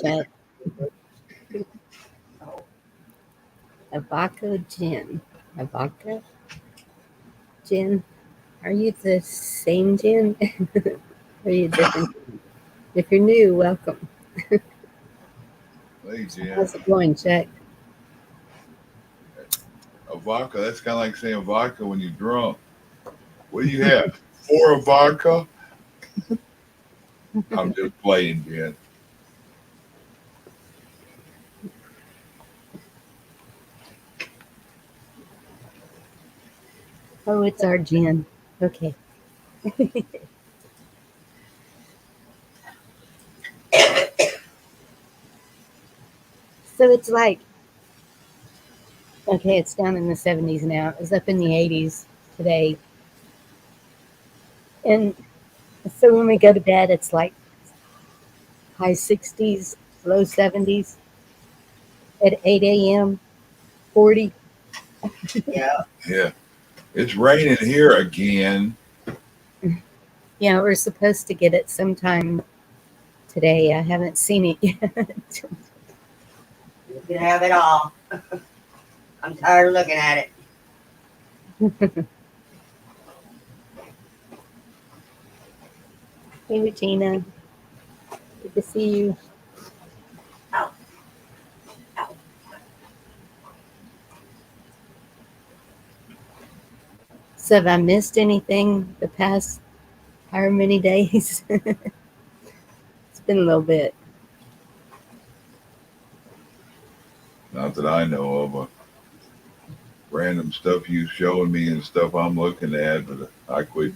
Chet. Vodka gin. Vodka gin. Are you the same gin? Are you different? If you're new, welcome. Hey, Jen. How's it going, Chuck? A vodka, that's kind of like saying vodka when you're drunk. What do you have? 4 of vodka? I'm just playing, Jen. Oh, it's our gin. Okay. So it's like, okay, it's down in the 70s now. It was up in the 80s today. And so when we go to bed, it's like high 60s, low 70s. At 8 a.m., 40. Yeah. Yeah. It's raining here again. Yeah, we're supposed to get it sometime today. I haven't seen it yet. You can have it all. I'm tired of looking at it. Hey, Regina. Good to see you. Ow. Ow. So have I missed anything the past however many days? It's been a little bit. Not that I know of. Random stuff you showing me and stuff I'm looking at, but I quit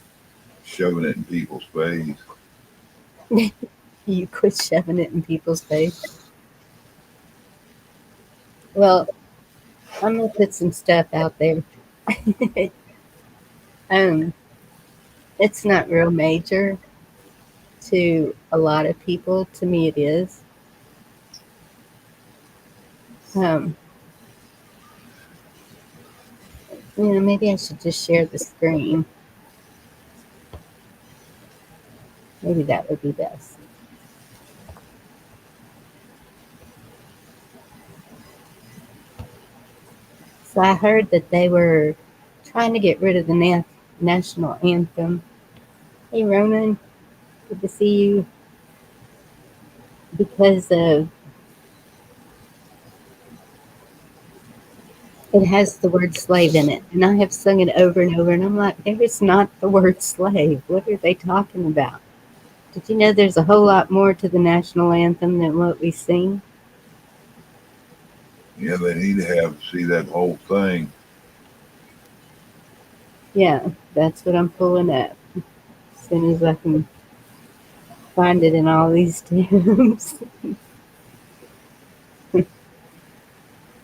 shoving it in people's face. You quit shoving it in people's face. Well, I'm gonna put some stuff out there. um, it's not real major to a lot of people. To me, it is. Um, maybe I should just share the screen. Maybe that would be best. So I heard that they were trying to get rid of the national anthem. Hey, Ronan, good to see you. Because of it has the word slave in it, and I have sung it over and over, and I'm like, there is not the word slave. What are they talking about? Did you know there's a whole lot more to the national anthem than what we sing? Yeah, they need to see that whole thing. Yeah, that's what I'm pulling up. As soon as I can find it in all these tabs.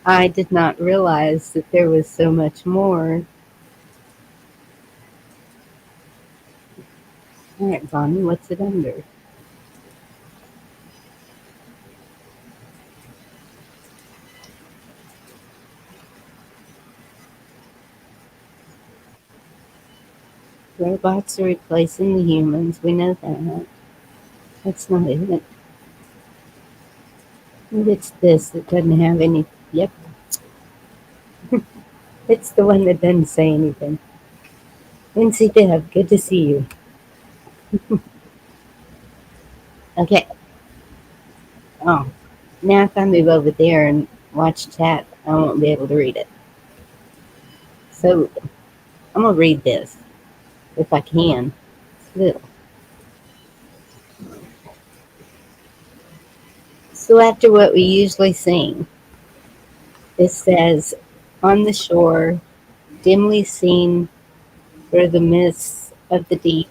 I did not realize that there was so much more. All right, Bonnie, what's it under? Robots are replacing the humans. We know that. That's not it. Maybe it's this that doesn't have any. Yep. It's the one that doesn't say anything. Lindsay Deb, good to see you. Okay. Oh, now if I move over there and watch chat, I won't be able to read it. So I'm going to read this if I can. It's little. So after what we usually sing, it says, on the shore, dimly seen through the mists of the deep,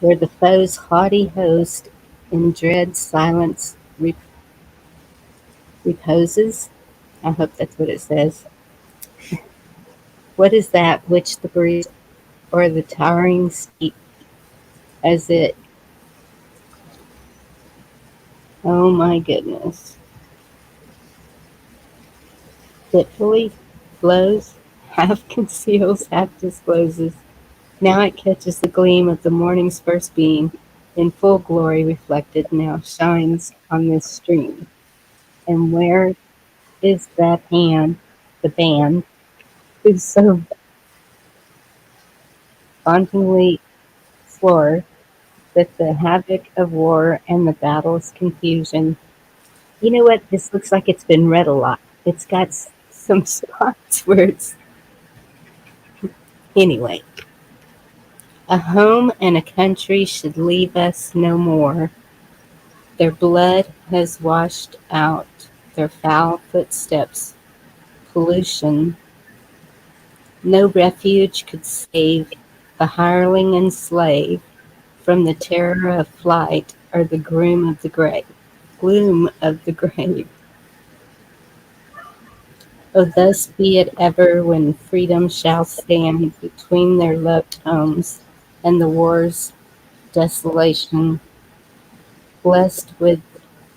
where the foe's haughty host in dread silence reposes. I hope that's what it says. What is that which the breeze or the towering steep as it, oh my goodness, fitfully flows, half conceals, half discloses. Now it catches the gleam of the morning's first beam, in full glory reflected now shines on this stream. And where is that hand, the band, who so vauntingly swore that the havoc of war and the battle's confusion. You know what? This looks like it's been read a lot. It's got some spots where it's. Anyway, a home and a country should leave us no more. Their blood has washed out their foul footsteps, pollution. No refuge could save the hireling and slave from the terror of flight or the gloom of the grave. Oh, thus be it ever when freedom shall stand between their loved homes and the war's desolation. Blessed with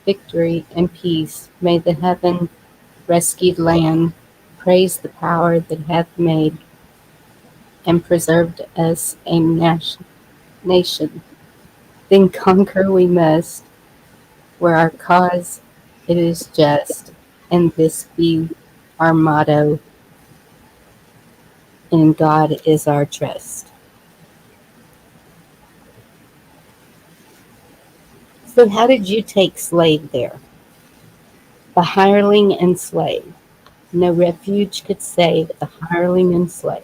victory and peace, may the heaven rescued land praise the power that hath made and preserved us a nation. Then conquer we must, where our cause it is just, and this be our motto, in God is our trust. So how did you take slave there? The hireling and slave. No refuge could save the hireling and slave.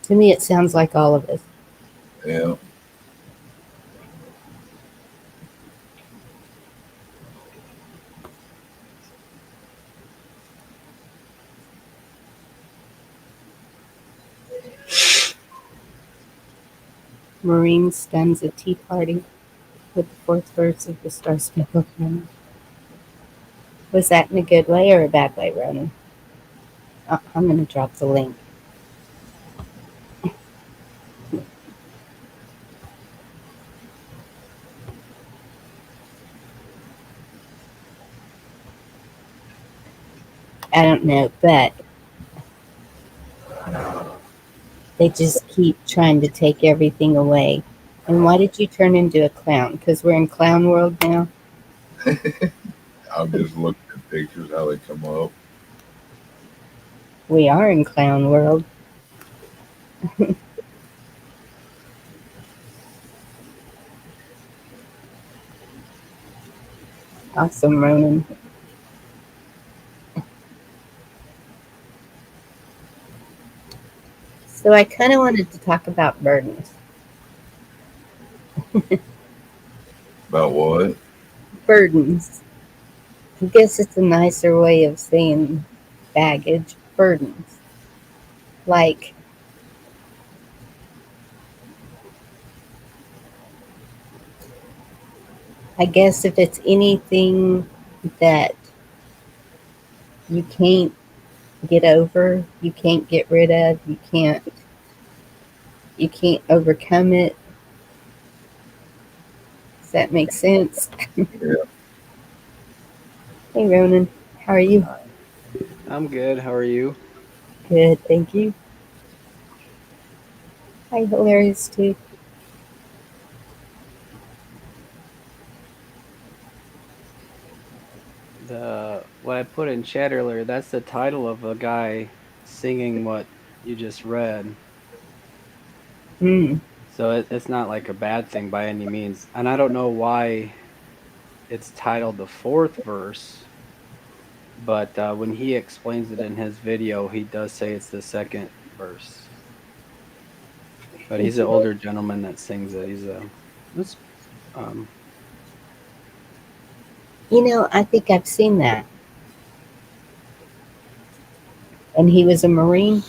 To me, it sounds like all of us. Yeah. Marine stuns a tea party with the fourth verse of the Star Spangled Banner. Was that in a good way or a bad way, Ronan? I'm going to drop the link. I don't know, but they just keep trying to take everything away. And why did you turn into a clown? Because we're in clown world now? I'm just looking at pictures, how they come up. We are in clown world. Awesome, Ronan. So I kind of wanted to talk about burdens. About what? Burdens. I guess it's a nicer way of saying baggage. Burdens. Like, I guess if it's anything that you can't get over, you can't get rid of, you can't overcome it. Does that make sense? Yeah. Hey Ronan, how are you? I'm good. How are you? Good, thank you. Hi, hilarious too. The what I put in chat earlier, that's the title of a guy singing what you just read. Hmm. So it's not like a bad thing by any means. And I don't know why it's titled the fourth verse, but when he explains it in his video, he does say it's the second verse. But he's Thank an you. older gentleman that sings it. It's, um, I think I've seen that. And he was a Marine?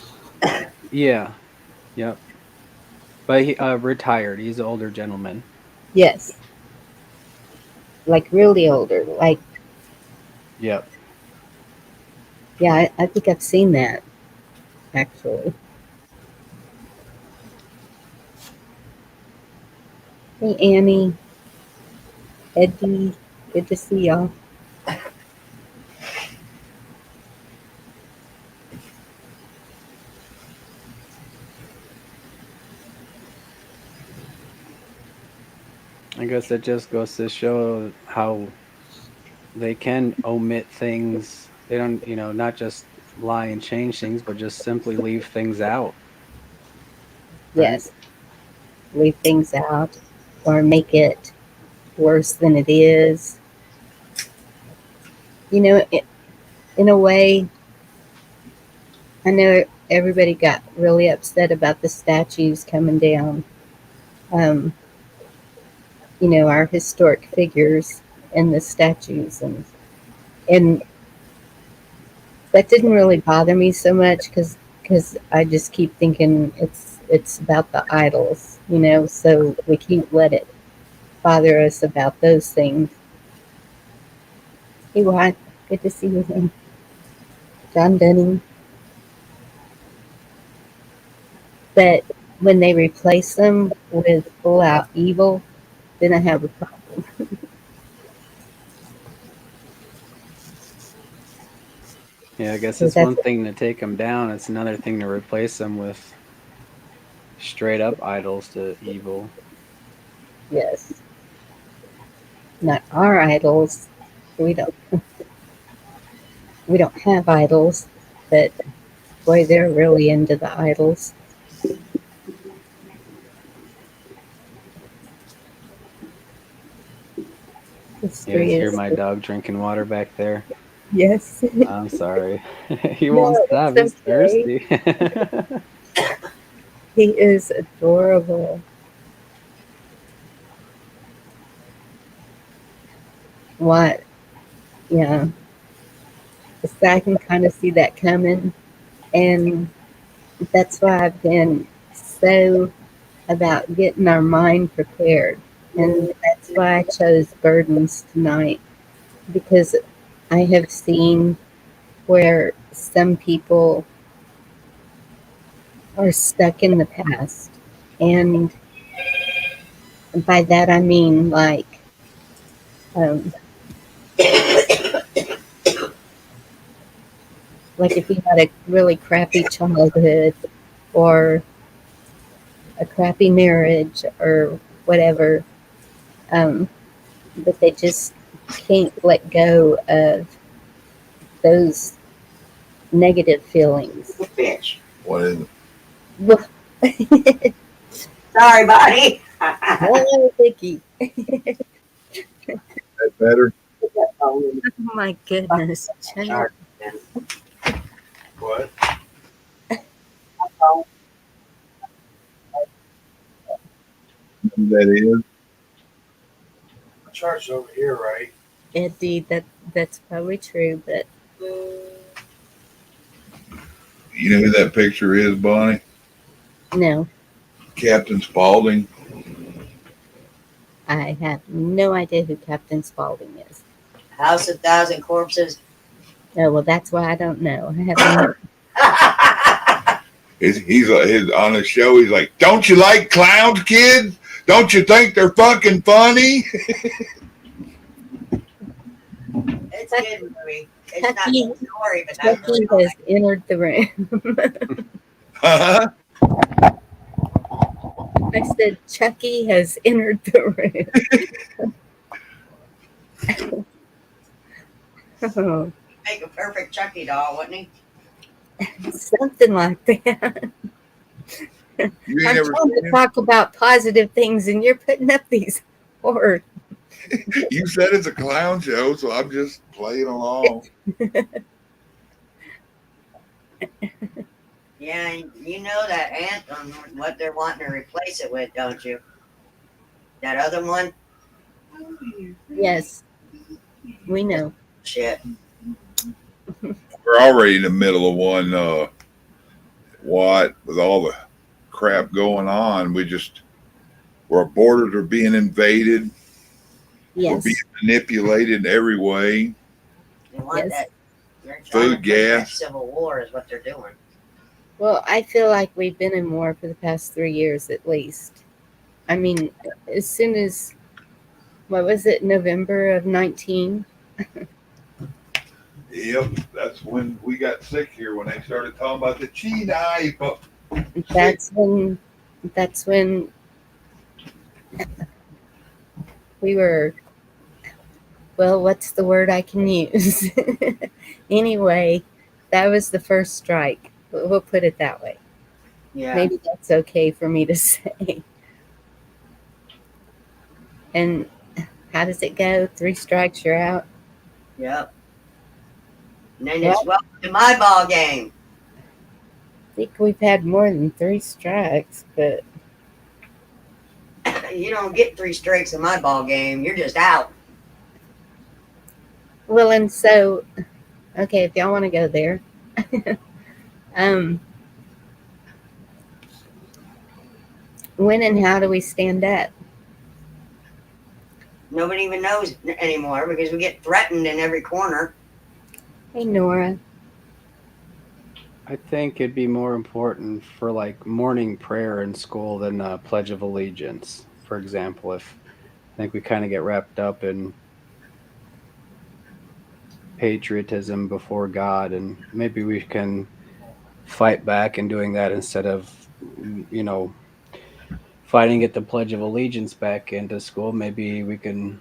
yeah, yep. But he retired. He's an older gentleman. Yes. Like really older. Like, Yep. yeah, I think I've seen that actually. Hey Annie, Eddie, good to see y'all. guess it just goes to show how they can omit things. They don't, not just lie and change things, but just simply leave things out. Right? Yes, leave things out or make it worse than it is. You know, in a way, I know everybody got really upset about the statues coming down. Um, our historic figures and the statues, and that didn't really bother me so much because I just keep thinking it's about the idols, so we can't let it bother us about those things. Hey, Watt, good to see you again. John Dunning. But when they replace them with full out evil, then I have a problem. Yeah, I guess So it's that's one thing to take them down. It's another thing to replace them with straight up idols to evil. yes, not our idols. We don't we don't have idols, but boy, they're really into the idols. You guys History hear is my dog drinking water back there? yes. I'm sorry. He won't No, stop. it's He's okay. thirsty. He is adorable. What? Yeah, so I can kind of see that coming, and that's why I've been so about getting our mind prepared. And that's why I chose burdens tonight because I have seen where some people are stuck in the past. And by that I mean um, like if you had a really crappy childhood or a crappy marriage or whatever, um, but they just can't let go of those negative feelings. Bitch. What is it? Well, Sorry, buddy. hello, Vicky. That better? Oh my goodness, Jenny. What? That is? Chart's over here, right? Eddie, that's probably true, but You know who that picture is, Bonnie? no, Captain Spaulding. I have no idea who Captain Spaulding is. House of Thousand Corpses. Oh well, that's why I don't know. I haven't. He's on his show. He's like, "Don't you like clowns, kids? Don't you think they're fucking funny?" It's a good movie. It's not Chucky, the story, but that's Chucky really has entered the room. Huh? I said Chucky has entered the room. Oh, make a perfect Chucky doll, wouldn't he? something like that. You ain't I'm ever trying seen to him? talk about positive things, and you're putting up these horror. You said it's a clown show, so I'm just playing along. Yeah, you know that anthem, what they're wanting to replace it with, don't you? That other one? Yes, we know. Shit. We're already in the middle of one. What with all the crap going on, our borders are being invaded. We're being Yes, manipulated in every way. They want yes. that. They're trying Food, to push that gas. civil war is what they're doing. Well, I feel like we've been in war for the past 3 years at least. I mean, as soon as, what was it, November of 19? Yep, that's when we got sick here when they started talking about the chi knife. That's when We were, well, what's the word I can use? Anyway, that was the first strike. We'll put it that way. Yeah. Maybe that's okay for me to say. And how does it go? 3 strikes, you're out. Yep. And then Well, it's welcome to my ball game. I think we've had more than 3 strikes, but You don't get 3 strikes in my ball game. You're just out. well, and so, okay, if y'all want to go there, when and how do we stand up? Nobody even knows anymore because we get threatened in every corner. Hey, Nora. I think it'd be more important for like morning prayer in school than Pledge of Allegiance, for example. If I think we kind of get wrapped up in patriotism before God, and maybe we can fight back in doing that instead of, you know, fighting get the Pledge of Allegiance back into school. Maybe we can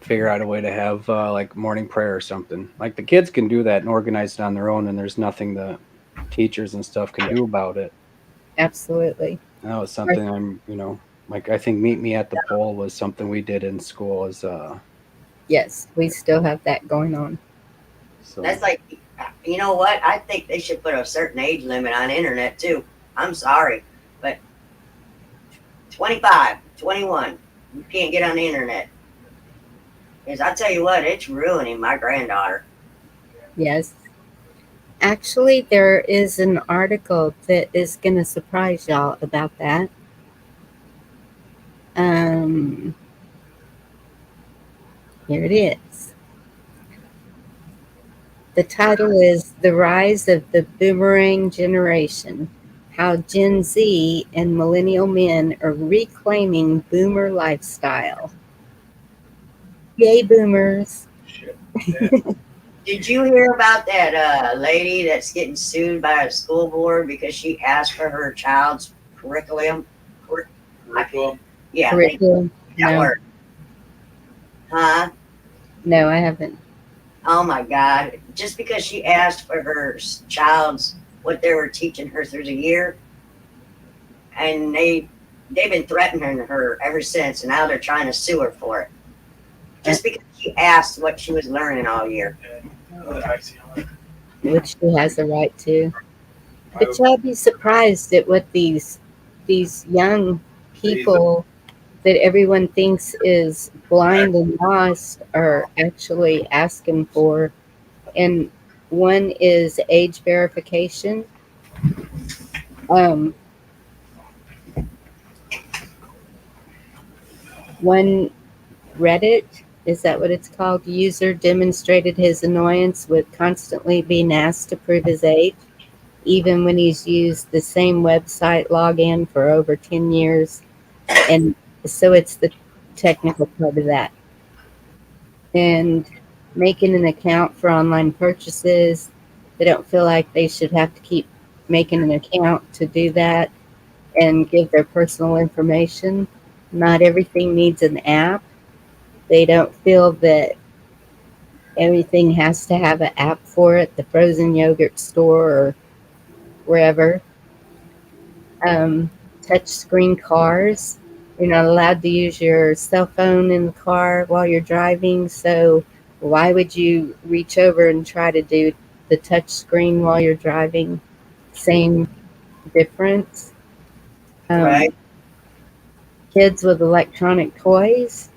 figure out a way to have like morning prayer or something. Like the kids can do that and organize it on their own, and there's nothing the teachers and stuff can do about it. Absolutely. That was something like I think Meet Me at the Pole was something we did in school as Yes, we still have that going on. so That's like, you know what? I think they should put a certain age limit on internet too. I'm sorry, but 25, 21, you can't get on the internet. Because I tell you what, it's ruining my granddaughter. Yes. Actually, there is an article that is going to surprise y'all about that. Here it is. The title is The Rise of the Boomerang Generation, How Gen Z and Millennial Men Are Reclaiming Boomer Lifestyle. Yay, boomers. Shit. Did you hear about that lady that's getting sued by a school board because she asked for her child's curriculum? Curriculum? Yeah, Curriculum? that No, word. Huh? no, I haven't. Oh my God. Just because she asked for her child's, what they were teaching her through the year, and they've been threatening her ever since, and now they're trying to sue her for it. Just because she asked what she was learning all year. Which she has a right to. But y'all be surprised at what these young people that everyone thinks is blind and lost are actually asking for. And one is age verification. One Reddit, is that what it's called? User demonstrated his annoyance with constantly being asked to prove his age, even when he's used the same website login for over 10 years. And so it's the technical part of that. And making an account for online purchases, they don't feel like they should have to keep making an account to do that and give their personal information. Not everything needs an app. They don't feel that everything has to have an app for it, the frozen yogurt store or wherever. Touch screen cars. You're not allowed to use your cell phone in the car while you're driving, so why would you reach over and try to do the touch screen while you're driving? Same difference. Right. Kids with electronic toys.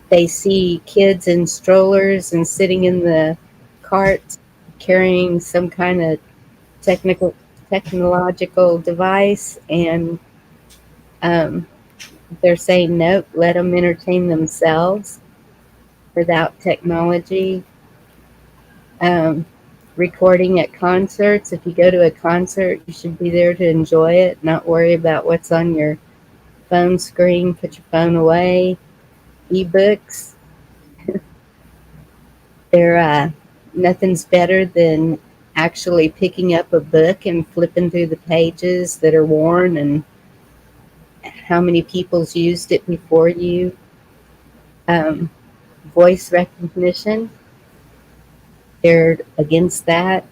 They see kids in strollers and sitting in the carts carrying some kind of technological device, and they're saying nope, let them entertain themselves without technology. Recording at concerts. If you go to a concert, you should be there to enjoy it, not worry about what's on your phone screen. Put your phone away. Ebooks. They're nothing's better than actually picking up a book and flipping through the pages that are worn, and how many people's used it before you. Um, Voice recognition, they're against that.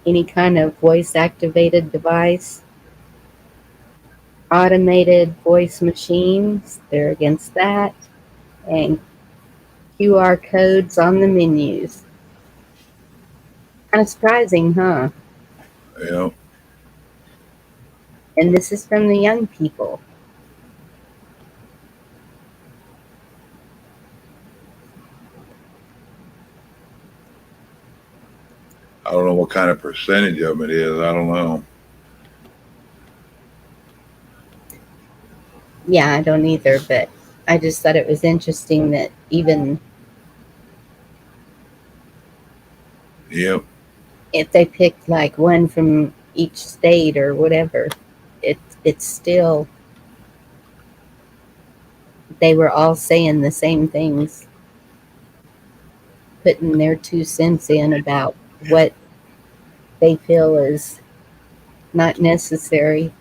Any kind of voice activated device. Automated voice machines, they're against that. And QR codes on the menus. Kind of surprising, huh? You know, And this is from the young people. I don't know what kind of percentage of it is. I don't know. Yeah, I don't either, but I just thought it was interesting that even Yep. if they picked like one from each state or whatever, it's still, they were all saying the same things, putting their 2 cents in about what they feel is not necessary.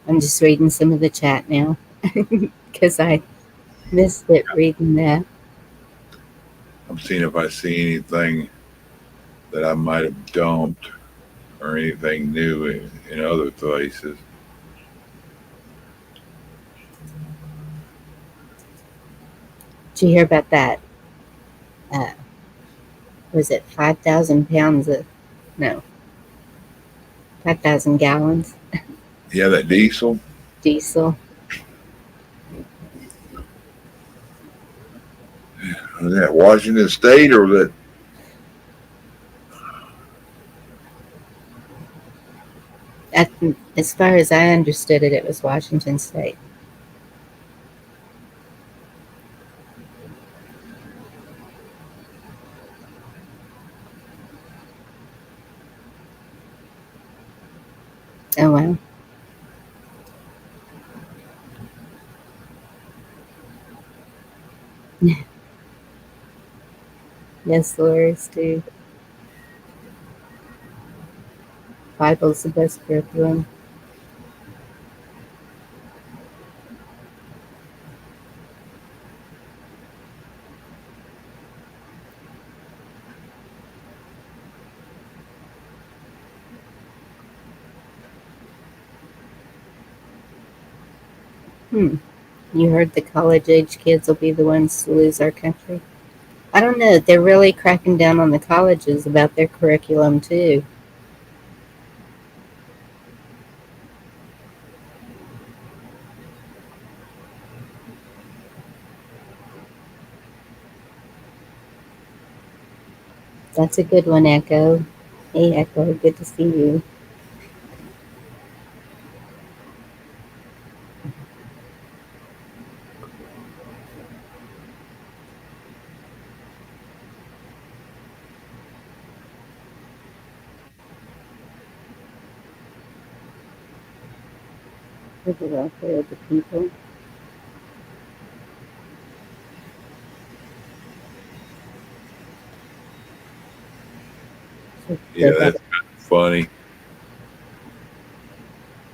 I'm just reading some of the chat now because I missed it reading that. I'm seeing if I see anything that I might have dumped or anything new in other places. Did you hear about that? Was it 5,000 pounds of, no, 5,000 gallons Yeah, that diesel. diesel? Was that Washington State or was As far as I understood it, it was Washington State. Oh, wow. Yes, the Lord's too. Bible's the best curriculum. You heard the college age kids will be the ones to lose our country? I don't know. They're really cracking down on the colleges about their curriculum too. That's a good one, Echo. Hey, Echo, good to see you. For the welfare of the people. So yeah, they got that's kind of funny.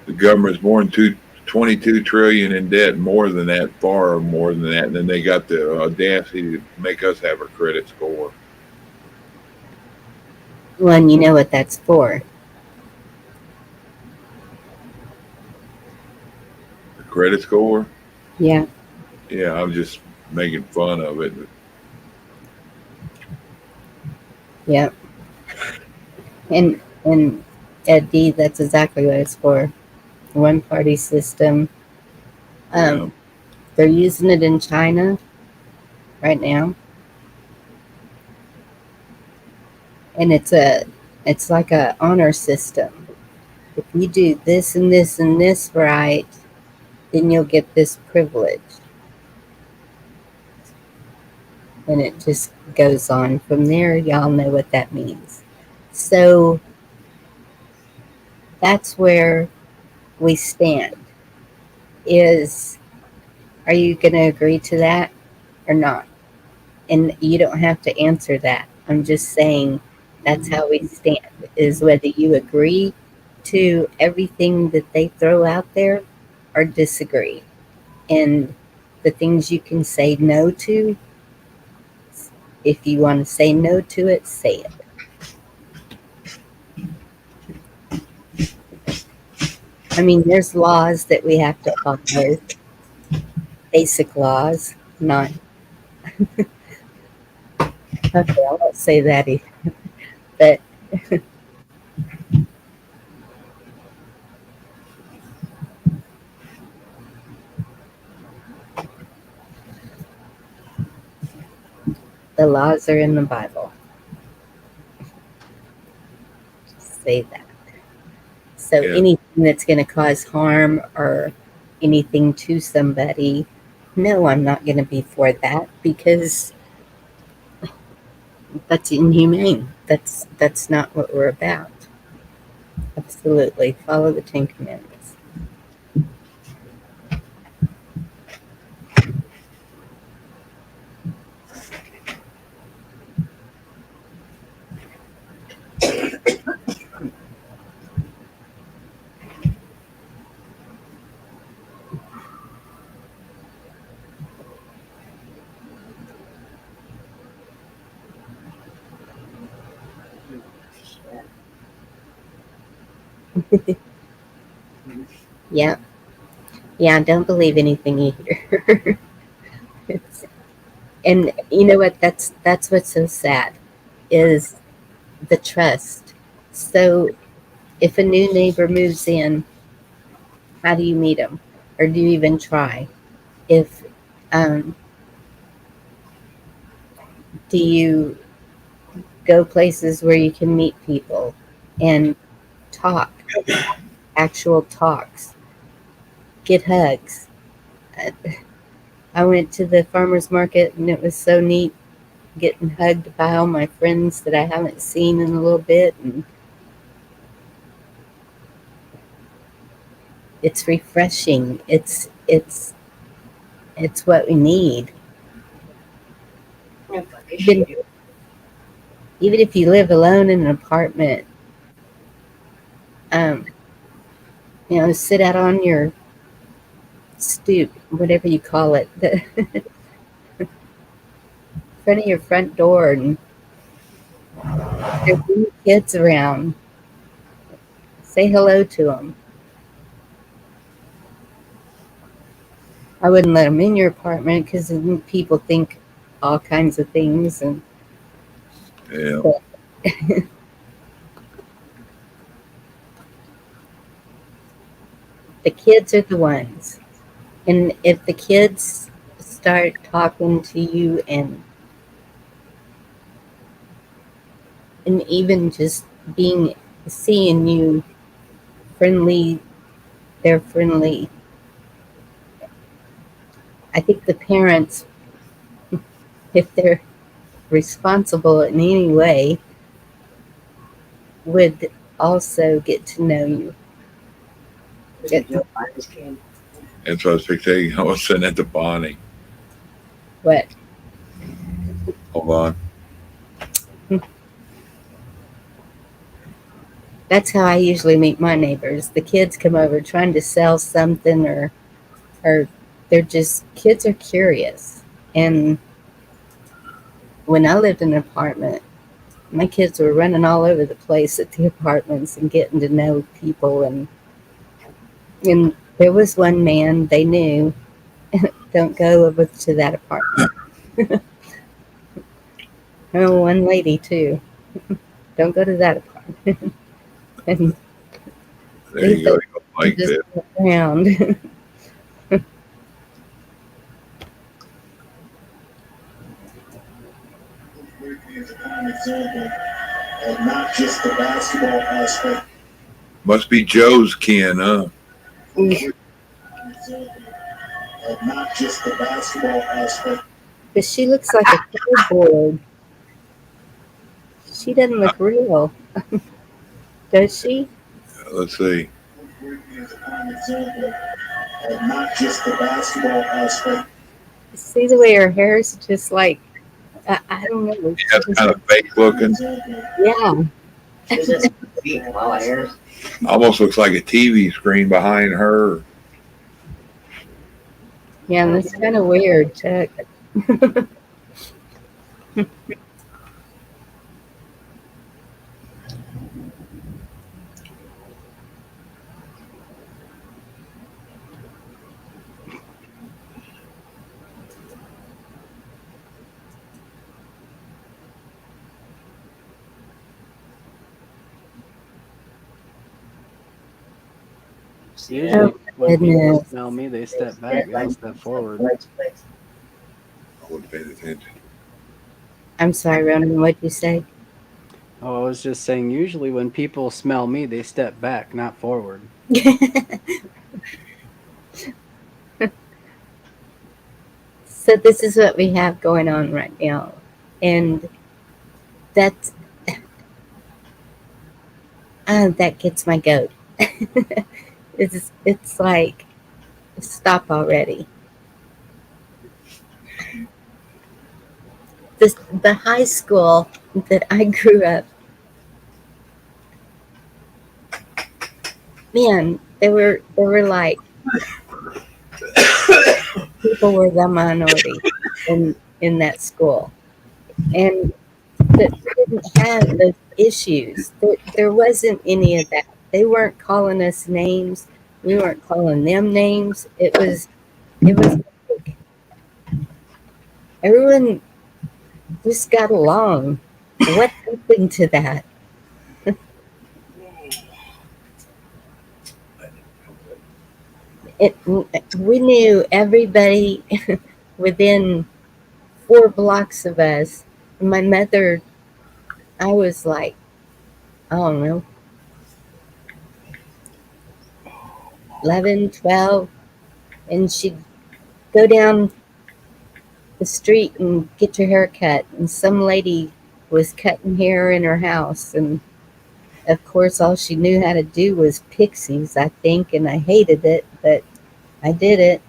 The government's more than 22 trillion in debt, more than that, far more than that, and then they got the audacity to make us have a credit score. one. You know what that's for? The credit score? Yeah. Yeah, I'm just making fun of it. Yep. And Ed D, that's exactly what it's for. One party system. Yeah, They're using it in China right now, and it's like a honor system. If you do this and this and this right, then you'll get this privilege, and it just goes on from there. Y'all know what that means. So that's where we stand. Are you going to agree to that or not? And you don't have to answer that. I'm just saying that's how we stand, is whether you agree to everything that they throw out there or disagree. And the things you can say no to, if you want to say no to it, say it. I mean, there's laws that we have to follow, basic laws, not, okay, I won't say that either, but the laws are in the Bible. Just say that. So Yeah. anything that's going to cause harm or anything to somebody, no, I'm not going to be for that, because that's inhumane. That's not what we're about. Absolutely. Follow the 10 Commandments. Yeah. Yeah, don't believe anything you hear. And you know what? That's what's so sad, is the trust. So if a new neighbor moves in, how do you meet them? Or do you even try? If um, do you go places where you can meet people and talk, actual talks, get hugs? I went to the farmer's market and it was so neat getting hugged by all my friends that I haven't seen in a little bit, and it's refreshing. It's what we need. That's what they Even, should do. even if you live alone in an apartment, um, sit out on your stoop, whatever you call it, the front of your front door, and there's any kids around. Say hello to them. I wouldn't let them in your apartment because people think all kinds of things, and Yeah. but the kids are the ones. And if the kids start talking to you and even just seeing you friendly, they're friendly. I think the parents, if they're responsible in any way, would also get to know you. Get Joe Biden's kid. That's what I was fixing. I was sitting at the Bonnie. what? Hold on. That's how I usually meet my neighbors. The kids come over trying to sell something, or they're just, kids are curious. And when I lived in an apartment, my kids were running all over the place at the apartments and getting to know people, and there was one man they knew, don't go over to that apartment. Oh, one lady too, don't go to that apartment. And There they you go. thought You you liked just it. went around. Is a prime example of not just the basketball aspect. Must be Joe's kin, huh? Of not just the basketball aspect. But she looks like a cardboard. She doesn't look real, does she? Let's see. Brittany is a prime example of not just the basketball aspect. See the way her hair is just like, I don't know. Yeah, it's kind of fake looking. Yeah. She's just sweet and all hair. Almost looks like a TV screen behind her. Yeah, that's kind of weird, Chuck. Usually, when people goodness. smell me, they step back. They don't step forward. I would have paid attention. I'm sorry, Ronan, what'd you say? Oh, I was just saying, usually when people smell me, they step back, not forward. So this is what we have going on right now. And that's that gets my goat. It's like, stop already. The high school that I grew up, man, they were like, people were the minority in that school, and that we didn't have those issues. There wasn't any of that. They weren't calling us names. We weren't calling them names. It was like everyone just got along. What happened to that? We knew everybody within 4 blocks of us. My mother, I was like, I don't know, 11, 12, and she'd go down the street and get your hair cut, and some lady was cutting hair in her house, and of course all she knew how to do was pixies, I think, and I hated it, but I did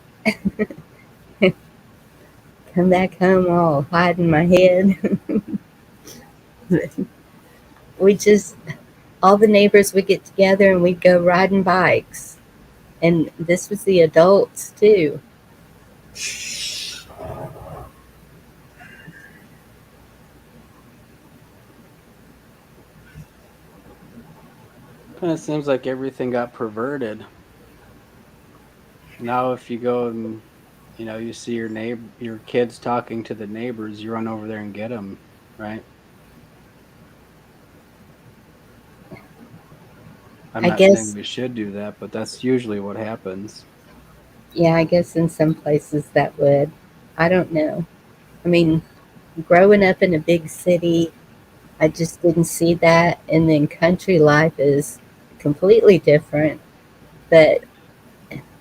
it. Come back home all hiding my head. We just, all the neighbors would get together and we'd go riding bikes, and this was the adults too. Kind of seems like everything got perverted. Now, if you go and you see your kids talking to the neighbors, you run over there and get them, right? I'm I not saying guess, we should do that, but that's usually what happens. yeah, I guess in some places that would. I don't know. I mean, growing up in a big city, I just didn't see that. And then country life is completely different, but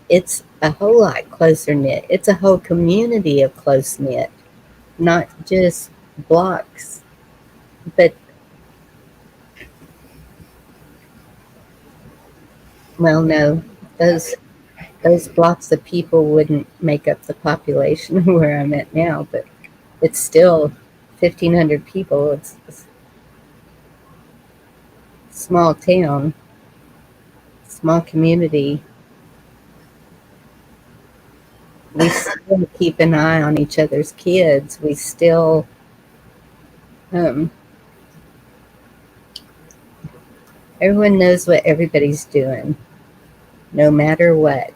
it's a whole lot closer knit. It's a whole community of close knit, not just blocks. But, well, no, those blocks of people wouldn't make up the population where I'm at now, but it's still 1,500 people. It's a small town, small community. We still keep an eye on each other's kids. We still, um, everyone knows what everybody's doing, no matter what.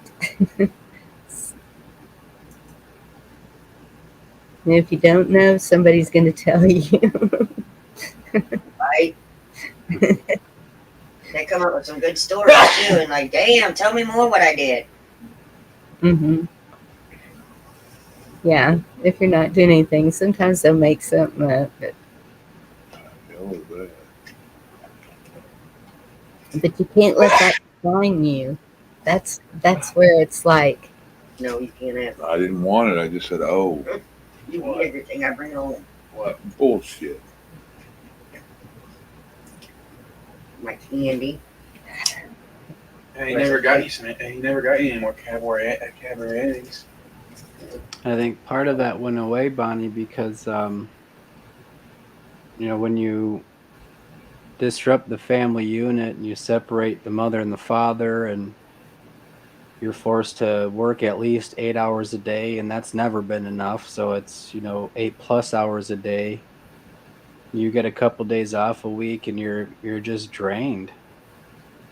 And if you don't know, somebody's going to tell you. Right? They come up with some good stories too, and like, damn, tell me more what I did. Hmm. Yeah, if you're not doing anything, sometimes they'll make something up. But you can't let that define you. That's where it's like, No, you can't have it. I didn't want it. I just said, "Oh, You eat everything I bring home. what bullshit." My candy. And he never got you any more cabarets. I think part of that went away, Bonnie, because when you disrupt the family unit and you separate the mother and the father, and you're forced to work at least 8 hours a day, and that's never been enough. So it's 8+ hours a day. You get a couple days off a week, and you're just drained.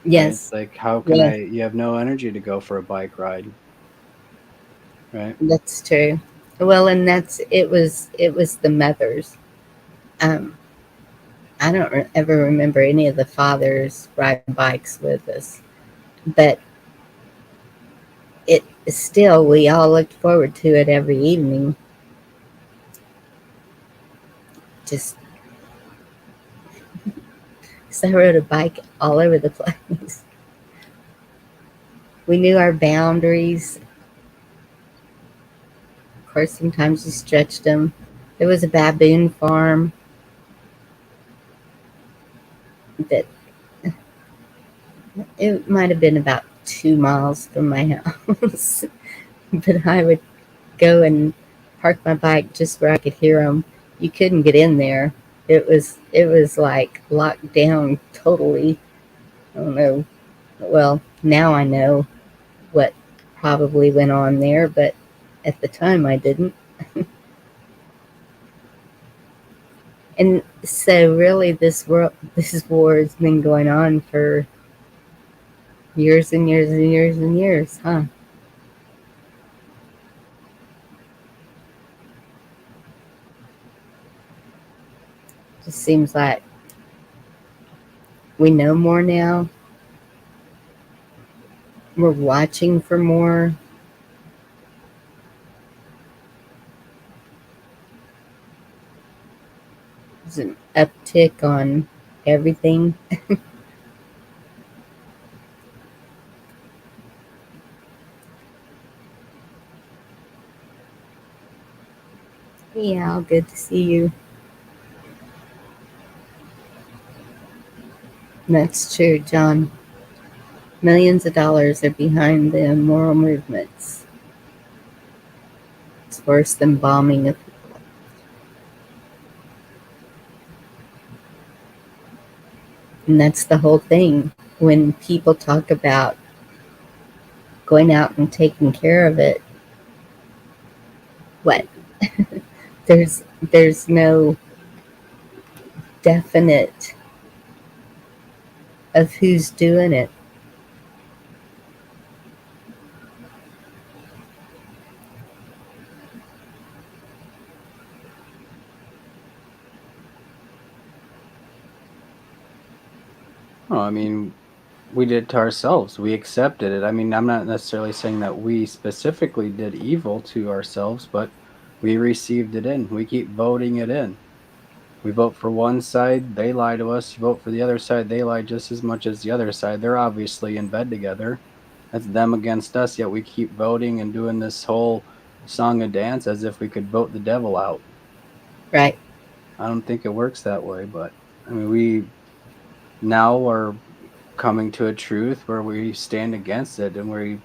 Right? It's Yes, like, how can yes, you have no energy to go for a bike ride, right? that's true. Well, and it was the mothers. Um, I don't ever remember any of the fathers riding bikes with us, but it still, we all looked forward to it every evening. Just because I rode a bike all over the place. We knew our boundaries. Of course, sometimes you stretched them. There was a baboon farm that it might have been about 2 miles from my house, but I would go and park my bike just where I could hear them. You couldn't get in there. It was like locked down totally. I don't know. Well, now I know what probably went on there, but at the time I didn't. And so really this war has been going on for years and years and years and years, huh? Just seems like we know more now. We're watching for more. There's an uptick on everything. Yeah, good to see you. That's true, John. Millions of dollars are behind the immoral movements. It's worse than bombing of people. And that's the whole thing. When people talk about going out and taking care of it, what? There's no definite of who's doing it. Oh, I mean, we did it to ourselves. We accepted it. I mean, I'm not necessarily saying that we specifically did evil to ourselves, but we received it in. We keep voting it in. We vote for one side, they lie to us. You vote for the other side, they lie just as much as the other side. They're obviously in bed together. That's them against us, yet we keep voting and doing this whole song and dance as if we could vote the devil out. Right. I don't think it works that way, but I mean, we now are coming to a truth where we stand against it and we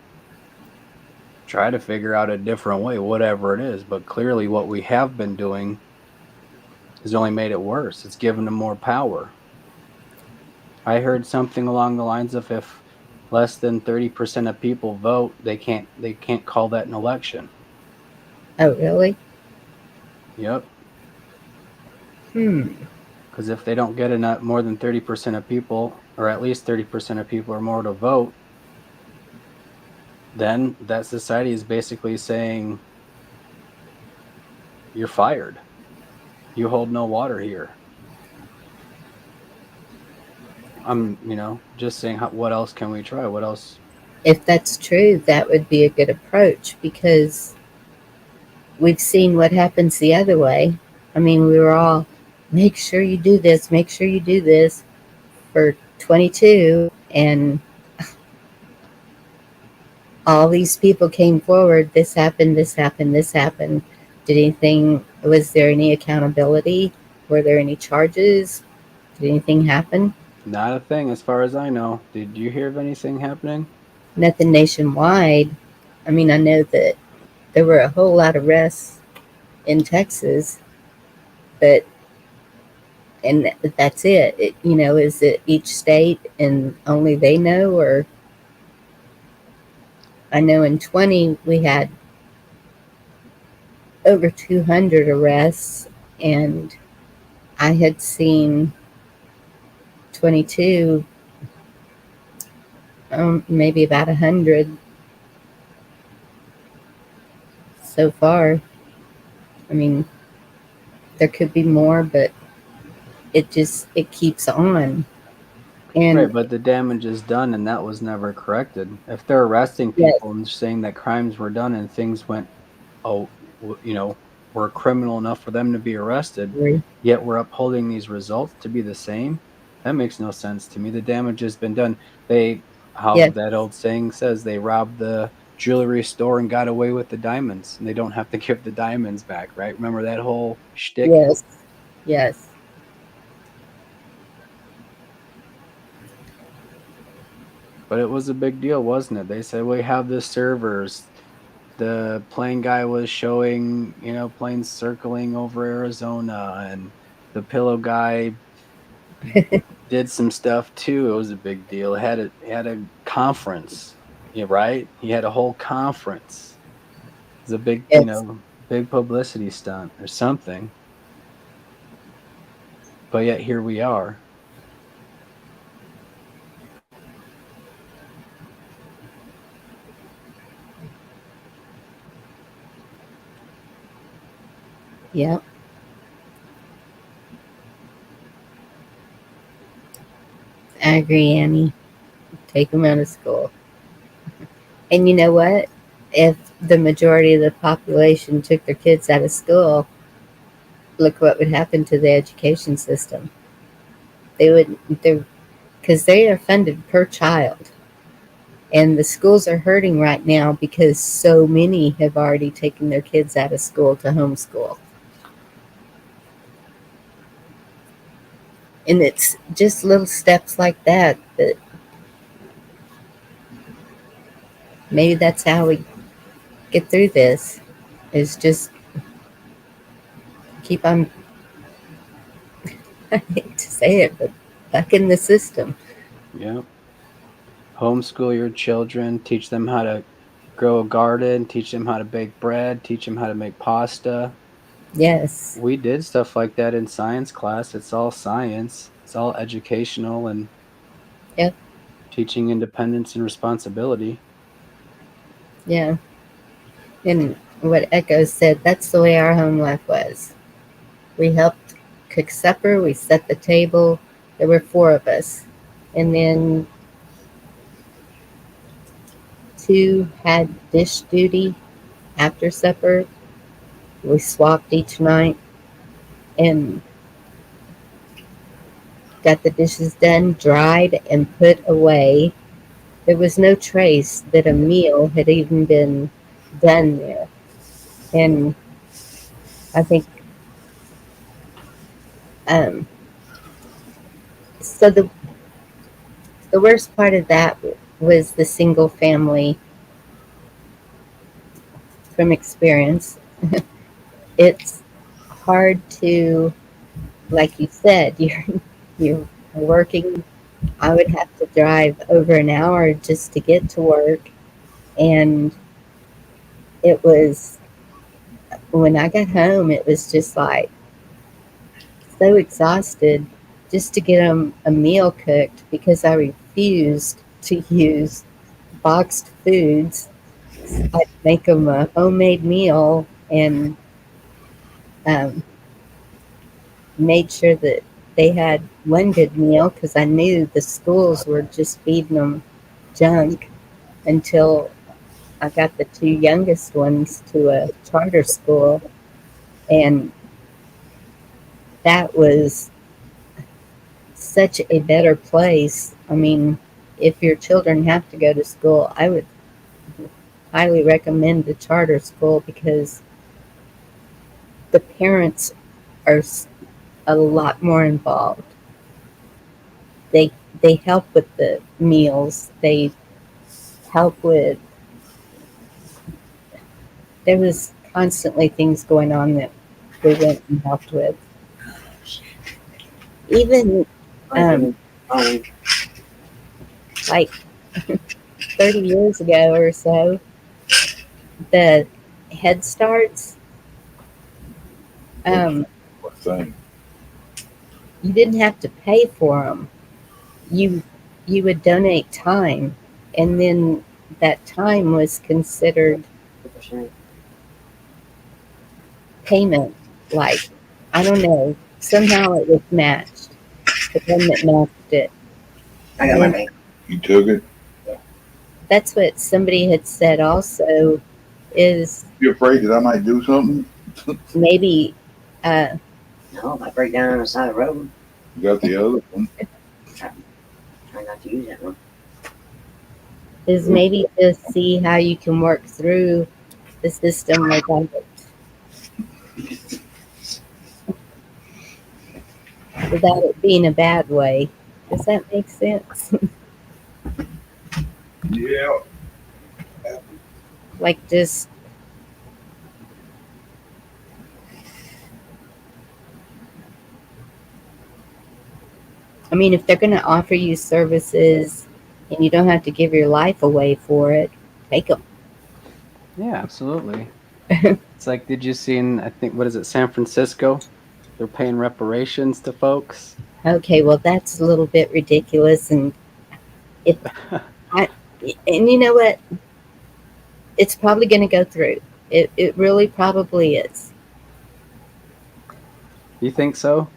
try to figure out a different way, whatever it is. But clearly, what we have been doing has only made it worse. It's given them more power. I heard something along the lines of, if less than 30% of people vote, they can't call that an election. Oh, really? Yep. Because if they don't get enough, more than 30% of people, or at least 30% of people or more to vote, then that society is basically saying, you're fired. You hold no water here. I'm, just saying, what else can we try? What else? If that's true, that would be a good approach, because we've seen what happens the other way. I mean, we were all, make sure you do this, make sure you do this for 22, and all these people came forward. This happened, this happened, this happened. Was there any accountability? Were there any charges? Did anything happen? Not a thing as far as I know. Did you hear of anything happening? Nothing nationwide. I mean, I know that there were a whole lot of arrests in Texas, but and that's it. Is it each state and only they know, or I know in 20 we had over 200 arrests, and I had seen 22, maybe about 100 so far. I mean, there could be more, but it keeps on. Right, And but the damage is done and that was never corrected. If they're arresting yes, people and saying that crimes were done and things went, oh, were criminal enough for them to be arrested, agree. yet we're upholding these results to be the same, that makes no sense to me. The damage has been done. How Yes, that old saying says, they robbed the jewelry store and got away with the diamonds, and they don't have to give the diamonds back, right? Remember that whole shtick? yes, yes, But it was a big deal, wasn't it? They said, we have the servers. The plane guy was showing, planes circling over Arizona, and the pillow guy did some stuff too. It was a big deal. It had a conference. Yeah, right? He had a whole conference. It was a big, yes, big publicity stunt or something. But yet here we are. yeah. I agree, Annie. Take them out of school. And you know what? If the majority of the population took their kids out of school, look what would happen to the education system. They would, because they are funded per child. And the schools are hurting right now because so many have already taken their kids out of school to homeschool. And it's just little steps like that maybe that's how we get through this, is just keep on, I hate to say it, but back in the system. Yeah. Homeschool your children, teach them how to grow a garden, teach them how to bake bread, teach them how to make pasta. Yes. We did stuff like that in science class. It's all science. It's all educational and Yep. teaching independence and responsibility. Yeah. And what Echo said, that's the way our home life was. We helped cook supper, we set the table. There were four of us. And then two had dish duty after supper. We swapped each night and got the dishes done, dried, and put away. There was no trace that a meal had even been done there. And I think, um, so the worst part of that was the single family from experience. It's hard to, like you said, you're working. I would have to drive over an hour just to get to work, and it was, when I got home, it was just like so exhausted just to get a meal cooked because I refused to use boxed foods. I'd make them a homemade meal and um, made sure that they had one good meal because I knew the schools were just feeding them junk until I got the two youngest ones to a charter school. And that was such a better place. I mean, if your children have to go to school, I would highly recommend the charter school because the parents are a lot more involved. they help with the meals. They help with. There was constantly things going on that we went and helped with. Even like 30 years ago or so, the Head Starts, What thing? you didn't have to pay for them. You would donate time, and then that time was considered payment. Like, I don't know, somehow it was matched. The one that matched it. I got my bank. You took it? That's what somebody had said also, is You afraid that I might do something? maybe No, if I break down on the side of the road, You got the other one? try not to use that one. is maybe to see how you can work through the system without it being a bad way. Does that make sense? Yeah. Like, just I mean, if they're going to offer you services and you don't have to give your life away for it, take them. Yeah, absolutely. It's like, did you see in, I think, what is it, San Francisco? They're paying reparations to folks. Okay, well, that's a little bit ridiculous, and you know what? It's probably going to go through. It really probably is. You think so?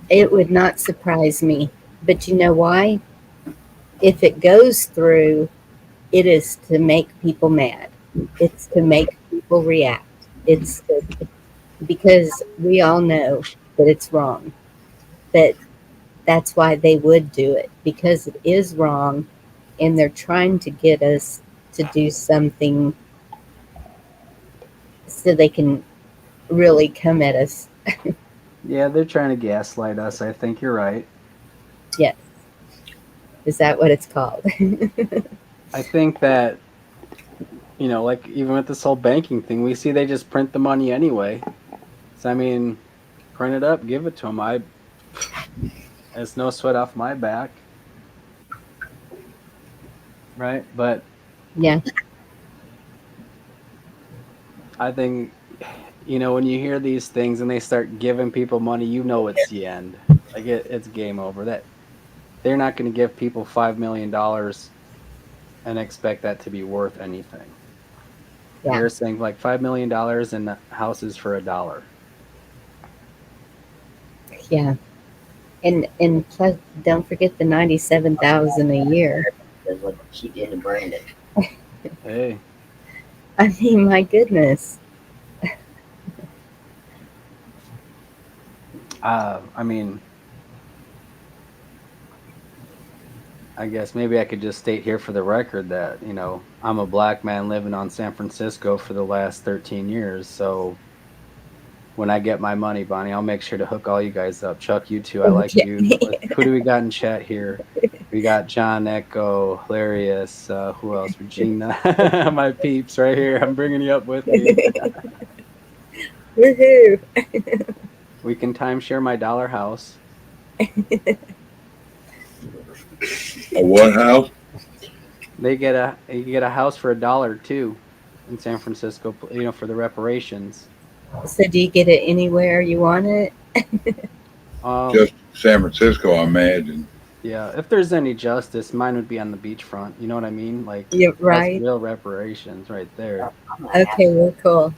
It would not surprise me. But you know why? If it goes through, it is to make people mad. It's to make people react. It's because we all know that it's wrong. But that's why they would do it, because it is wrong, and they're trying to get us to do something so they can really come at us. Yeah, they're trying to gaslight us. I think you're right. Yes. Is that what it's called? I think that, like even with this whole banking thing, we see they just print the money anyway. So, I mean, print it up, give it to them. It's no sweat off my back. Right? But Yeah. I think, when you hear these things and they start giving people money, it's the end. Like it's game over. That they're not going to give people $5 million and expect that to be worth anything. Yeah. They're saying like $5 million and houses for $1. Yeah. And plus, don't forget the 97,000 a year. That's what she did to Brandon. Hey, I mean, my goodness. I mean, I guess maybe I could just state here for the record that, I'm a black man living on San Francisco for the last 13 years. So when I get my money, Bonnie, I'll make sure to hook all you guys up. Chuck, you too. I like Okay. you. Who do we got in chat here? We got John Echo, Hilarious. Who else? Regina. My peeps right here. I'm bringing you up with me. Woohoo. We can timeshare my dollar house. A what house? You get a house for $1 too in San Francisco, for the reparations. So do you get it anywhere you want it? Just San Francisco, I imagine. Yeah, if there's any justice, mine would be on the beachfront. You know what I mean? Like, Yeah, right. That's real reparations right there. Okay, well, cool.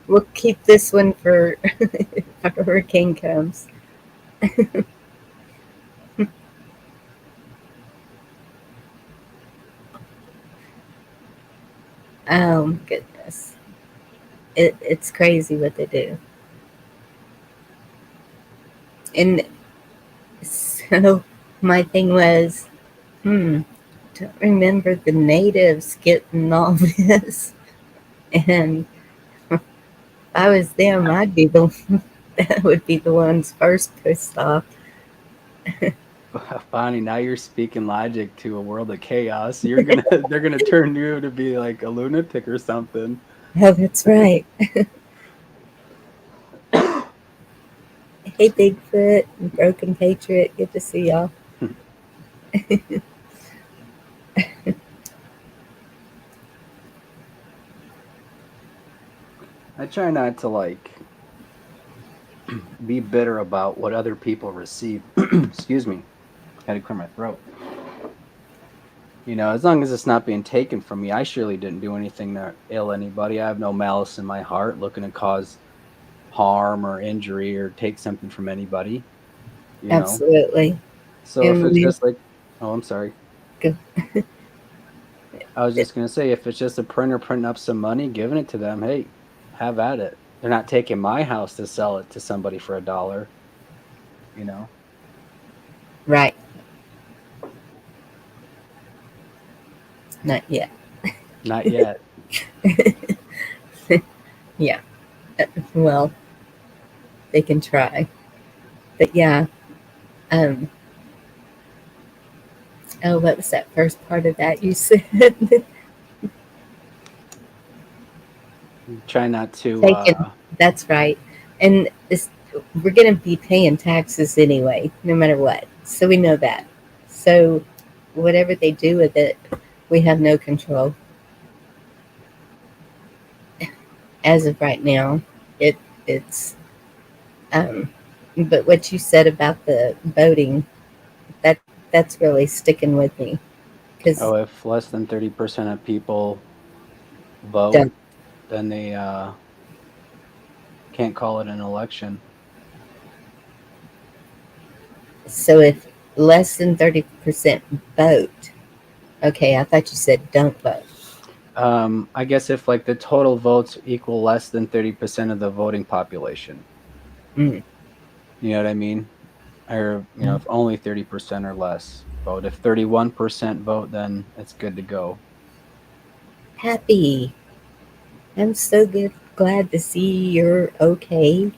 We'll keep this one for if a hurricane comes. Oh, goodness. It's crazy what they do. And so my thing was, don't remember the natives getting all this. And if I was them, that would be the ones first pissed off. Bonnie, now you're speaking logic to a world of chaos. They're gonna turn you to be like a lunatic or something. Oh, that's right. Hey, Bigfoot and Broken Patriot. Good to see y'all. I try not to like be bitter about what other people receive. Excuse me. Had to clear my throat. As long as it's not being taken from me, I surely didn't do anything to ill anybody. I have no malice in my heart looking to cause harm or injury or take something from anybody, you know? Absolutely. So if And it's we just like, oh, I'm sorry. go. I was just going to say, if it's just a printer printing up some money, giving it to them, hey, have at it. They're not taking my house to sell it to somebody for $1, you know? Right. Not yet. Not yet. Yeah. Well, they can try. But yeah. Oh, what was that first part of that you said? Try not to, Taken. That's right. And we're going to be paying taxes anyway, no matter what. So we know that. So whatever they do with it, we have no control. As of right now, it's. But what you said about the voting, that's really sticking with me because if less than 30% of people vote, don't. then they can't call it an election. So if less than 30% vote, okay, I thought you said don't vote. I guess if like the total votes equal less than 30% of the voting population, Mm. you know what I mean? Or, if only 30% or less vote. If 31% vote, then it's good to go. Happy. I'm so good. Glad to see you're okay.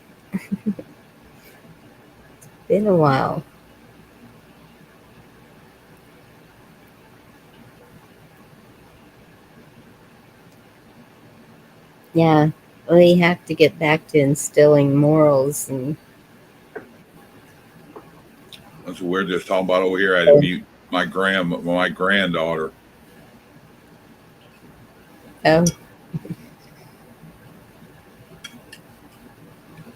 Been a while. Yeah, we have to get back to instilling morals and. That's what we're just talking about over here. I had to mute my granddaughter. Oh,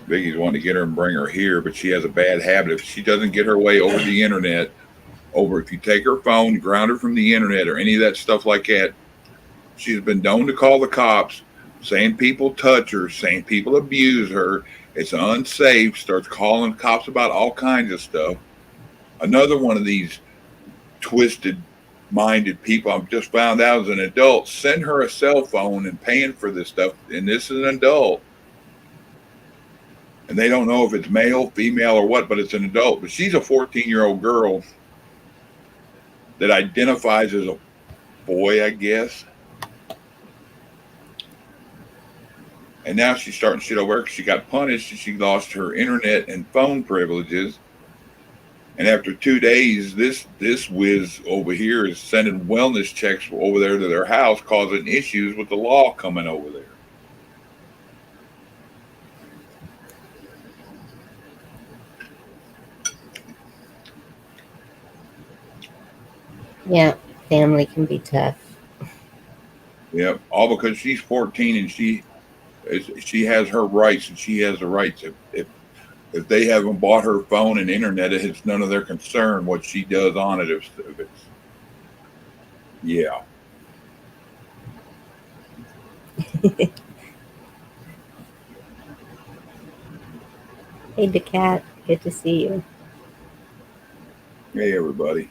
Biggie's wanting to get her and bring her here, but she has a bad habit. If she doesn't get her way over the internet, if you take her phone, ground her from the internet or any of that stuff like that, she's been known to call the cops, saying people touch her, saying people abuse her. It's unsafe. Starts calling cops about all kinds of stuff. Another one of these twisted minded people I've just found out as an adult send her a cell phone and paying for this stuff. And this is an adult. And they don't know if it's male, female, or what, but it's an adult. But she's a 14-year-old girl that identifies as a boy, I guess. And now she's starting shit over because she got punished and she lost her internet and phone privileges. And after 2 days, this whiz over here is sending wellness checks over there to their house, causing issues with the law coming over there. yeah, family can be tough. Yep, all because she's 14 and she has her rights and she has the rights. If they haven't bought her phone and internet, it's none of their concern what she does on it. If it's, yeah. Hey, DeCat, good to see you. Hey, everybody.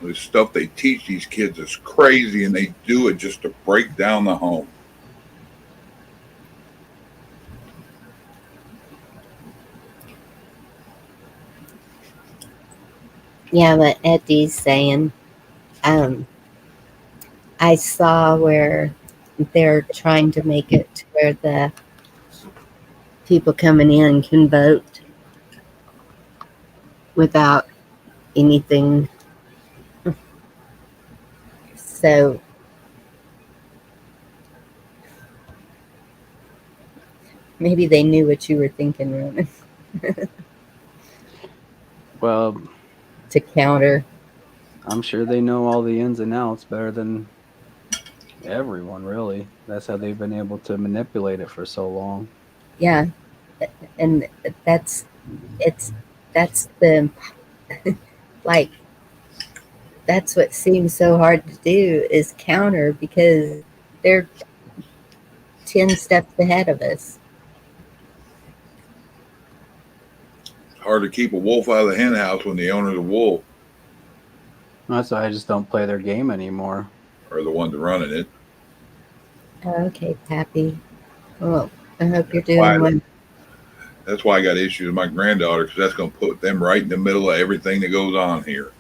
The stuff they teach these kids is crazy, and they do it just to break down the home. Yeah, but Eddie's saying, I I saw where they're trying to make it to where the people coming in can vote without anything. So maybe they knew what you were thinking, Roman, Well, to counter. I'm sure they know all the ins and outs better than everyone, really. That's how they've been able to manipulate it for so long. Yeah, and that's it's that's the like that's what seems so hard to do is counter because they're 10 steps ahead of us. Hard to keep a wolf out of the hen house when the owner's a wolf That's why I just don't play their game anymore. or the ones running it. Okay, Pappy. Well, I hope you're Why? doing well. That's why I got issues with my granddaughter, because that's going to put them right in the middle of everything that goes on here.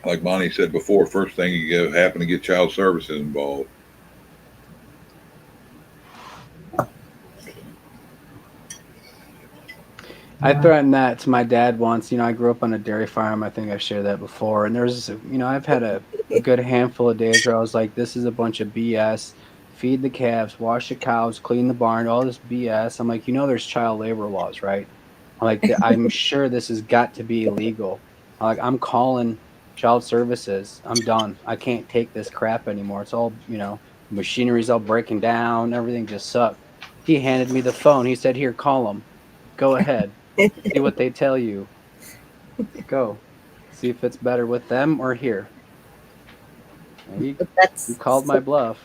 Like Bonnie said before, first thing you happen to get child services involved. I threatened that to my dad once. I grew up on a dairy farm. I think I've shared that before. And I've had a good handful of days where I was like, this is a bunch of BS. Feed the calves, wash the cows, clean the barn, all this BS. I'm like, there's child labor laws, right? I'm like, I'm sure this has got to be illegal. I'm calling child services. I'm done. I can't take this crap anymore. It's all, machinery's all breaking down. Everything just sucks. He handed me the phone. He said, here, call them. Go ahead. See what they tell you. Go. See if it's better with them or here. You called my bluff.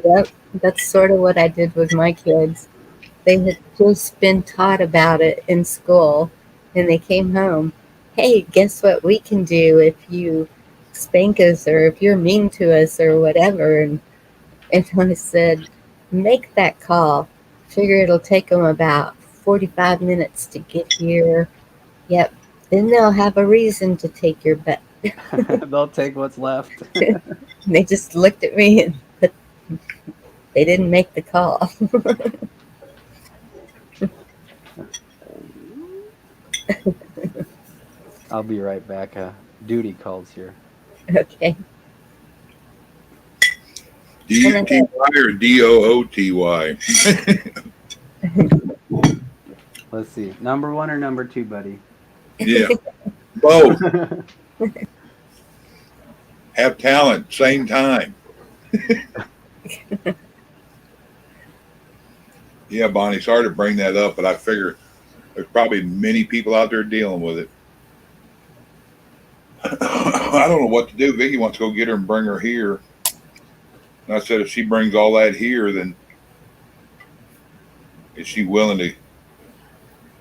Yep, that's sort of what I did with my kids. They had just been taught about it in school, and they came home. Hey, guess what we can do if you spank us or if you're mean to us or whatever? And I said, make that call. Figure it'll take them about 45 minutes to get here. Yep. Then they'll have a reason to take your butt. They'll take what's left. They just looked at me, but they didn't make the call. I'll be right back. Duty calls here. Okay. D-U-T-Y or D-O-O-T-Y? Let's see. Number 1 or number 2, buddy? Yeah, both. Have talent, same time. Yeah, Bonnie, sorry to bring that up, but I figure there's probably many people out there dealing with it. I don't know what to do. Vicky wants to go get her and bring her here. And I said, if she brings all that here, then is she willing to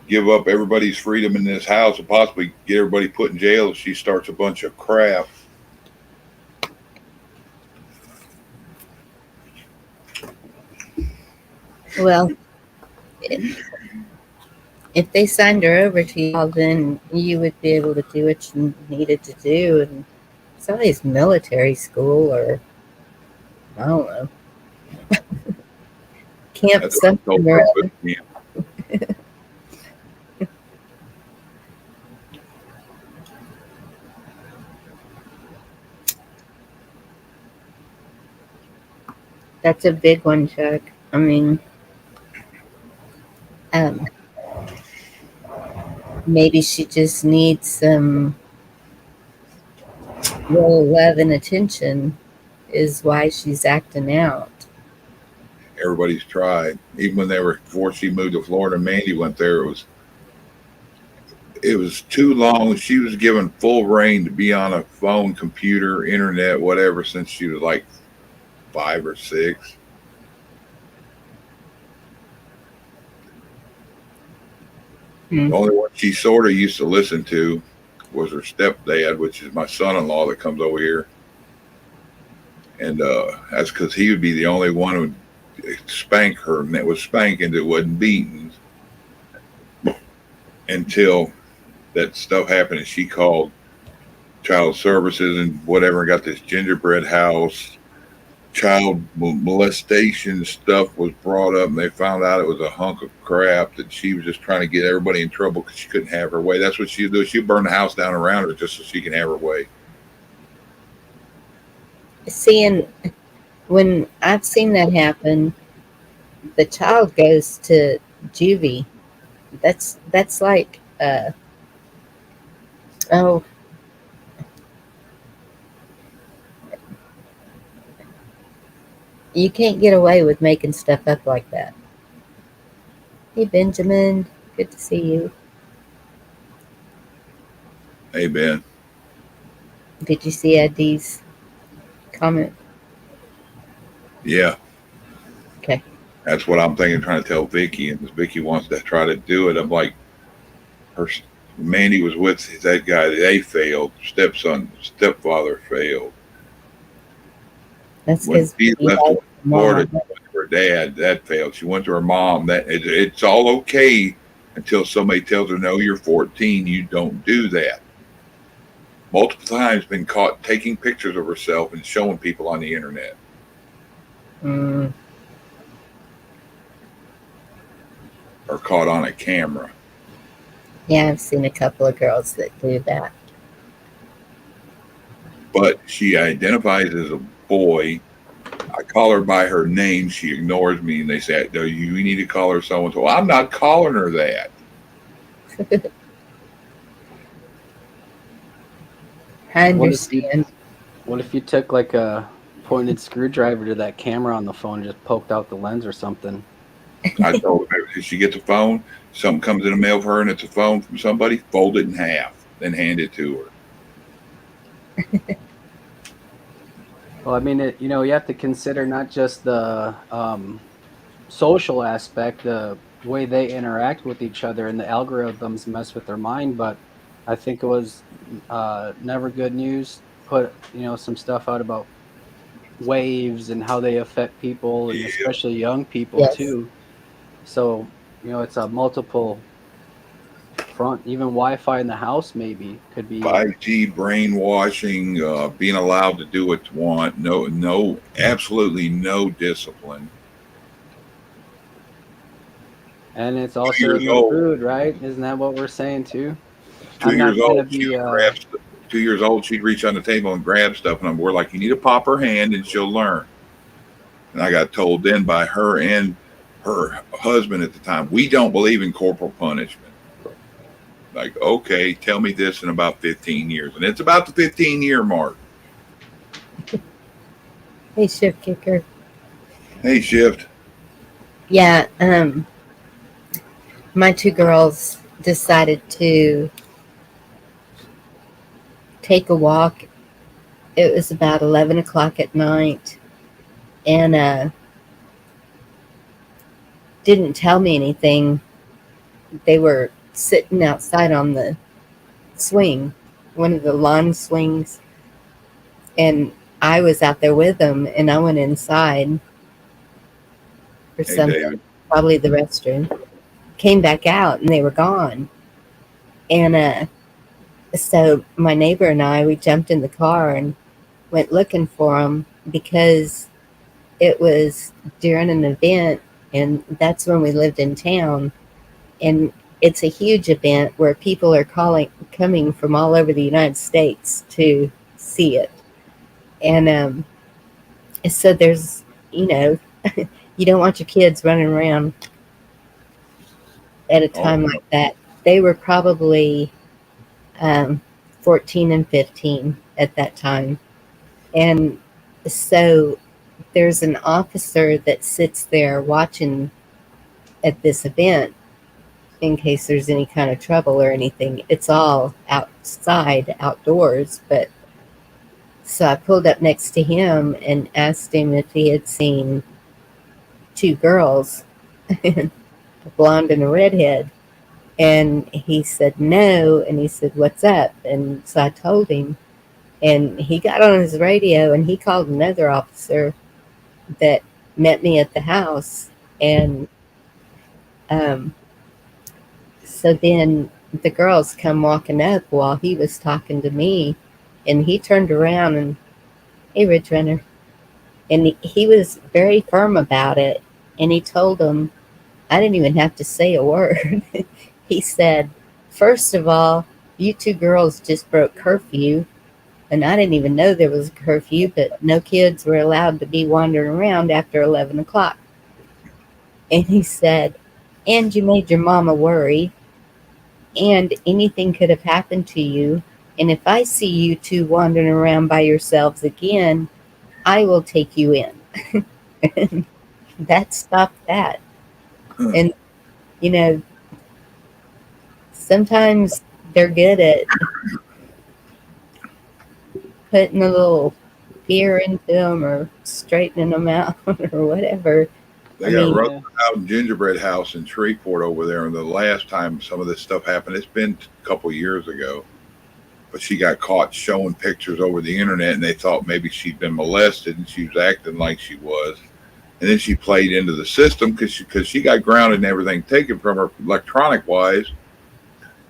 give up everybody's freedom in this house and possibly get everybody put in jail if she starts a bunch of crap? Well, if they signed her over to y'all, then you would be able to do what you needed to do. And it's always military school or, I don't know, camp That's what I something told or her, other. but, yeah. That's a big one, Chuck. I mean, maybe she just needs some real love and attention is why she's acting out. Everybody's tried. Even when before she moved to Florida and Mandy went there, it was too long. She was given full reign to be on a phone, computer, internet, whatever, since she was like 5 or 6. The only one she sort of used to listen to was her stepdad, which is my son-in-law that comes over here. And that's because he would be the only one who would spank her, and it was spanking, it wasn't beating. Until that stuff happened and she called child services and whatever, got this gingerbread house. Child molestation stuff was brought up, and they found out it was a hunk of crap that she was just trying to get everybody in trouble because she couldn't have her way. That's what she'd do. She'd burn the house down around her just so she can have her way. Seeing when I've seen that happen, the child goes to juvie. That's like oh, you can't get away with making stuff up like that. Hey Benjamin, good to see you. Hey, Ben. Did you see Eddie's comment? Yeah. Okay. That's what I'm thinking, trying to tell Vicky, and Vicky wants to try to do it. I'm like, Mandy was with that guy. They failed. Stepfather failed. That's When because she left to Florida, she went to her dad. That failed. She went to her mom. It's all okay until somebody tells her, "No, you're 14. You don't do that." Multiple times been caught taking pictures of herself and showing people on the internet. Or caught on a camera. Yeah, I've seen a couple of girls that do that. But she identifies as a boy. I call her by her name. She ignores me, and they say, "No, you need to call her so and so." I'm not calling her that. I understand. What if you took like a pointed screwdriver to that camera on the phone and just poked out the lens or something? I told her, if she gets a phone, something comes in the mail for her, and it's a phone from somebody, fold it in half, then hand it to her. Well, I mean, you have to consider not just the social aspect, the way they interact with each other, and the algorithms mess with their mind. But I think it was Never Good News put some stuff out about waves and how they affect people, and especially young people too. So it's a multiple front. Even Wi-Fi in the house maybe could be 5G brainwashing, being allowed to do what you want, no, absolutely no discipline. And it's also in the food, right? Isn't that what we're saying too? 2 years old, 2 years old, she'd reach on the table and grab stuff, and we're like, "You need to pop her hand, and she'll learn." And I got told then by her and her husband at the time, "We don't believe in corporal punishment." Like, okay, tell me this in about 15 years. And it's about the 15-year mark. Hey, Shift Kicker. Hey, Shift. Yeah, my two girls decided to take a walk. It was about 11 o'clock at night, and didn't tell me anything. They were sitting outside on the swing, one of the lawn swings, and I was out there with them, and I went inside for something, David. Probably the restroom. Came back out, and they were gone. And so my neighbor and I, we jumped in the car and went looking for them because it was during an event, and that's when we lived in town. And it's a huge event where people are coming from all over the United States to see it. And so there's, you don't want your kids running around at a time like that. They were probably 14 and 15 at that time. And so there's an officer that sits there watching at this event in case there's any kind of trouble or anything. It's all outside, outdoors. But so I pulled up next to him and asked him if he had seen two girls, a blonde and a redhead. And he said no. And he said, "What's up?" And so I told him. And he got on his radio and he called another officer that met me at the house. And so then the girls come walking up while he was talking to me, And he turned around and, hey, Ridge Runner. And he was very firm about it. And he told them, I didn't even have to say a word. He said, first of all, you two girls just broke curfew. And I didn't even know there was a curfew, but no kids were allowed to be wandering around after 11 o'clock. And he said, and you made your mama worry, and anything could have happened to you. And if I see you two wandering around by yourselves again, I will take you in. And that stopped that. And, you know, sometimes they're good at putting a little fear into them or straightening them out or whatever. They I got mean, roasted out in Gingerbread House in Shreveport over there. And the last time some of this stuff happened, it's been a couple years ago. But she got caught showing pictures over the internet, and they thought maybe she'd been molested, and she was acting like she was. And then she played into the system because she got grounded and everything taken from her electronic wise.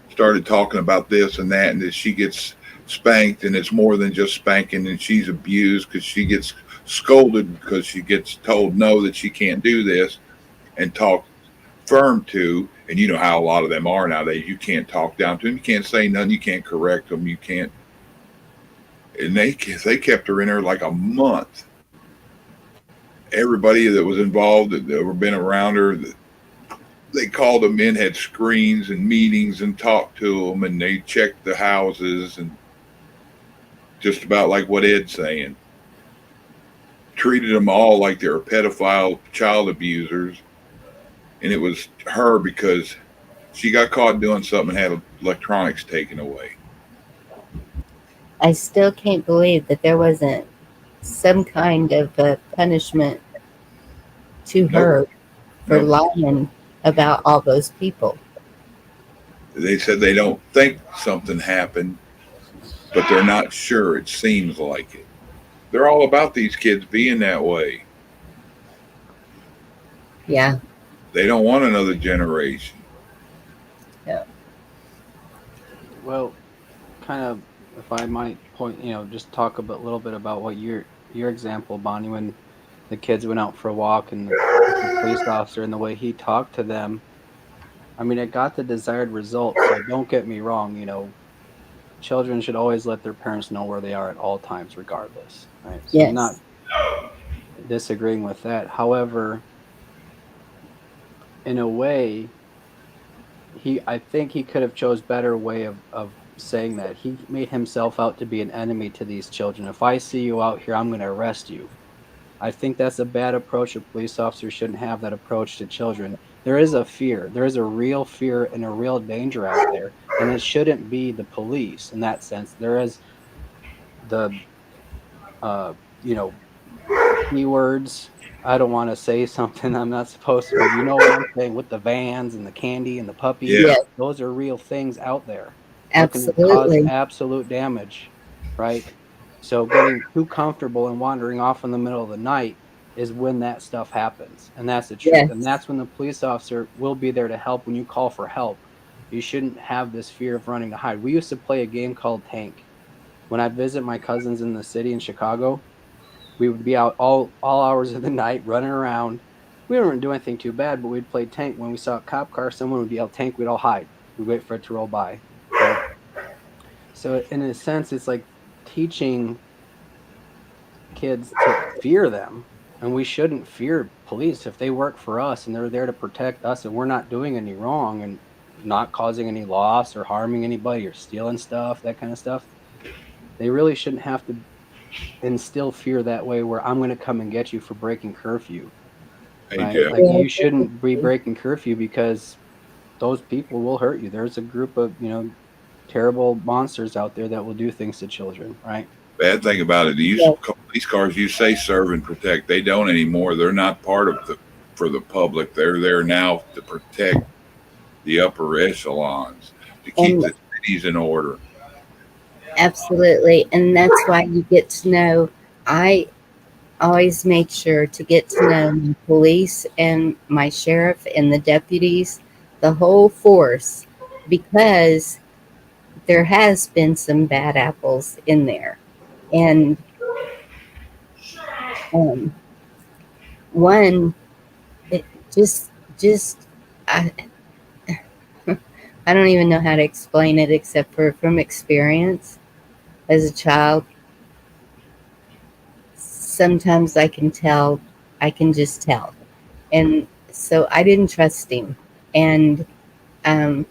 Started talking about this and that, and that she gets spanked, and it's more than just spanking, and she's abused because she gets scolded because she gets told no, that she can't do this, and talked firm to. And you know how a lot of them are nowadays. You can't talk down to them. You can't say nothing. You can't correct them. You can't. And they kept her in there like a month. Everybody that was involved that ever been around her, they called them in, had screens and meetings and talked to them, and they checked the houses, and just about like what Ed's saying. Treated them all like they were pedophile child abusers. And it was her because she got caught doing something and had electronics taken away. I still can't believe that there wasn't some kind of a punishment to her for lying about all those people. They said they don't think something happened, but they're not sure. It seems like it. They're all about these kids being that way. Yeah. They don't want another generation. Yeah. Well, kind of, if I might point, just talk a little bit about what your example, Bonnie, when the kids went out for a walk and the police officer and the way he talked to them. I mean, it got the desired result. So don't get me wrong, children should always let their parents know where they are at all times, regardless. Right? So I'm not disagreeing with that. However, in a way, I think he could have chose better way of saying that. He made himself out to be an enemy to these children. If I see you out here, I'm going to arrest you. I think that's a bad approach. A police officer shouldn't have that approach to children. There is a fear. There is a real fear and a real danger out there. And it shouldn't be the police in that sense. There is the, keywords. I don't want to say something I'm not supposed to, but you know what I'm saying, with the vans and the candy and the puppies. Yeah. Those are real things out there. Absolutely. Looking to cause absolute damage, right? So getting too comfortable and wandering off in the middle of the night is when that stuff happens. And that's the truth. Yes. And that's when the police officer will be there to help when you call for help. You shouldn't have this fear of running to hide. We used to play a game called Tank. When I'd visit my cousins in the city in Chicago, we would be out all hours of the night running around. We wouldn't do anything too bad, but we'd play Tank. When we saw a cop car, someone would yell Tank, we'd all hide. We'd wait for it to roll by. Right? So in a sense, it's like teaching kids to fear them. And we shouldn't fear police if they work for us and they're there to protect us and we're not doing any wrong and not causing any loss or harming anybody or stealing stuff, that kind of stuff. They really shouldn't have to instill fear that way where I'm going to come and get you for breaking curfew. Right? Like you shouldn't be breaking curfew because those people will hurt you. There's a group of, terrible monsters out there that will do things to children, right? Bad thing about it, police cars, you say serve and protect. They don't anymore. They're not part of for the public. They're there now to protect the upper echelons, to keep the cities in order. Absolutely. And that's why you get to know, I always make sure to get to know my police and my sheriff and the deputies, the whole force, because there has been some bad apples in there, and um, one it just I I don't even know how to explain it except for from experience. As a child, sometimes I can just tell, and so I didn't trust him, and um,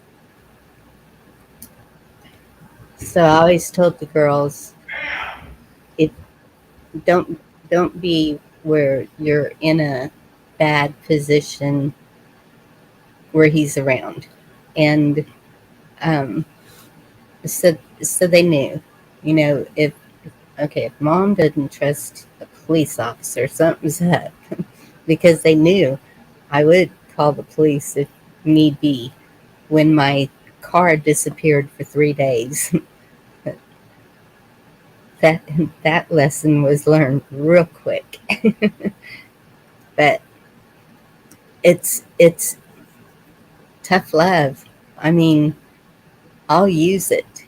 so I always told the girls, if don't don't be where you're in a bad position where he's around, and um, so they knew, if okay, if mom doesn't trust a police officer, something's up, because they knew I would call the police if need be when my car disappeared for 3 days. that that lesson was learned real quick. But it's tough love. I mean, I'll use it.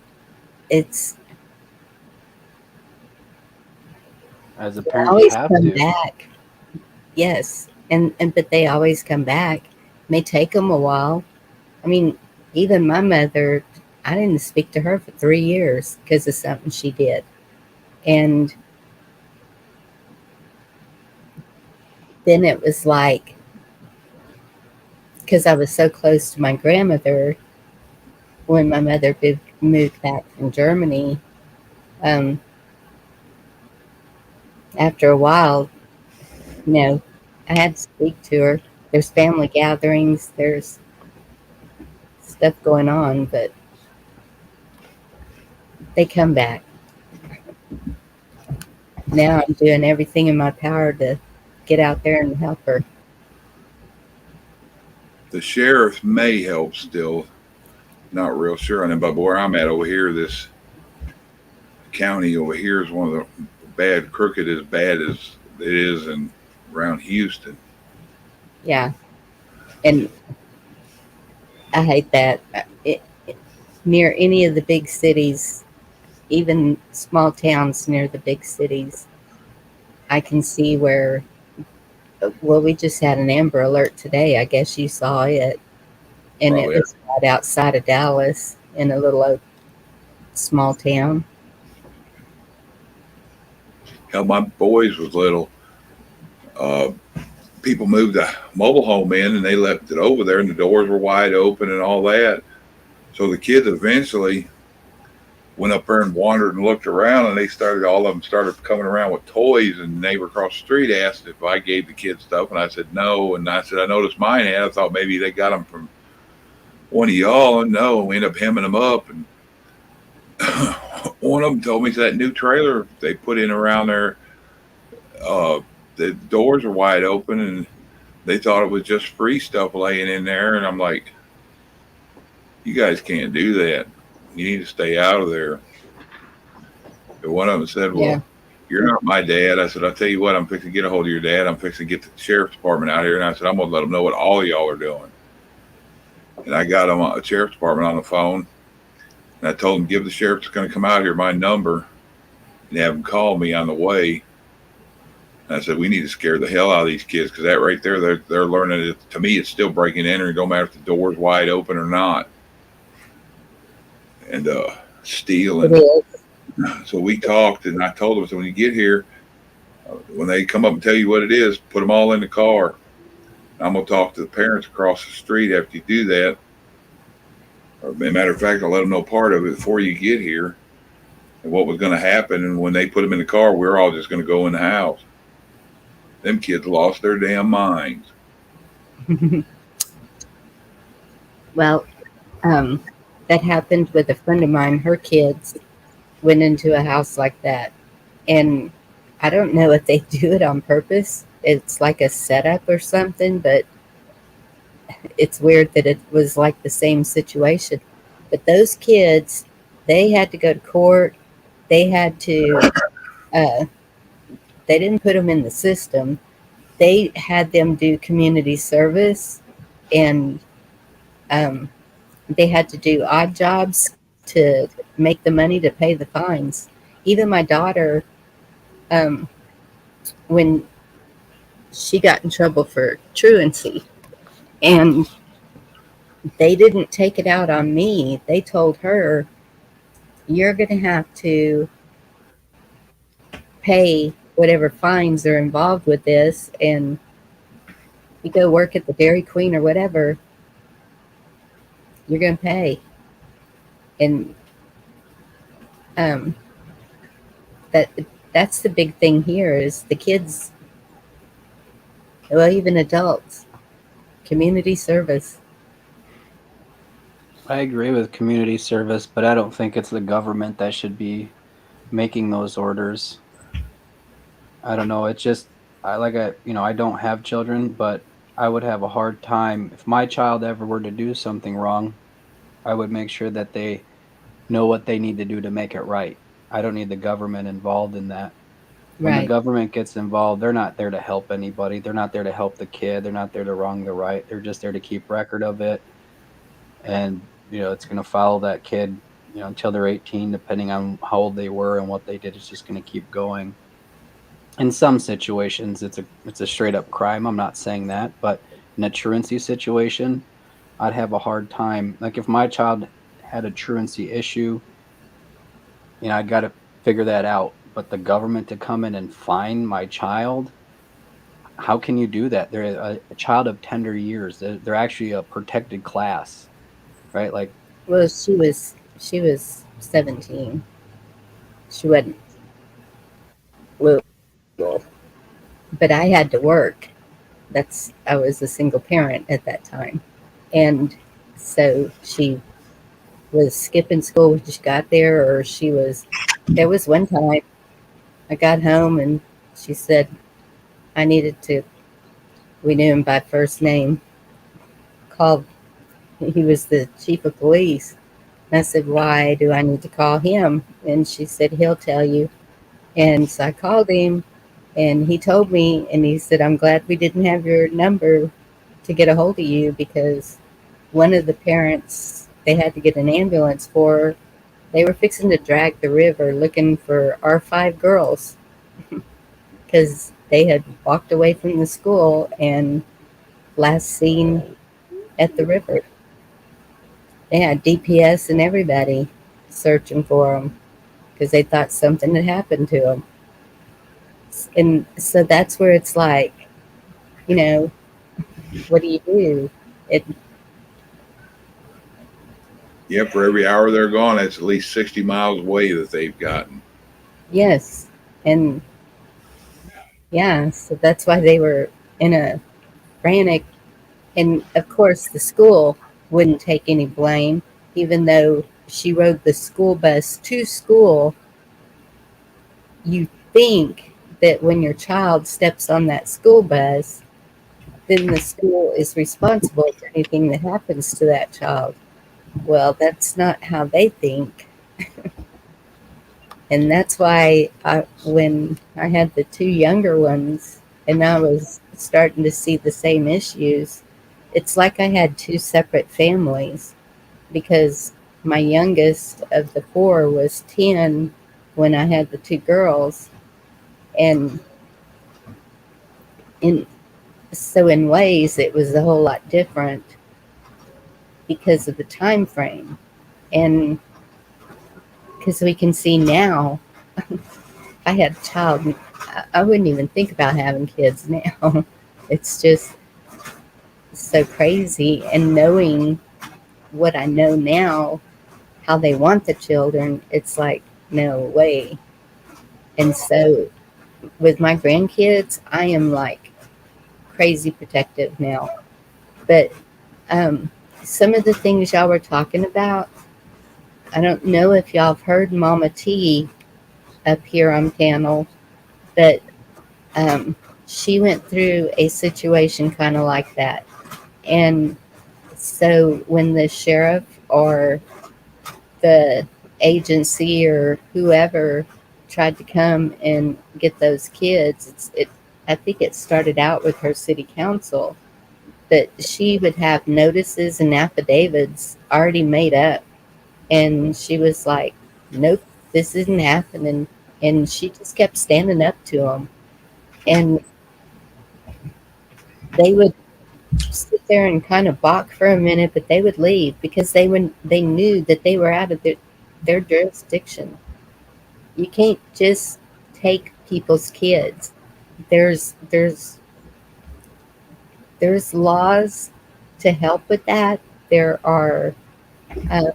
It's As a they parent, you always have come to. back. Yes, and but they always come back. It may take them a while. I mean, even my mother, I didn't speak to her for 3 years because of something she did, and then it was like, because I was so close to my grandmother when my mother moved back from Germany. Um, After a while, you know, I had to speak to her. There's family gatherings, there's stuff going on, but they come back. Now I'm doing everything in my power to get out there and help her. The sheriff may help still. Not real sure on it, but where I'm at over here, this county over here is one of the bad, crooked as bad as it is in around Houston. Yeah, and I hate that. Near any of the big cities, even small towns near the big cities, I can see where. Well, we just had an Amber Alert today. I guess you saw it, and it Probably. was right outside of Dallas in a little small town. Hell, my boys was little. Uh, People moved a mobile home in and they left it over there, and the doors were wide open and all that. So the kids eventually went up there and wandered and looked around, and all of them started coming around with toys. And the neighbor across the street asked if I gave the kids stuff, and I said no. And I said I noticed mine had. I thought maybe they got them from one of y'all, and no. And we ended up hemming them up, and one of them told me that new trailer they put in around there, uh, the doors are wide open, and they thought it was just free stuff laying in there. And I'm like, you guys can't do that. You need to stay out of there. And one of them said, Yeah. well, you're not my dad. I said, I'll tell you what, I'm fixing to get a hold of your dad. I'm fixing to get the sheriff's department out here. And I said, I'm going to let them know what all of y'all are doing. And I got them a sheriff's department on the phone. And I told them, give the sheriff that's going to come out here my number and have him call me on the way. And I said, we need to scare the hell out of these kids, because that right there, they're learning it. To me, it's still breaking and entering. Don't matter if the door's wide open or not. And It stealing. is. So we talked, and I told them, so when you get here, when they come up and tell you what it is, put them all in the car. I'm going to talk to the parents across the street after you do that. Or, as a matter of fact, I'll let them know part of it before you get here and what was going to happen. And when they put them in the car, we're all just going to go in the house. Them kids lost their damn minds. Well, um, that happened with a friend of mine. Her kids went into a house like that, and I don't know if they do it on purpose. It's like a setup or something, but it's weird that it was like the same situation. But those kids, they had to go to court. They had to. Uh, they didn't put them in the system. They had them do community service, and they had to do odd jobs to make the money to pay the fines. Even my daughter, when she got in trouble for truancy, and they didn't take it out on me. They told her, you're going to have to pay whatever fines are involved with this, and you go work at the Dairy Queen or whatever, you're going to pay. And um, that's the big thing here is the kids, well, even adults, community service. I agree with community service, but I don't think it's the government that should be making those orders. I don't know. It's just I don't have children, but I would have a hard time if my child ever were to do something wrong. I would make sure that they know what they need to do to make it right. I don't need the government involved in that. When the Right. government gets involved, they're not there to help anybody. They're not there to help the kid. They're not there to wrong the right. They're just there to keep record of it. And, it's going to follow that kid, until they're 18, depending on how old they were and what they did. It's just going to keep going. In some situations, it's a straight up crime. I'm not saying that, but in a truancy situation, I'd have a hard time. Like if my child had a truancy issue, I'd got to figure that out. But the government to come in and fine my child, how can you do that? They're a child of tender years. They're actually a protected class, right? Like, Well, she was 17. She wasn't little, but I had to work. I was a single parent at that time. And so she was skipping school when she got there, or there was one time I got home and she said I needed to, we knew him by first name, call, he was the chief of police. And I said, why do I need to call him? And she said, he'll tell you. And so I called him and he told me, and he said, I'm glad we didn't have your number to get a hold of you because one of the parents, they had to get an ambulance for. They were fixing to drag the river looking for our 5 girls because they had walked away from the school and last seen at the river. They had DPS and everybody searching for them because they thought something had happened to them. And so that's where it's like, what do you do? For every hour they're gone, that's at least 60 miles away that they've gotten. Yes. And yeah, so that's why they were in a frantic. And of course, the school wouldn't take any blame, even though she rode the school bus to school. You think that when your child steps on that school bus, then the school is responsible for anything that happens to that child. Well, that's not how they think. And that's why when I had the 2 younger ones and I was starting to see the same issues, it's like I had 2 separate families because my youngest of the 4 was 10 when I had the 2 girls. And so in ways it was a whole lot different because of the time frame. And because we can see now, if I had a child, I wouldn't even think about having kids now. It's just so crazy. And knowing what I know now, how they want the children, it's like, no way. And so with my grandkids, I am like crazy protective now. But some of the things y'all were talking about, I don't know if y'all have heard Mama T up here on panel, but she went through a situation kind of like that. And so when the sheriff or the agency or whoever tried to come and get those kids, I think it started out with her city council, but she would have notices and affidavits already made up And she was like, nope, this isn't happening. And she just kept standing up to them. And they would sit there and kind of balk for a minute, but they would leave because they knew that they were out of their jurisdiction. You can't just take people's kids. There's there's there's laws to help with that. There are uh,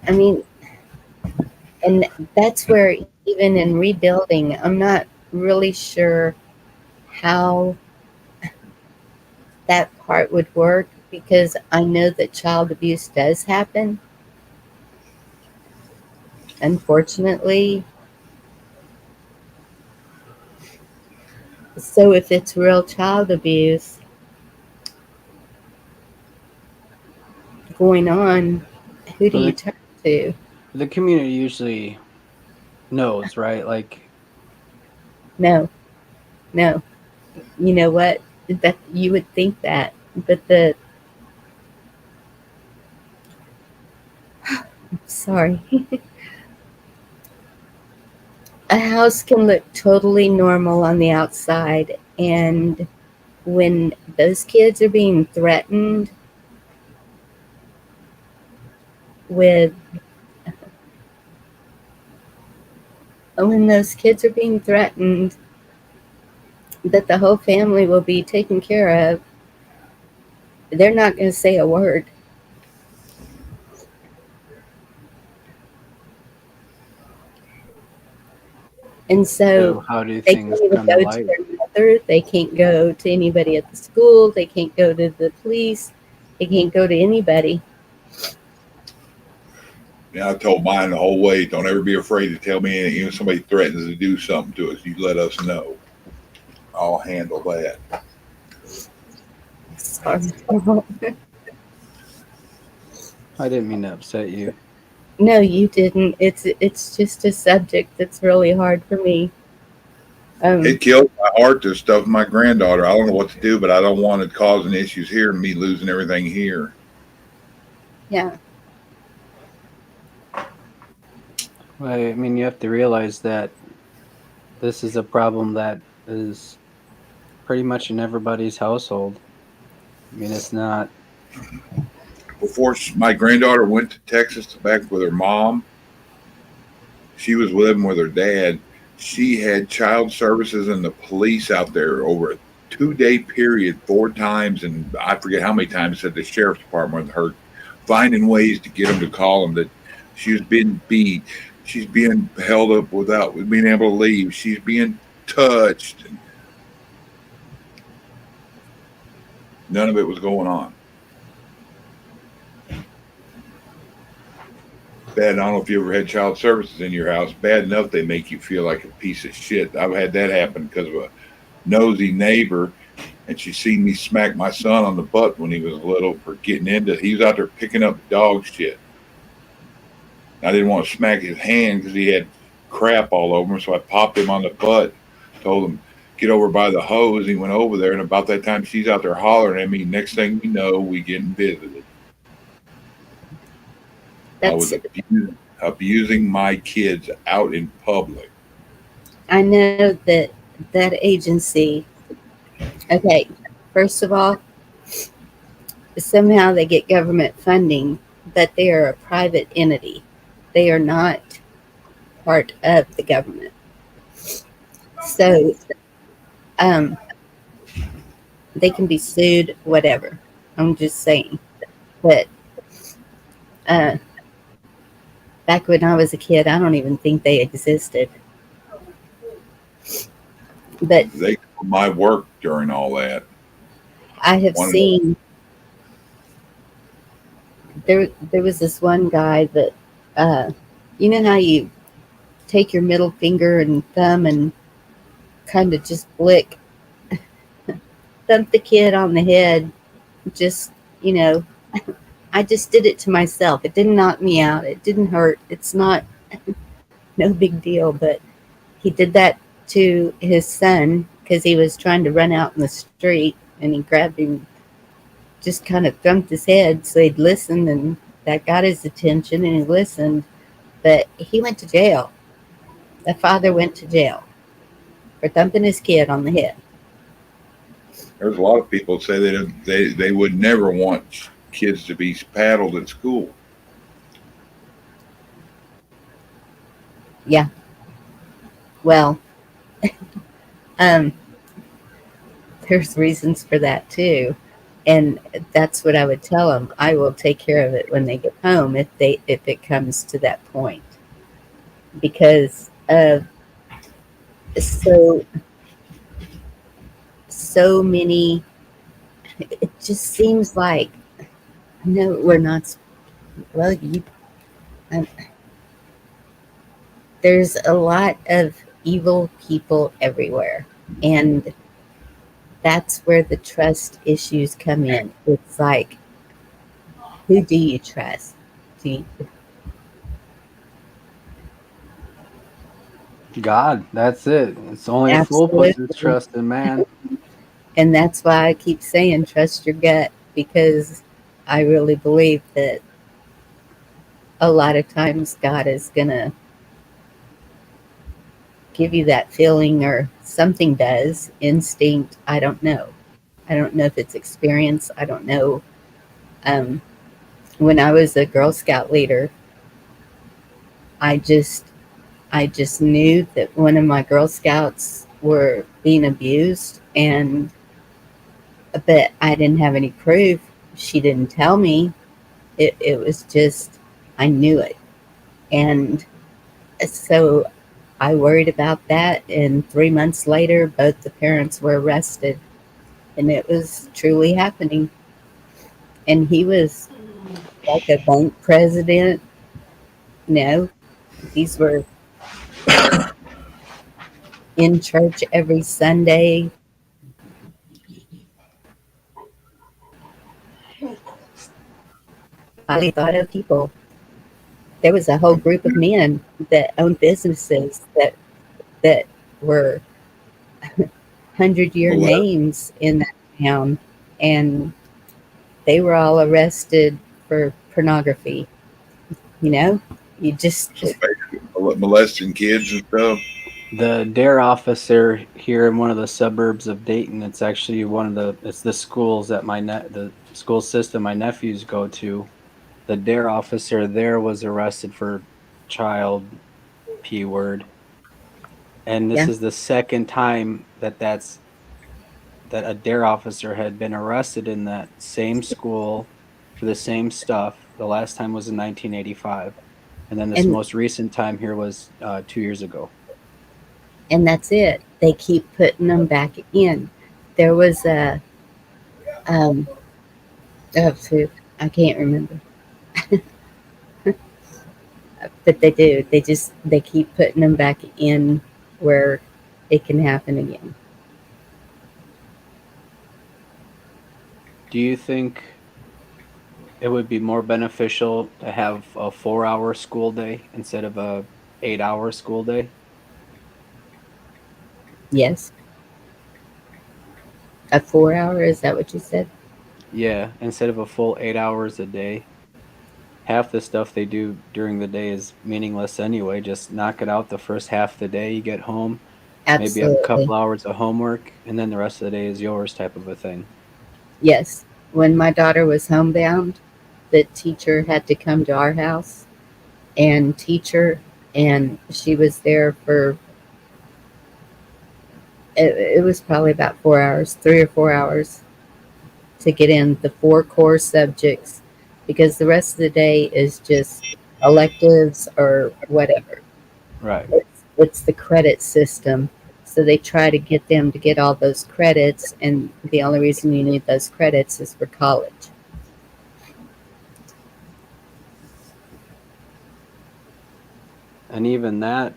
I mean, and that's where even in rebuilding, I'm not really sure how that part would work because I know that child abuse does happen, unfortunately. So if it's real child abuse going on, who do Well, you turn to? the community usually knows, right? Like, No, no. You know what? That you would think that, but sorry. A house can look totally normal on the outside, and when those kids are being threatened with when those kids are being threatened that the whole family will be taken care of, they're not going to say a word. And so so how do they things can't even come to go to light? their mother. They can't go to anybody at the school. They can't go to the police. They can't go to anybody. Yeah, I told mine the whole way. Don't ever be afraid to tell me anything. Even if somebody threatens to do something to us, you let us know. I'll handle that. Sorry. I didn't mean to upset you. No, you didn't. It's just a subject that's really hard for me. It kills my heart to stuff my granddaughter. I don't know what to do, but I don't want it causing issues here and me losing everything here. Yeah. Well, I mean, you have to realize that this is a problem that is pretty much in everybody's household. I mean, it's not. Before my granddaughter went to Texas back with her mom, she was living with her dad. She had child services and the police out there over a 2 day period, 4 times, and I forget how many times said the sheriff's department with her finding ways to get them to call them that she was being beat, she's being held up without being able to leave, she's being touched. And none of it was going on. Bad. I don't know if you ever had child services in your house. Bad enough they make you feel like a piece of shit. I've had that happen because of a nosy neighbor, and she seen me smack my son on the butt when he was little for getting into. He was out there picking up dog shit. I didn't want to smack his hand because he had crap all over him, so I popped him on the butt. Told him get over by the hose. He went over there, and about that time she's out there hollering at me. Next thing we know, we getting visited. I was That's abusing my kids out in public. I know that that agency. Okay, first of all, somehow they get government funding, but they are a private entity. They are not part of the government. So um, they can be sued, whatever. I'm just saying. But uh, back when I was a kid, I don't even think they existed. But They did my work during all that. I have One seen there was this one guy that you know how you take your middle finger and thumb and kind of just flick, thump the kid on the head, just, you know, I just did it to myself. It didn't knock me out. It didn't hurt. It's not no big deal, but he did that to his son because he was trying to run out in the street and he grabbed him just kind of thumped his head so he'd listen, and that got his attention, and he listened. But he went to jail. The father went to jail for thumping his kid on the head. There's a lot of people that say they would never want kids to be paddled at school. Yeah. Well, um, there's reasons for that too, and that's what I would tell them. I will take care of it when they get home if it comes to that point, because so so many. It just seems like no, we're not. Well, um, there's a lot of evil people everywhere, and that's where the trust issues come in. It's like, who do you trust? Do you, God, that's it. It's only a fool puts his absolutely. trust in man. And that's why I keep saying trust your gut, because I really believe that a lot of times God is going to give you that feeling, or something does. Instinct, I don't know. I don't know if it's experience. I don't know. Um, when I was a Girl Scout leader, I just I just knew that one of my Girl Scouts were being abused, and but I didn't have any proof. She didn't tell me. It was just, I knew it. And so I worried about that, and 3 months later both the parents were arrested, and it was truly happening. And he was like a bank president. No, these were in church every Sunday. Highly thought of people. There was a whole group of men that owned businesses that were 100-year Molest, names in that town, and they were all arrested for pornography. You know, you just, so basically molesting kids and stuff. The dare officer here in one of the suburbs of Dayton, it's actually it's the schools that the school system my nephews go to. The dare officer there was arrested for child P word. And this yeah, is the second time that a dare officer had been arrested in that same school for the same stuff. The last time was in 1985, and then this and most recent time here was 2 years ago. that's it. They keep putting them back in. There was a um, oh, shoot, I can't remember, but they do. They keep putting them back in where it can happen again. Do you think it would be more beneficial to have a 4-hour school day instead of a 8-hour school day? Yes, a 4 hour. Is that what you said? Yeah, instead of a full 8 hours a day. Half the stuff they do during the day is meaningless anyway. Just knock it out the first half of the day. You get home, maybe have a Absolutely. couple hours of homework, and then the rest of the day is yours, type of a thing. Yes. When my daughter was homebound, the teacher had to come to our house and teach her, and she was there for, it was probably about 4 hours, 3 or 4 hours, to get in the four core subjects, because the rest of the day is just electives or whatever. Right. It's the credit system. So they try to get them to get all those credits, and the only reason you need those credits is for college. And even that,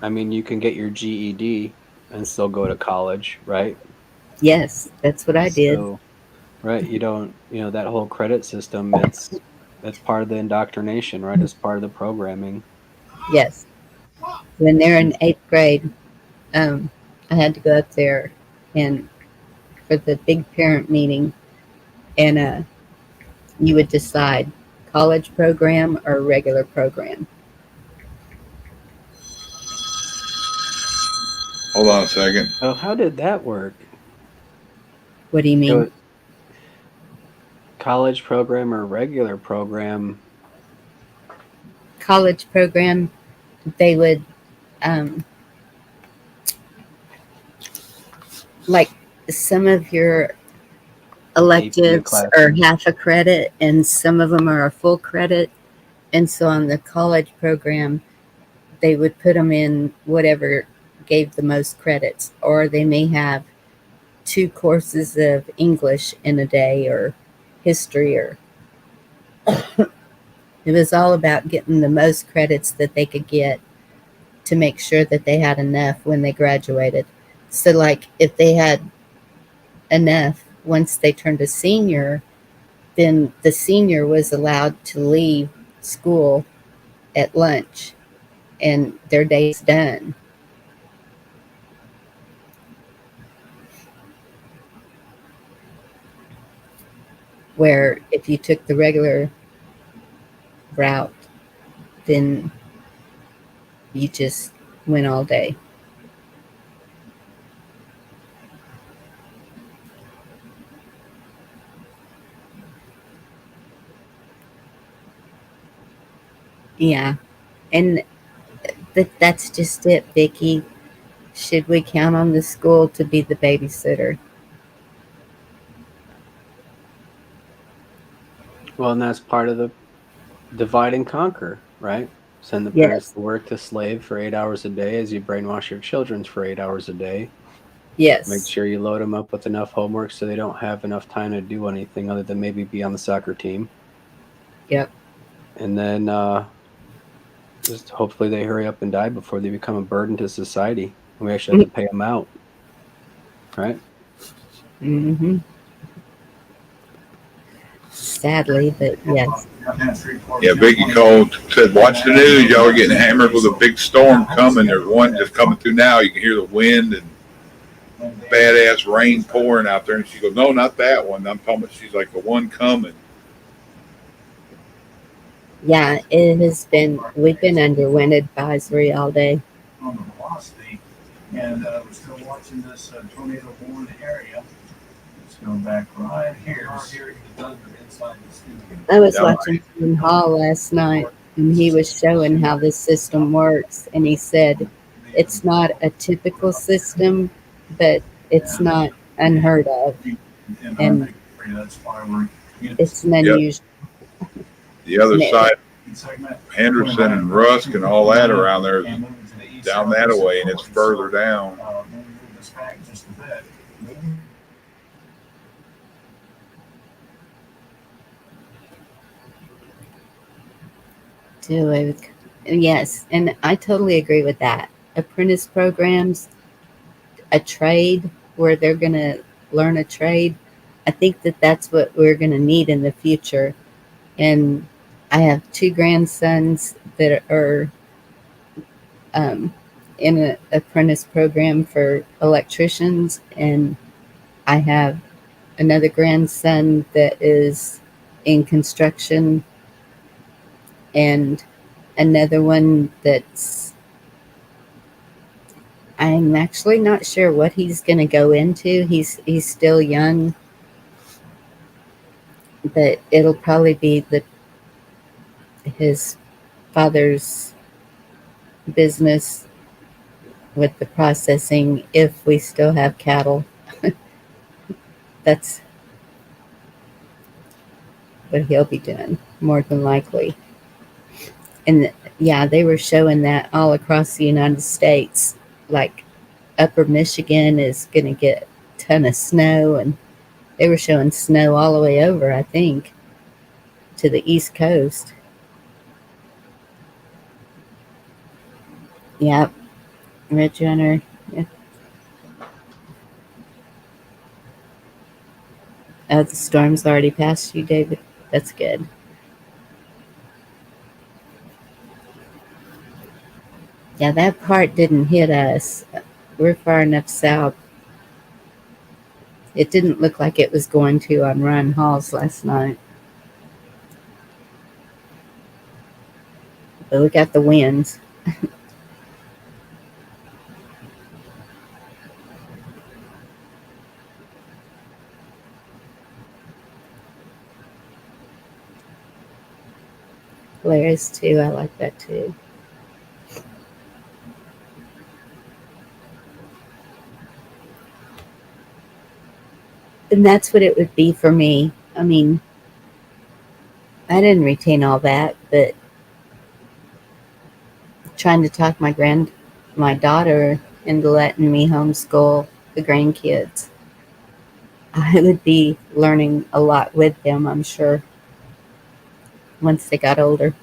I mean, you can get your GED and still go to college, right? Yes, that's what I did. So, right, you don't, that whole credit system, it's part of the indoctrination, right? It's part of the programming. Yes. When they're And in eighth grade, I had to go up there and for the big parent meeting, and you would decide college program or regular program. Hold on a second. Oh, how did that work? What do you It mean? was college program or regular program? College program, they would like some of your AP electives are classes. half a credit and some of them are a full credit. And so on the college program, they would put them in whatever gave the most credits, or they may have 2 courses of English in a day or history, or it was all about getting the most credits that they could get to make sure that they had enough when they graduated. So like if they had enough once they turned a senior, then the senior was allowed to leave school at lunch and their day's done. Where if you took the regular route, then you just went all day. Yeah. And that's just it, Vicky. Should we count on the school to be the babysitter? Well, and that's part of the divide and conquer, right? Send the parents Yes. to work to slave for 8 hours a day as you brainwash your children for 8 hours a day. Make Yes. sure you load them up with enough homework so they don't have enough time to do anything other than maybe be on the soccer team. Yep. And then just hopefully they hurry up and die before they become a burden to society. And we actually have to pay them out, right? Mm-hmm. Sadly, but yes. Yeah, Biggie called, said, watch the news. Y'all are getting hammered with a big storm coming. There's one just coming through now. You can hear the wind and badass rain pouring out there. And she goes, no, not that one. I'm talking about, she's like, the one coming. Yeah, it has been, we've been under wind advisory all day. On the velocity, and we're still watching this tornado-borne area. It's going back right here. I was Yeah. watching Tim Hall last night, and he was showing how this system works, and he said it's not a typical system, but it's not unheard of, and it's an Yep. unusual. The other No. side, Henderson and Rusk and all that around there, down that way, and it's further down. Do away with, yes, and I totally agree with that. Apprentice programs, a trade where they're going to learn a trade. I think that that's what we're going to need in the future. And I have 2 grandsons that are in an apprentice program for electricians, and I have another grandson that is in construction, and another one that's, I'm actually not sure what he's going to go into. He's still young, but it'll probably be his father's business with the processing if we still have cattle. That's what he'll be doing, more than likely. And yeah, they were showing that all across the United States. Like upper Michigan is going to get a ton of snow, and they were showing snow all the way over, I think, to the East Coast. Yep. Red Runner. Yeah. Oh, the storm's already passed you, David. That's good. Yeah, that part didn't hit us. We're far enough south It didn't look like it was going to on Ryan Halls last night. But look at the winds. Hilarious too. I like that too. And that's what it would be for me. I mean, I didn't retain all that, but trying to talk my daughter into letting me homeschool the grandkids. I would be learning a lot with them, I'm sure, once they got older,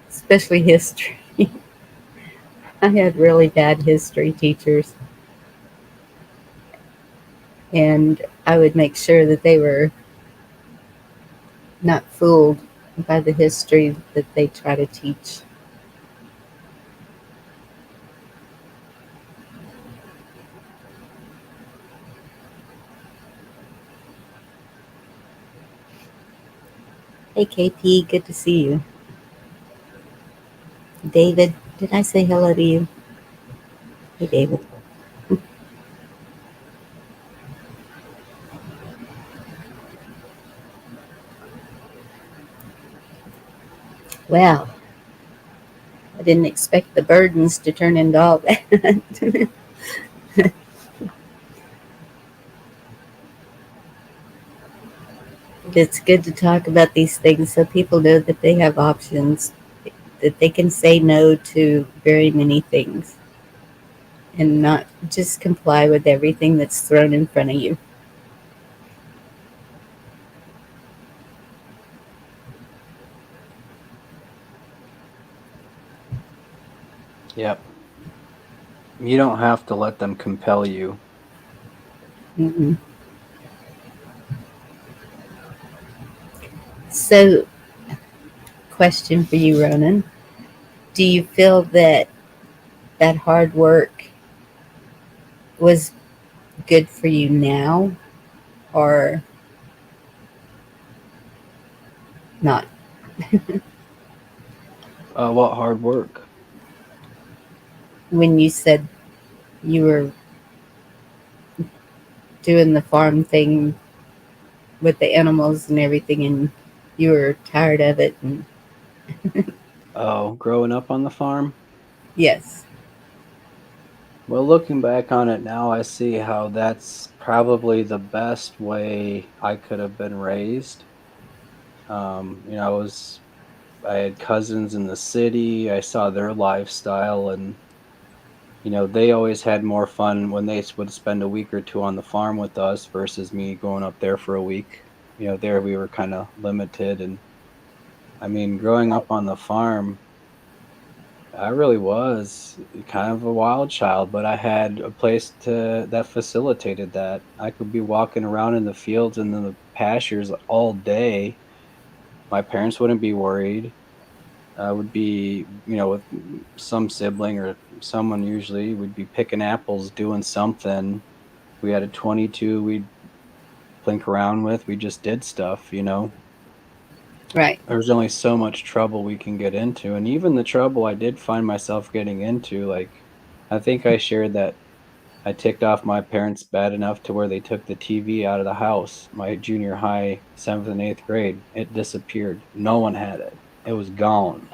especially history. I had really bad history teachers, and I would make sure that they were not fooled by the history that they try to teach. Hey KP, good to see you. David, did I say hello to you? Hey David. Well, I didn't expect the burdens to turn into all that. It's good to talk about these things so people know that they have options, that they can say no to very many things and not just comply with everything that's thrown in front of you. Yep. You don't have to let them compel you. Mm-mm. So, question for you, Ronan. Do you feel that that hard work was good for you now or not? What hard work? When you said you were doing the farm thing with the animals and everything and you were tired of it and Oh, growing up on the farm? yes. Well, looking back on it now, I see how that's probably the best way I could have been raised. You know, I had cousins in the city. I saw their lifestyle, and they always had more fun when they would spend a week or two on the farm with us versus me going up there for a week. There we were kind of limited, and I mean, growing up on the farm, I really was kind of a wild child, but I had a place to that facilitated that. I could be walking around in the fields and in the pastures all day. My parents wouldn't be worried. I would be, with some sibling or someone usually, we'd be picking apples, doing something. We had a 22 we'd plink around with. We just did stuff. Right. There's only so much trouble we can get into, and even the trouble I did find myself getting into, like, I think I shared that I ticked off my parents bad enough to where they took the TV out of the house, my junior high, 7th and 8th grade. It disappeared. No one had it. It was gone.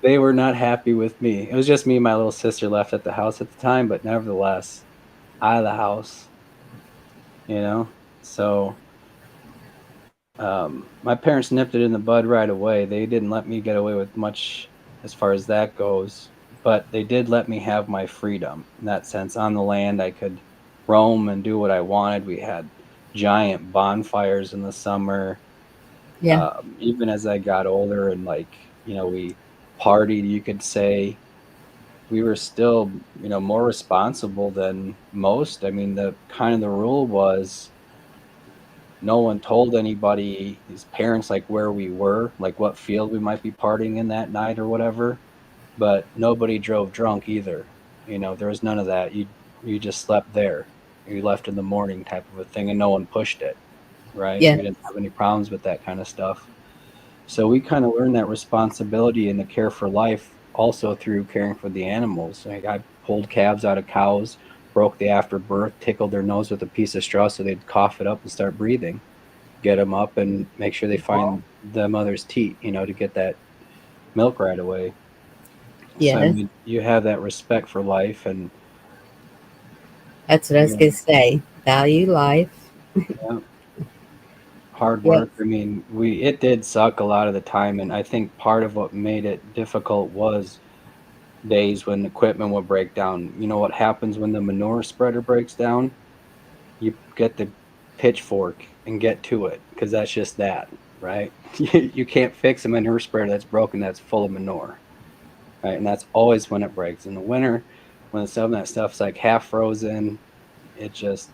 They were not happy with me. It was just me and my little sister left at the house at the time, but nevertheless, out of the house, you know? So, my parents nipped it in the bud right away. They didn't let me get away with much as far as that goes, but they did let me have my freedom in that sense. On the land, I could roam and do what I wanted. We had giant bonfires in the summer. Yeah. Even as I got older and we partied, you could say we were still, more responsible than most. I mean, the rule was no one told anybody, his parents, like where we were, like what field we might be partying in that night or whatever. But nobody drove drunk either. You know, there was none of that. You just slept there. You left in the morning type of a thing, and no one pushed it, right? Yeah. We didn't have any problems with that kind of stuff. So we kind of learned that responsibility and the care for life also through caring for the animals. Like I pulled calves out of cows, broke the afterbirth, tickled their nose with a piece of straw so they'd cough it up and start breathing. Get them up and make sure they find the mother's teat, you know, to get that milk right away. So I Yes. mean, you have that respect for life, and That's what I was you going to say. Value life. know, hard Yes. work. I mean, we it did suck a lot of the time, and I think part of what made it difficult was days when equipment would break down. You know what happens when the manure spreader breaks down? You get the pitchfork and get to it because that's just that, right? You can't fix a manure spreader that's broken that's full of manure, right? And that's always when it breaks. In the winter, when some of that stuff's like half frozen, it just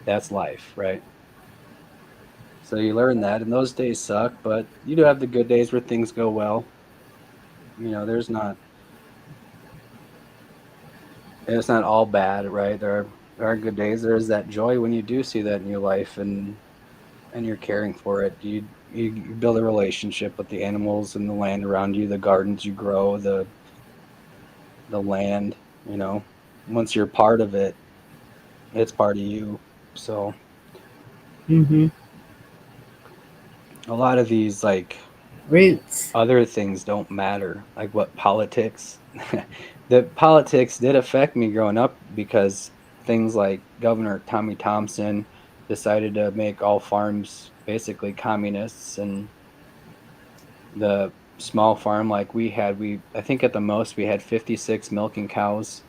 that's life, right? So you learn that, and those days suck, but you do have the good days where things go well. You know, it's not all bad, right? There are good days. There is that joy when you do see that in your life, and you're caring for it. You build a relationship with the animals and the land around you, the gardens you grow, the land. You know, once you're part of it, it's part of you. So Mm-hmm. a lot of these like Roots. other things don't matter, like what politics. The politics did affect me growing up because things like Governor Tommy Thompson decided to make all farms basically communists, and the small farm like we I think at the most we had 56 milking cows,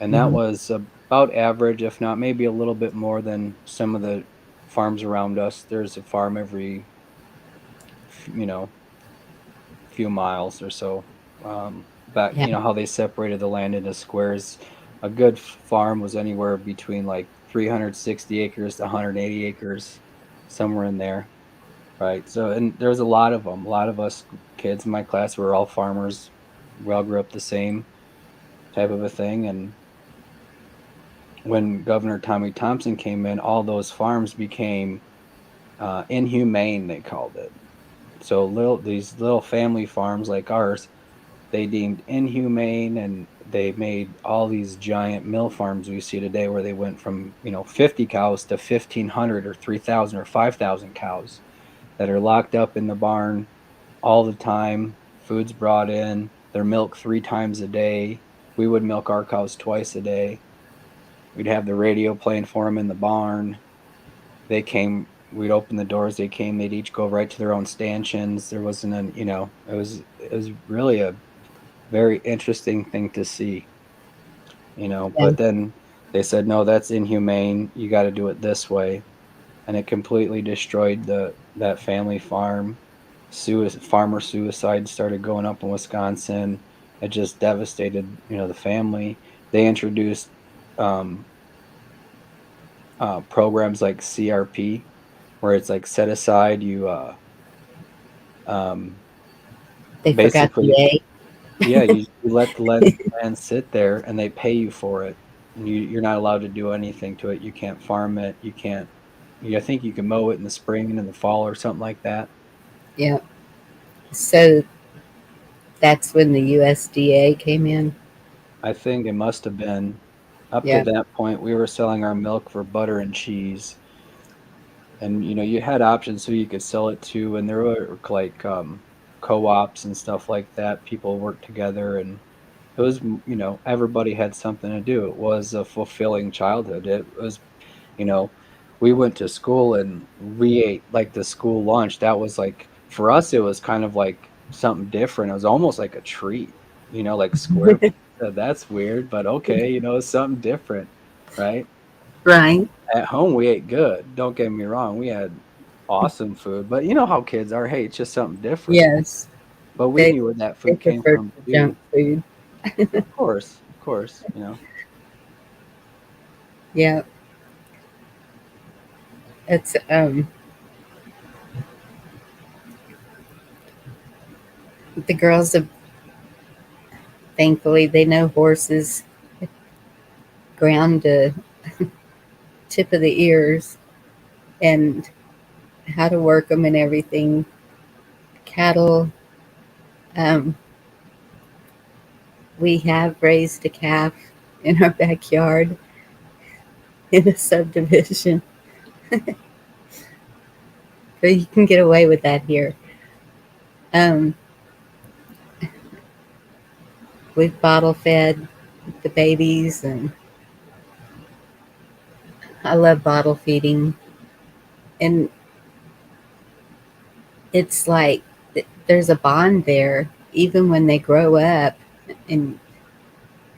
and that Mm-hmm. was about average, if not maybe a little bit more than some of the farms around us. There's a farm every you know few miles or so. Back, Yeah. you know how they separated the land into squares. A good farm was anywhere between like 360 acres to 180 acres, somewhere in there, right? So, and there was a lot of them. A lot of us kids in my class were all farmers. We all grew up the same type of a thing. And when Governor Tommy Thompson came in, all those farms became inhumane, they called it. So these little family farms like ours, they deemed inhumane, and they made all these giant mill farms we see today where they went from, 50 cows to 1,500 or 3,000 or 5,000 cows that are locked up in the barn all the time. Food's brought in, they're milked 3 times a day. We would milk our cows twice a day. We'd have the radio playing for them in the barn. They came, we'd open the doors, they came, they'd each go right to their own stanchions. There wasn't an, it was really a very interesting thing to see, Yeah. but then they said, "No, that's inhumane. You gotta do it this way." And it completely destroyed that family farm. Farmer suicide started going up in Wisconsin. It just devastated, the family. They introduced um, programs like CRP, where it's like set aside. Um, They forgot the Basically, A. yeah, you let the land sit there and they pay you for it. And you're not allowed to do anything to it. You can't farm it. You can't I think you can mow it in the spring and in the fall or something like that. Yeah. So that's when the USDA came in. I think it must have been up to Yeah. that point we were selling our milk for butter and cheese. And you had options who you could sell it to, and there were like co-ops and stuff like that. People worked together, and it was, everybody had something to do. It was a fulfilling childhood. It was, you know, we went to school and we ate like the school lunch. That was like, for us, it was kind of like something different. It was almost like a treat, like square pizza. That's weird, but okay, it's something different, right? Right. At home, we ate good. Don't get me wrong. We had awesome food, but you know how kids are. Hey, it's just something different. Yes. But we They knew where that they food came preferred from the junk too. food. Of course. Yeah. It's the girls have thankfully they know horses ground to tip of the ears and how to work them and everything. Cattle, um, we have raised a calf in our backyard in a subdivision. But you can get away with that here. Um, we've bottle fed the babies, and I love bottle feeding. And it's like there's a bond there, even when they grow up and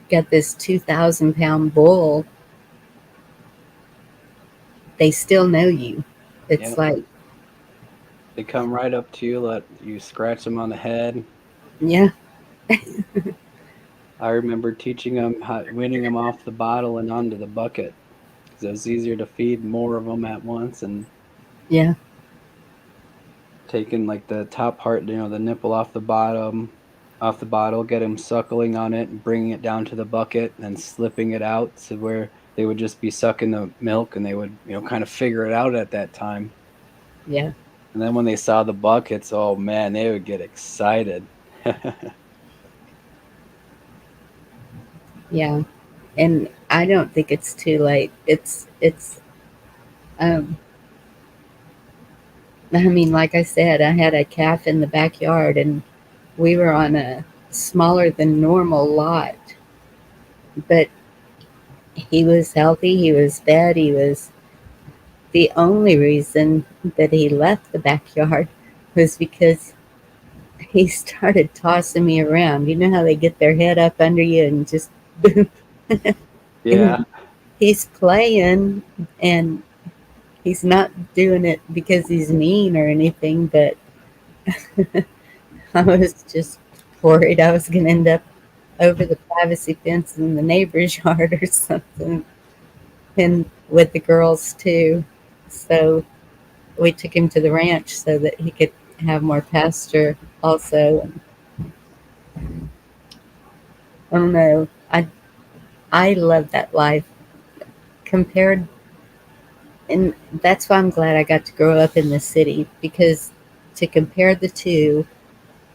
got this 2,000-pound bull, they still know you. It's Yep. like, They come right up to you, let you scratch them on the head. yeah, I remember teaching them weaning them off the bottle and onto the bucket because it was easier to feed more of them at once, and yeah, taking like the top part, the nipple off the bottle, get them suckling on it and bringing it down to the bucket and then slipping it out to where they would just be sucking the milk, and they would, kind of figure it out at that time. yeah, And then when they saw the buckets, oh man, they would get excited. yeah. And I don't think it's too late. Um, I mean, like I said, I had a calf in the backyard, and we were on a smaller than normal lot, but he was healthy. He was fed. He was the only reason that he left the backyard was because he started tossing me around. You know how they get their head up under you and just boom. Yeah. And he's playing, and he's not doing it because he's mean or anything, but I was just worried I was going to end up over the privacy fence in the neighbor's yard or something, and with the girls too. So we took him to the ranch so that he could have more pasture also. I don't know. I love that life compared, and that's why I'm glad I got to grow up in the city, because to compare the two,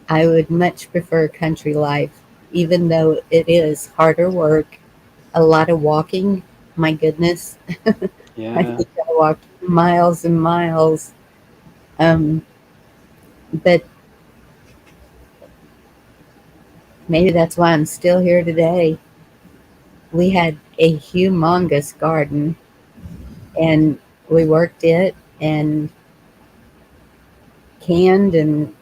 I would much prefer country life, even though it is harder work, a lot of walking. My goodness, I Yeah. think I walked miles and miles. Um, but maybe that's why I'm still here today. We had a humongous garden, and we worked it and canned and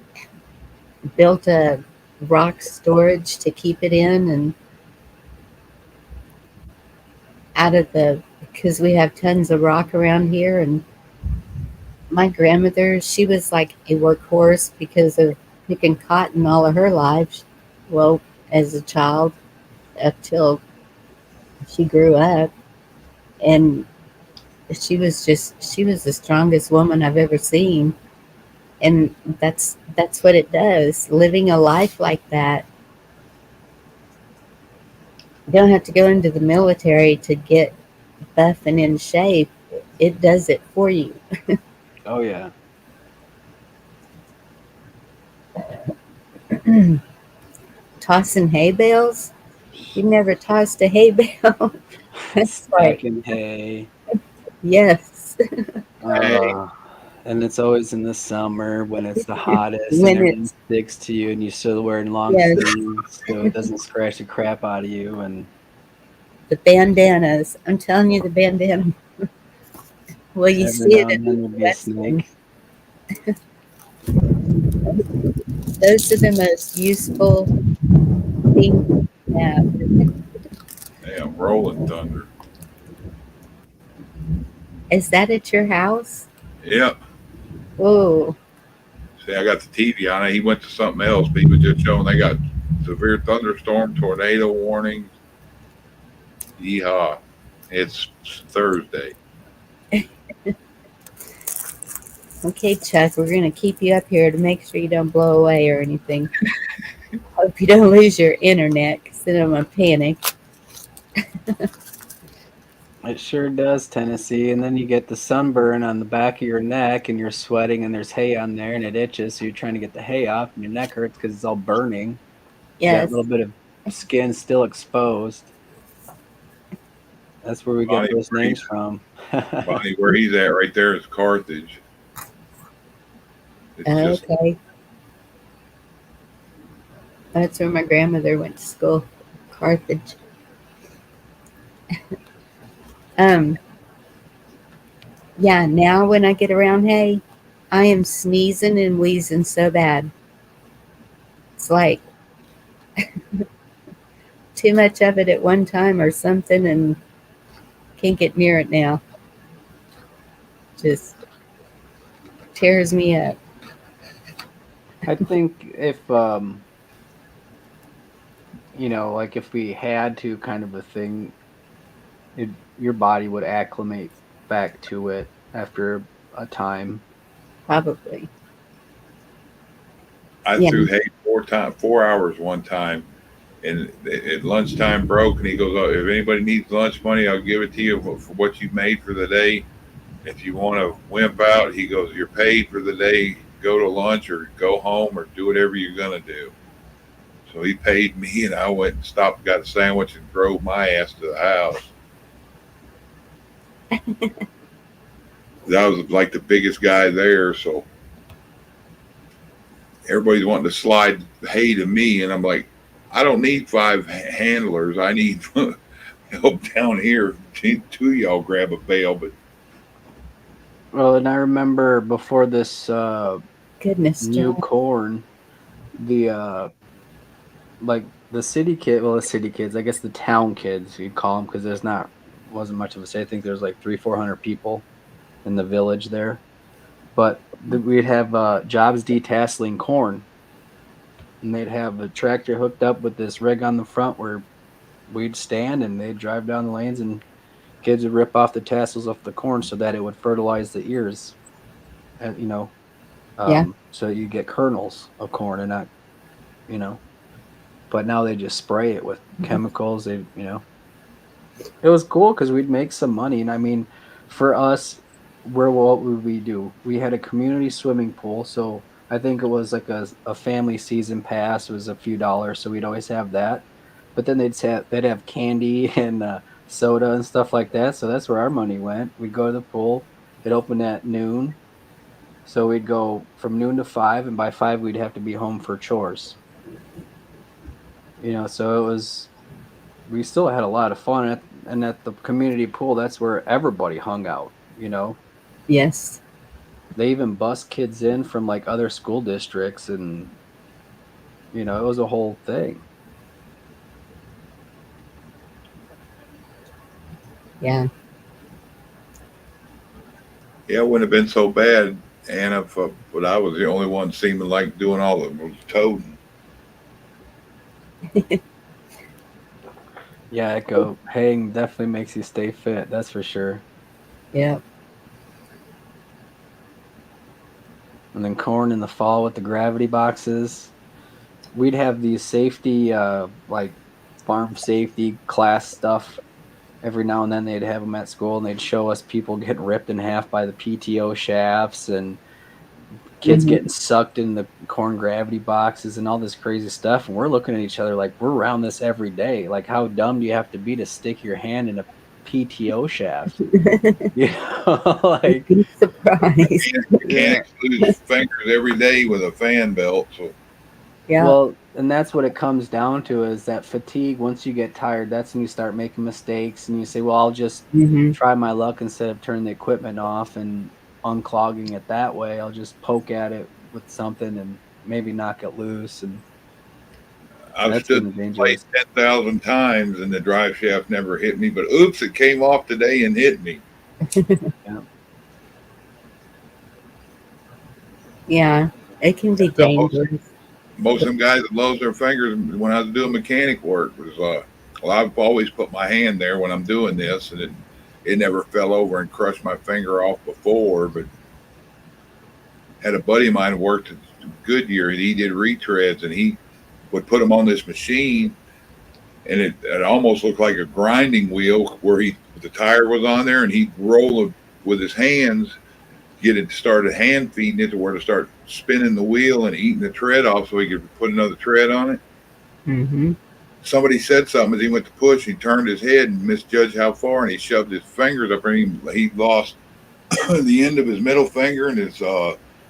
built a rock storage to keep it in, and out of the, because we have tons of rock around here. And my grandmother, she was like a workhorse because of picking cotton all of her life. Well, as a child, up till she grew up, and she was the strongest woman I've ever seen. And that's what it does. Living a life like that, you don't have to go into the military to get buff and in shape. It does it for you. Oh yeah. Tossing hay bales? You never tossed a hay bale? That's like, Stacking hay. yes. Hey, And it's always in the summer when it's the hottest and When everything it's, sticks to you, and you're still wearing long yes, sleeves so it doesn't scratch the crap out of you. And the bandanas. I'm telling you, the bandana. Well, you every see now it and in then there'd the be a Western. snake. Those are the most useful things to have. damn, rolling thunder. Is that at your house? Yep. Whoa. See, I got the TV on it. He went to something else, but he was just showing they got severe thunderstorm, tornado warnings. Yeehaw. It's Thursday. Okay, Chuck, we're going to keep you up here to make sure you don't blow away or anything. Hope you don't lose your internet, because then I'm going to panic. It sure does, Tennessee. And then you get the sunburn on the back of your neck, and you're sweating, and there's hay on there, and it itches. So you're trying to get the hay off, and your neck hurts because it's all burning. That Yes. little bit of skin still exposed. That's where we get Bonnie, those where names he's, from. Bonnie, where he's at right there is Carthage. It's just Okay. That's where my grandmother went to school, Carthage. Um, yeah, now when I get around hay, I am sneezing and wheezing so bad. It's like too much of it at one time or something and can't get near it now. Just tears me up. I think if like if we had to kind of a thing, your body would acclimate back to it after a time. Probably. I Yeah. threw hay 4 hours one time, and at lunchtime broke, and he goes, "Oh, if anybody needs lunch money, I'll give it to you for what you made for the day. If you want to wimp out," he goes, "you're paid for the day. Go to lunch or go home or do whatever you're gonna do." So he paid me, and I went and stopped, got a sandwich, and drove my ass to the house. I was like the biggest guy there, so everybody's wanting to slide hay to me, and I'm like, I don't need five handlers. I need help down here. Two of y'all grab a bale, but Well, and I remember before this Goodness, new John. corn, the like the city kids, I guess the town kids you'd call them, because wasn't much of a city. I think there's like 300-400 people in the village there. But we'd have jobs detasseling corn, and they'd have a tractor hooked up with this rig on the front where we'd stand, and they'd drive down the lanes, and kids would rip off the tassels off the corn so that it would fertilize the ears, and, Yeah. so you get kernels of corn and not, you know. But now they just spray it with chemicals. It was cool because we'd make some money. And I mean, for us, what would we do? We had a community swimming pool. So I think it was like a family season pass. It was a few dollars. So we'd always have that. But then they'd have candy and soda and stuff like that. So that's where our money went. We'd go to the pool. It opened at noon. So we'd go from noon to 5. And by 5, we'd have to be home for chores. So we still had a lot of fun and at the community pool, that's where everybody hung out. Yes. They even bus kids in from like other school districts, and it was a whole thing. Yeah. yeah, it wouldn't have been so bad, Anna, but I was the only one seeming like doing all the toting. Yeah, Echo, haying definitely makes you stay fit, that's for sure. Yeah. And then corn in the fall with the gravity boxes. We'd have these safety like farm safety class stuff. Every now and then they'd have them at school, and they'd show us people getting ripped in half by the PTO shafts, and kids Mm-hmm. getting sucked in the corn gravity boxes and all this crazy stuff. And we're looking at each other like we're around this every day. Like, how dumb do you have to be to stick your hand in a PTO shaft? Like, Be surprised. yeah. Mechanics lose fingers every day with a fan belt, so Yeah. Well, and that's what it comes down to, is that fatigue. Once you get tired, that's when you start making mistakes, and you say, well, I'll just Mm-hmm. try my luck. Instead of turning the equipment off and unclogging it that way, I'll just poke at it with something and maybe knock it loose. And I've that's stood kind in of the plate dangerous. 10,000 times and the drive shaft never hit me, but oops, it came off today and hit me. Yeah. Yeah. It can be dangerous. Most of them guys that lose their fingers when I was doing mechanic work was, well, I've always put my hand there when I'm doing this, and it never fell over and crushed my finger off before, but had a buddy of mine who worked at Goodyear, and he did retreads, and he would put them on this machine, and it almost looked like a grinding wheel where he the tire was on there, and he'd roll it with his hands, get it started hand feeding it to where to start spinning the wheel and eating the tread off so he could put another tread on it. Mm-hmm. Somebody said something as he went to push. He turned his head and misjudged how far, and he shoved his fingers up, and he lost the end of his middle finger and his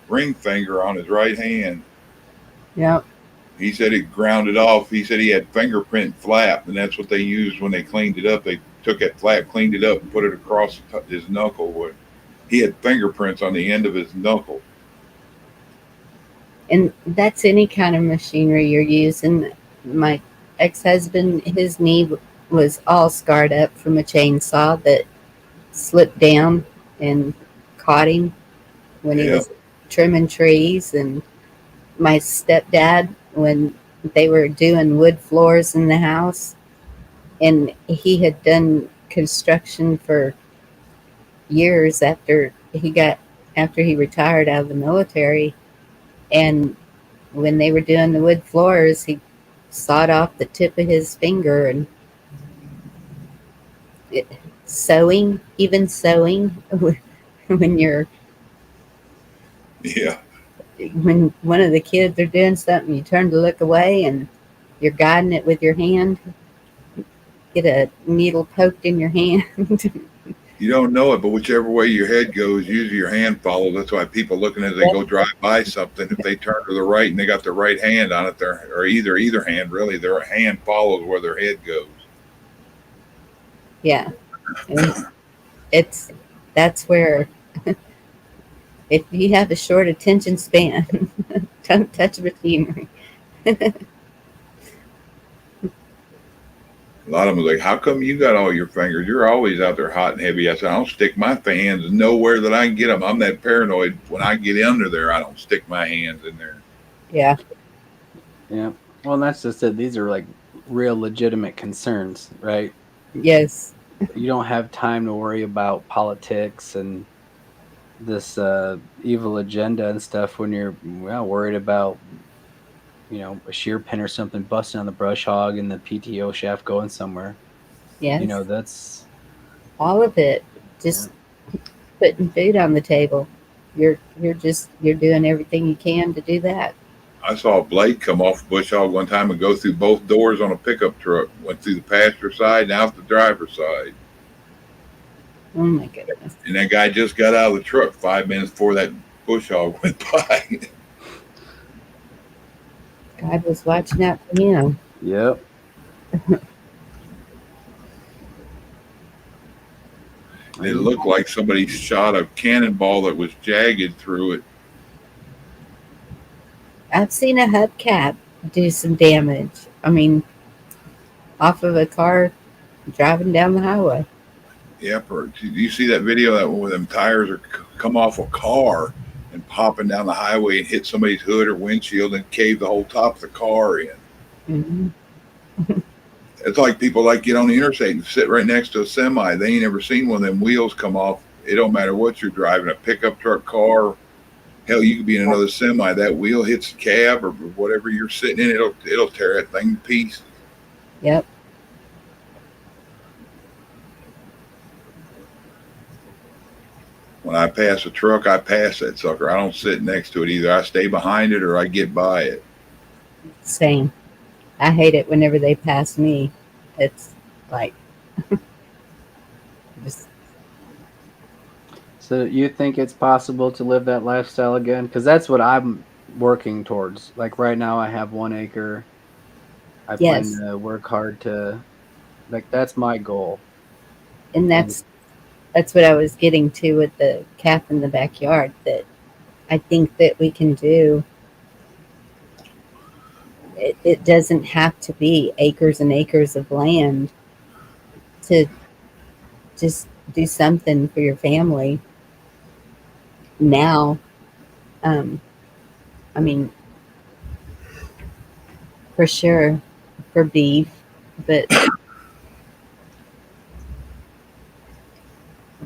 ring finger on his right hand. Yep. He said it grounded off. He said he had fingerprint flap, and that's what they used when they cleaned it up. They took that flap, cleaned it up, and put it across his knuckle. Where he had fingerprints on the end of his knuckle. And that's any kind of machinery you're using. My ex-husband, his knee was all scarred up from a chainsaw that slipped down and caught him when he was trimming trees. And my stepdad, when they were doing wood floors in the house, and he had done construction for years after he retired out of the military, and when they were doing the wood floors, he sawed off the tip of his finger. And sewing when you're when one of the kids are doing something, you turn to look away and you're guiding it with your hand, get a needle poked in your hand. You don't know it, but whichever way your head goes, usually your hand follows. That's why people looking as they go drive by something, if they turn to the right and they got their right hand on it, or either hand really, their hand follows where their head goes. Yeah, and that's where if you have a short attention span, don't touch machinery. A lot of them are like, how come you got all your fingers? You're always out there hot and heavy. I said, I don't stick my hands nowhere that I can get them. I'm that paranoid. When I get under there, I don't stick my hands in there. Yeah. Yeah. Well, and that's just it. These are like real legitimate concerns, right? Yes. You don't have time to worry about politics and this evil agenda and stuff when you're worried about, a shear pin or something busting on the brush hog and the PTO shaft going somewhere. Yes. That's all of it. Just putting food on the table. You're doing everything you can to do that. I saw a blade come off a bush hog one time and go through both doors on a pickup truck. Went through the passenger side and out the driver's side. Oh my goodness. And that guy just got out of the truck 5 minutes before that bush hog went by. God was watching out for him. Yep. It looked like somebody shot a cannonball that was jagged through it. I've seen a hubcap do some damage. I mean, off of a car driving down the highway. Yep. Or do you see that video that where them tires are come off a car and popping down the highway and hit somebody's hood or windshield and cave the whole top of the car in? Mm-hmm. It's like people like get on the interstate and sit right next to a semi. They ain't ever seen one of them wheels come off. It don't matter what you're driving, a pickup truck, car. Hell, you could be in another semi. That wheel hits the cab or whatever you're sitting in, it'll tear that thing to pieces. Yep. When I pass a truck, I pass that sucker. I don't sit next to it either. I stay behind it or I get by it. Same. I hate it whenever they pass me. It's like just. So you think it's possible to live that lifestyle again? Because that's what I'm working towards. Like right now I have 1 acre. I plan to work hard to, that's my goal. And that's what I was getting to with the calf in the backyard, that I think that we can do. It doesn't have to be acres and acres of land to just do something for your family now. I mean, for sure, for beef, but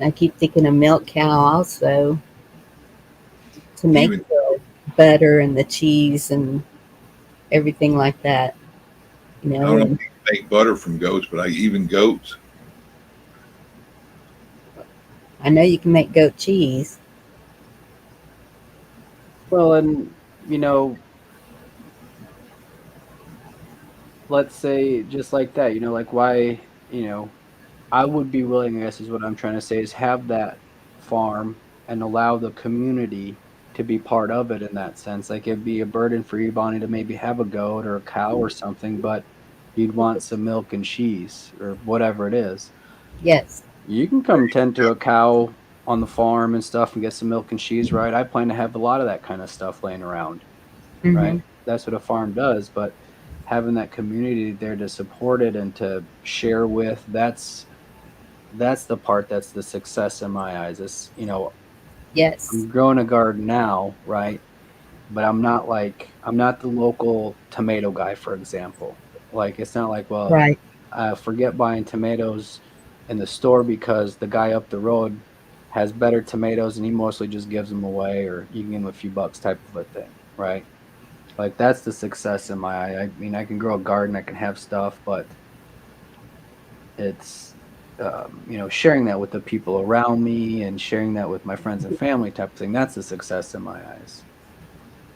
I keep thinking of milk cow also, to make the butter and the cheese and everything like that. I don't know if you can make butter from goats, but even goats. I know you can make goat cheese. Well, and you know, let's say just like that, like why, I would be willing, I guess is what I'm trying to say, is have that farm and allow the community to be part of it in that sense. Like it'd be a burden for you, Bonnie, to maybe have a goat or a cow or something, but you'd want some milk and cheese or whatever it is. Yes. You can come tend to a cow on the farm and stuff and get some milk and cheese, right? I plan to have a lot of that kind of stuff laying around, Hmm. right? That's what a farm does, but having that community there to support it and to share with, that's the part that's the success in my eyes. Is Yes. I'm growing a garden now, right? But I'm not the local tomato guy, for example. Like it's not like, well, Right. forget buying tomatoes in the store because the guy up the road has better tomatoes and he mostly just gives them away or you can give him a few bucks type of a thing, right? Like that's the success in my eye. I mean, I can grow a garden, I can have stuff, but it's sharing that with the people around me and sharing that with my friends and family type of thing. That's the success in my eyes.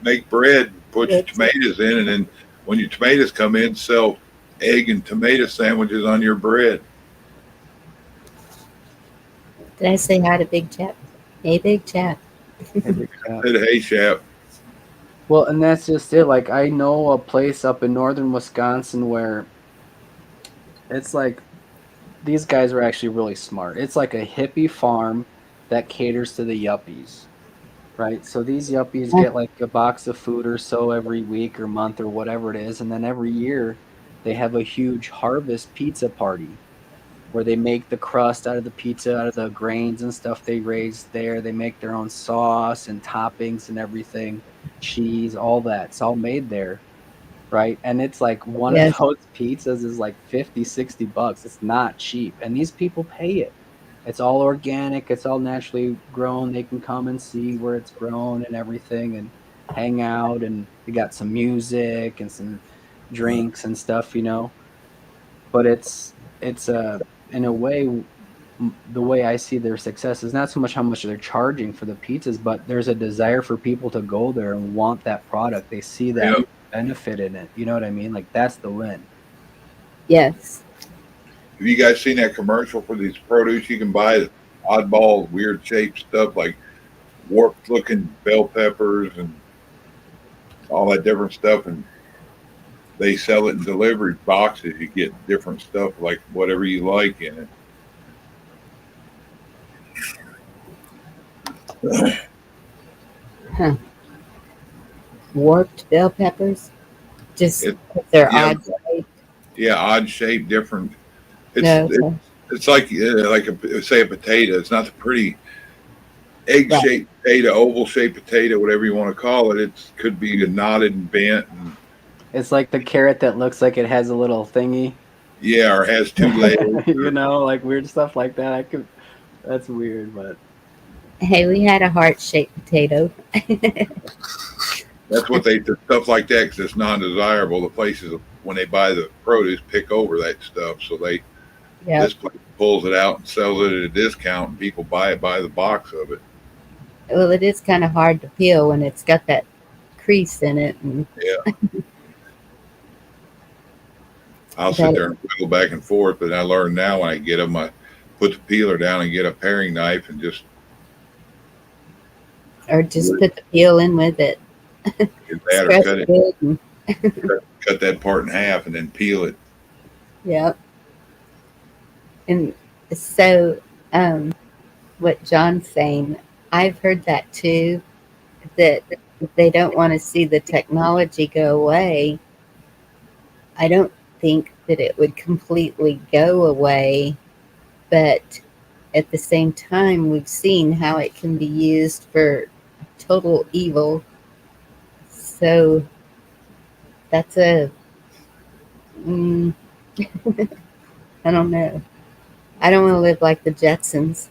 Make bread, put your It's, tomatoes in, and then when your tomatoes come in, sell egg and tomato sandwiches on your bread. did I say hi to Big Chap? Hey, Big Chap. Hey, big chat. Said, hey, chap. Well, and that's just it. Like I know a place up in northern Wisconsin where it's like these guys are actually really smart. It's like a hippie farm that caters to the yuppies, right? So these yuppies Uh, get like a box of food or so every week or month or whatever it is, and then every year they have a huge harvest pizza party where they make the crust out of the pizza, out of the grains and stuff they raise there. They make their own sauce and toppings and everything, cheese, all that. It's all made there, right? And it's like one of yes. those pizzas is like 50, 60 bucks. It's not cheap. And these people pay it. It's all organic, it's all naturally grown. They can come and see where it's grown and everything and hang out and they got some music and some drinks and stuff. But it's in a way the way I see their success is not so much how much they're charging for the pizzas, but there's a desire for people to go there and want that product. They see that Yeah. benefit in it. You know what I mean? Like that's the win. Yes. Have you guys seen that commercial for these produce you can buy? Oddball, weird shaped stuff like warped looking bell peppers and all that different stuff. And they sell it in delivery boxes. You get different stuff like whatever you like in it. Huh. Warped bell peppers. Just It 'cause they're yeah, odd shaped. yeah, odd shape, different. It's No. it, Okay. it's like say a potato. It's not the pretty egg Right. shaped potato, oval shaped potato, whatever you want to call it. It could be knotted and bent, and It's like the carrot that looks like it has a little thingy. yeah, or has two legs. Like weird stuff like that. That's weird, but Hey, we had a heart shaped potato. That's what they stuff like that because it's non-desirable. The places when they buy the produce pick over that stuff, so Yeah. this place pulls it out and sells it at a discount, and people buy it by the box of it. Well, it is kind of hard to peel when it's got that crease in it. And Yeah, I'll sit that, there and wiggle back and forth, but I learn now when I get them, I put the peeler down and get a paring knife and just or just put the peel in with it. get that or Scratch cut it it, good. And, cut that part in half and then peel it. yeah. And so, what John's saying, I've heard that too, that they don't want to see the technology go away. I don't think that it would completely go away, but at the same time, we've seen how it can be used for total evil. So that's mm, I don't know. I don't want to live like the Jetsons.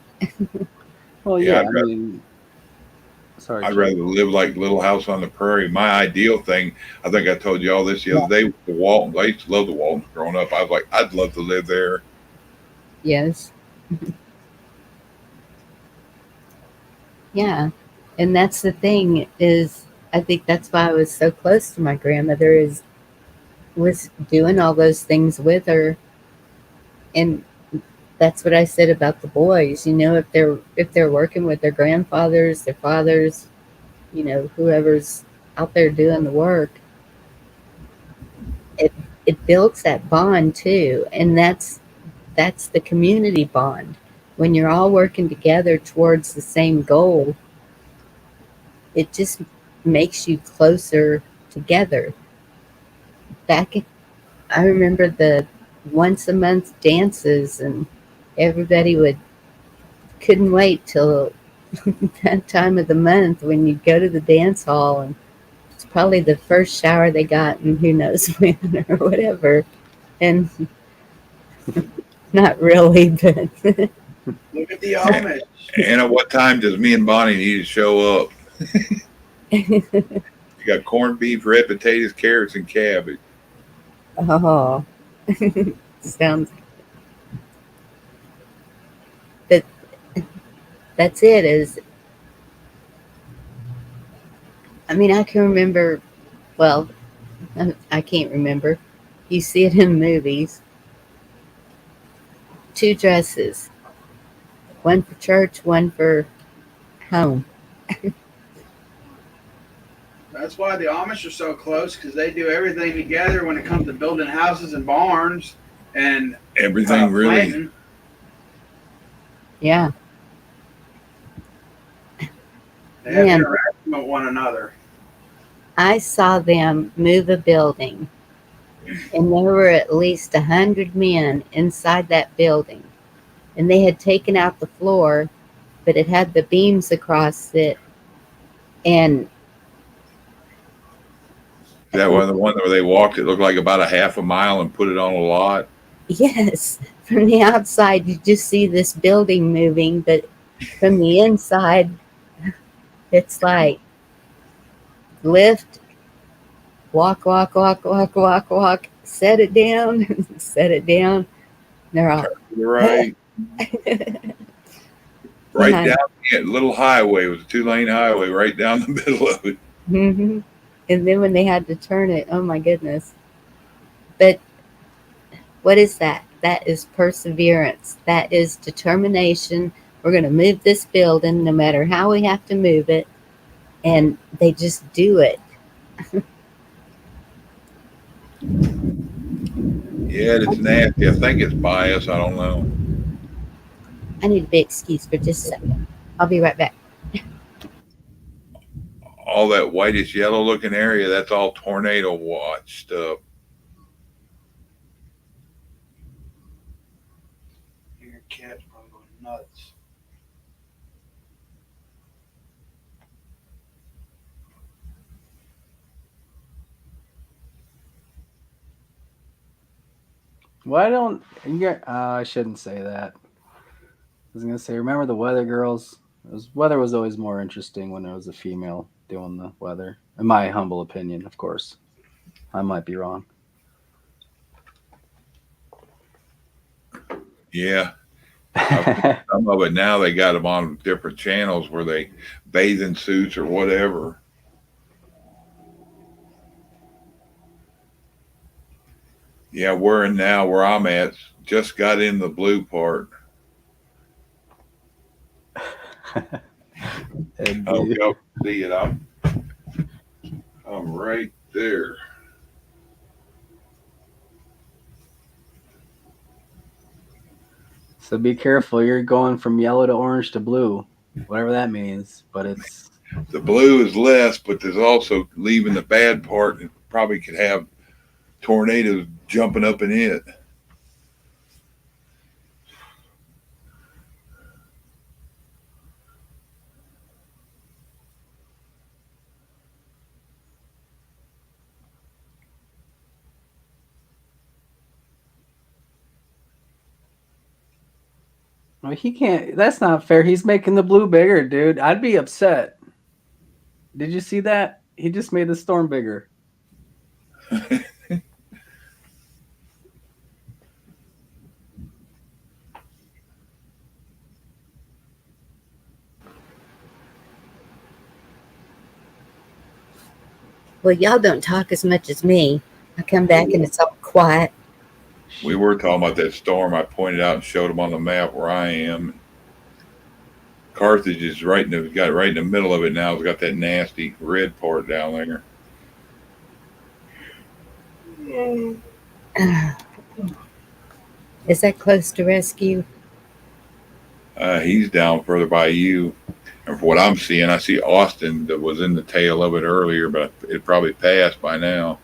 well, Yeah, yeah. I mean, sorry, I'd Jim. rather live like Little House on the Prairie. My ideal thing, I think I told you all this the other day, with the Waltons. I used to love the Waltons growing up. I was like, I'd love to live there. Yes. Yeah. And that's the thing is I think that's why I was so close to my grandmother is was doing all those things with her. And that's what I said about the boys. If they're working with their grandfathers, their fathers, whoever's out there doing the work, it it builds that bond too. And that's the community bond. When you're all working together towards the same goal, it just makes you closer together. Back I remember the once a month dances, and everybody would couldn't wait till that time of the month when you go to the dance hall, and it's probably the first shower they got and who knows when or whatever. And not really, but Look at the Amish. And at what time does me and Bonnie need to show up? You got corned beef, red potatoes, carrots, and cabbage. oh, sounds. But that's it. Is I mean, I can remember. Well, I can't remember. You see it in movies. Two dresses, one for church, one for home. That's why the Amish are so close, because they do everything together when it comes to building houses and barns and Everything really. planting. Yeah, They have man. interaction with one another. I saw them move a building, and there were at least 100 men inside that building, and they had taken out the floor, but it had the beams across it, and That was the one where they walked. It looked like about a half a mile and put it on a lot. yes, from the outside you just see this building moving, but from the inside it's like lift, walk, walk, walk, walk, walk, walk, set it down, set it down. They're all Right, right behind. down the little highway. It was a 2-lane highway right down the middle of it. Hmm. And then when they had to turn it, oh my goodness. But what is that? That is perseverance. That is determination. We're going to move this building no matter how we have to move it. And they just do it. Yeah, it's nasty. I think it's bias. I don't know. I need to be excused for just a second. I'll be right back. All that whitish yellow looking area, that's all tornado watch stuff. Your cat's probably going nuts. Why don't you? I shouldn't say that. I was gonna say, remember the weather girls? Weather was always more interesting when there was a female doing the weather. In my humble opinion, of course. I might be wrong. Yeah. Some of it now they got them on different channels where they bathe in suits or whatever. Yeah, we're in now where I'm at. Just got in the blue part. And I hope y'all can see it. I'm right there. so be careful. You're going from yellow to orange to blue, whatever that means. But it's The blue is less, but there's also leaving the bad part. It probably could have tornadoes jumping up in it. well, he can't. That's not fair. He's making the blue bigger, dude. I'd be upset. Did you see that? He just made the storm bigger. Well, y'all don't talk as much as me. I come back and it's all quiet. We were talking about that storm. I pointed out and showed them on the map where I am. Carthage is right in the middle of it now. It's got that nasty red part down there. Is that close to rescue? He's down further by you. And from what I'm seeing, I see Austin that was in the tail of it earlier, but it probably passed by now.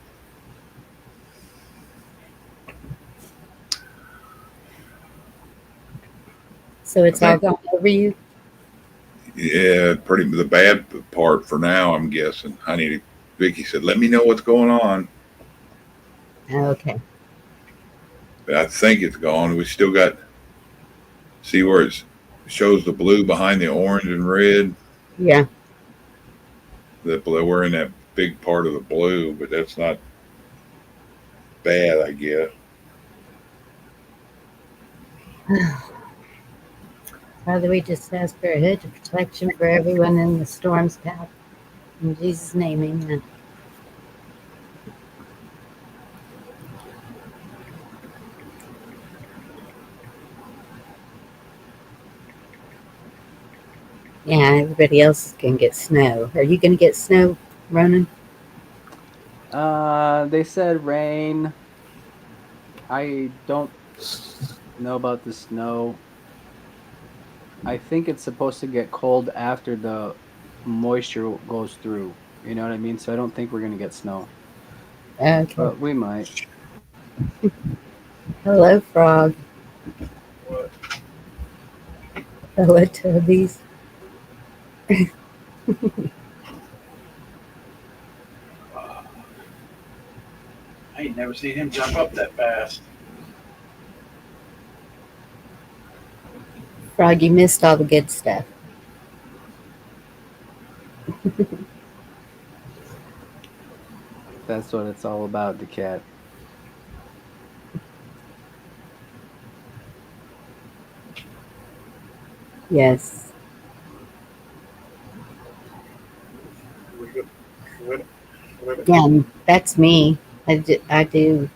So it's all gone over you? Yeah, pretty the bad part for now, I'm guessing. Vicky said, let me know what's going on. Okay. But I think it's gone. We still got, see where it shows the blue behind the orange and red? Yeah. We're in that big part of the blue, but that's not bad, I guess. Father, we just ask for a hedge of protection for everyone in the storm's path. In Jesus' name, amen. Yeah, everybody else can get snow. Are you going to get snow, Ronan? They said rain. I don't know about the snow. I think it's supposed to get cold after the moisture goes through. You know what I mean? So I don't think we're gonna get snow, Okay. but we might. Hello, Frog. Hello, Tobies. I ain't never seen him jump up that fast. Frog, you missed all the good stuff. That's what it's all about, the cat. Yes. Yeah, that's me. I do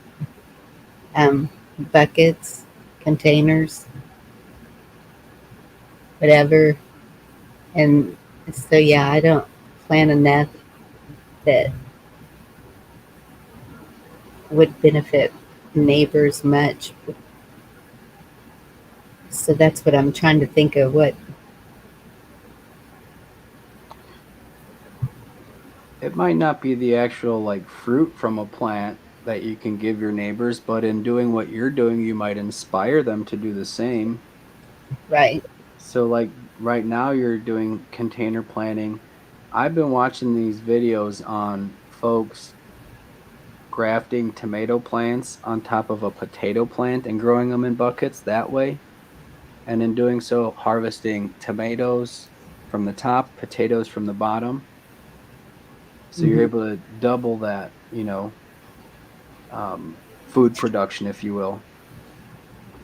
buckets, containers, whatever. And so, yeah, I don't plant enough that would benefit neighbors much. So that's what I'm trying to think of. What? It might not be the actual like fruit from a plant that you can give your neighbors, but in doing what you're doing, you might inspire them to do the same. Right. So like right now you're doing container planting. I've been watching these videos on folks grafting tomato plants on top of a potato plant and growing them in buckets that way. And in doing so, harvesting tomatoes from the top, potatoes from the bottom. So you're able to double that, food production, if you will.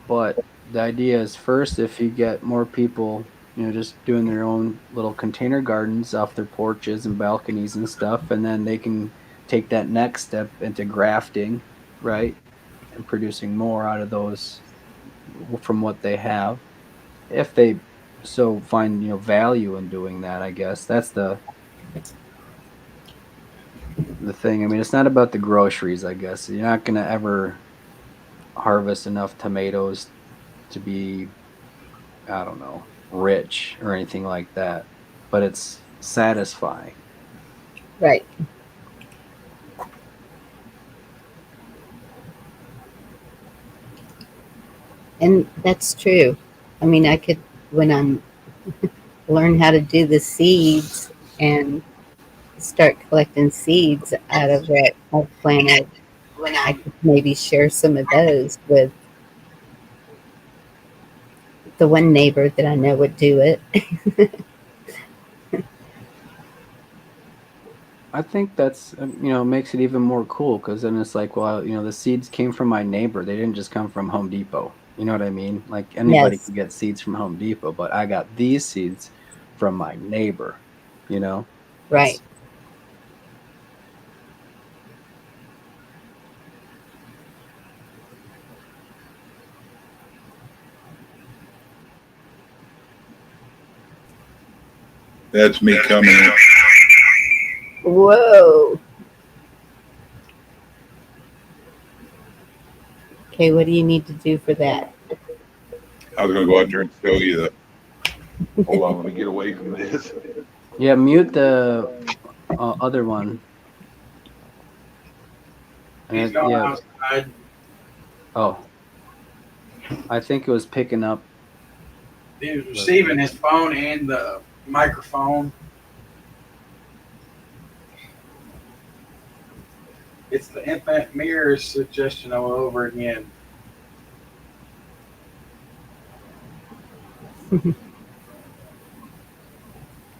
But the idea is first, if you get more people, just doing their own little container gardens off their porches and balconies and stuff, and then they can take that next step into grafting, right? And producing more out of those from what they have. If they so find, value in doing that, I guess. That's the thing. I mean, it's not about the groceries, I guess. You're not going to ever harvest enough tomatoes to be, I don't know, rich or anything like that, but it's satisfying. Right. And that's true. I mean, I could, when I'm learn how to do the seeds and start collecting seeds out of what I've planted, I could maybe share some of those with the one neighbor that I know would do it. I think that's, makes it even more cool because then it's like, well, the seeds came from my neighbor. They didn't just come from Home Depot. You know what I mean? Like anybody Yes. can get seeds from Home Depot, but I got these seeds from my neighbor, you know? Right. That's me coming in. Whoa. Okay, what do you need to do for that? I was going to go out there and show you the. Hold on, let me get away from this. Yeah, mute the other one. He's And going yeah. outside. Oh, I think it was picking up. He was receiving his phone and the microphone. It's the infinite mirrors suggestion all over again.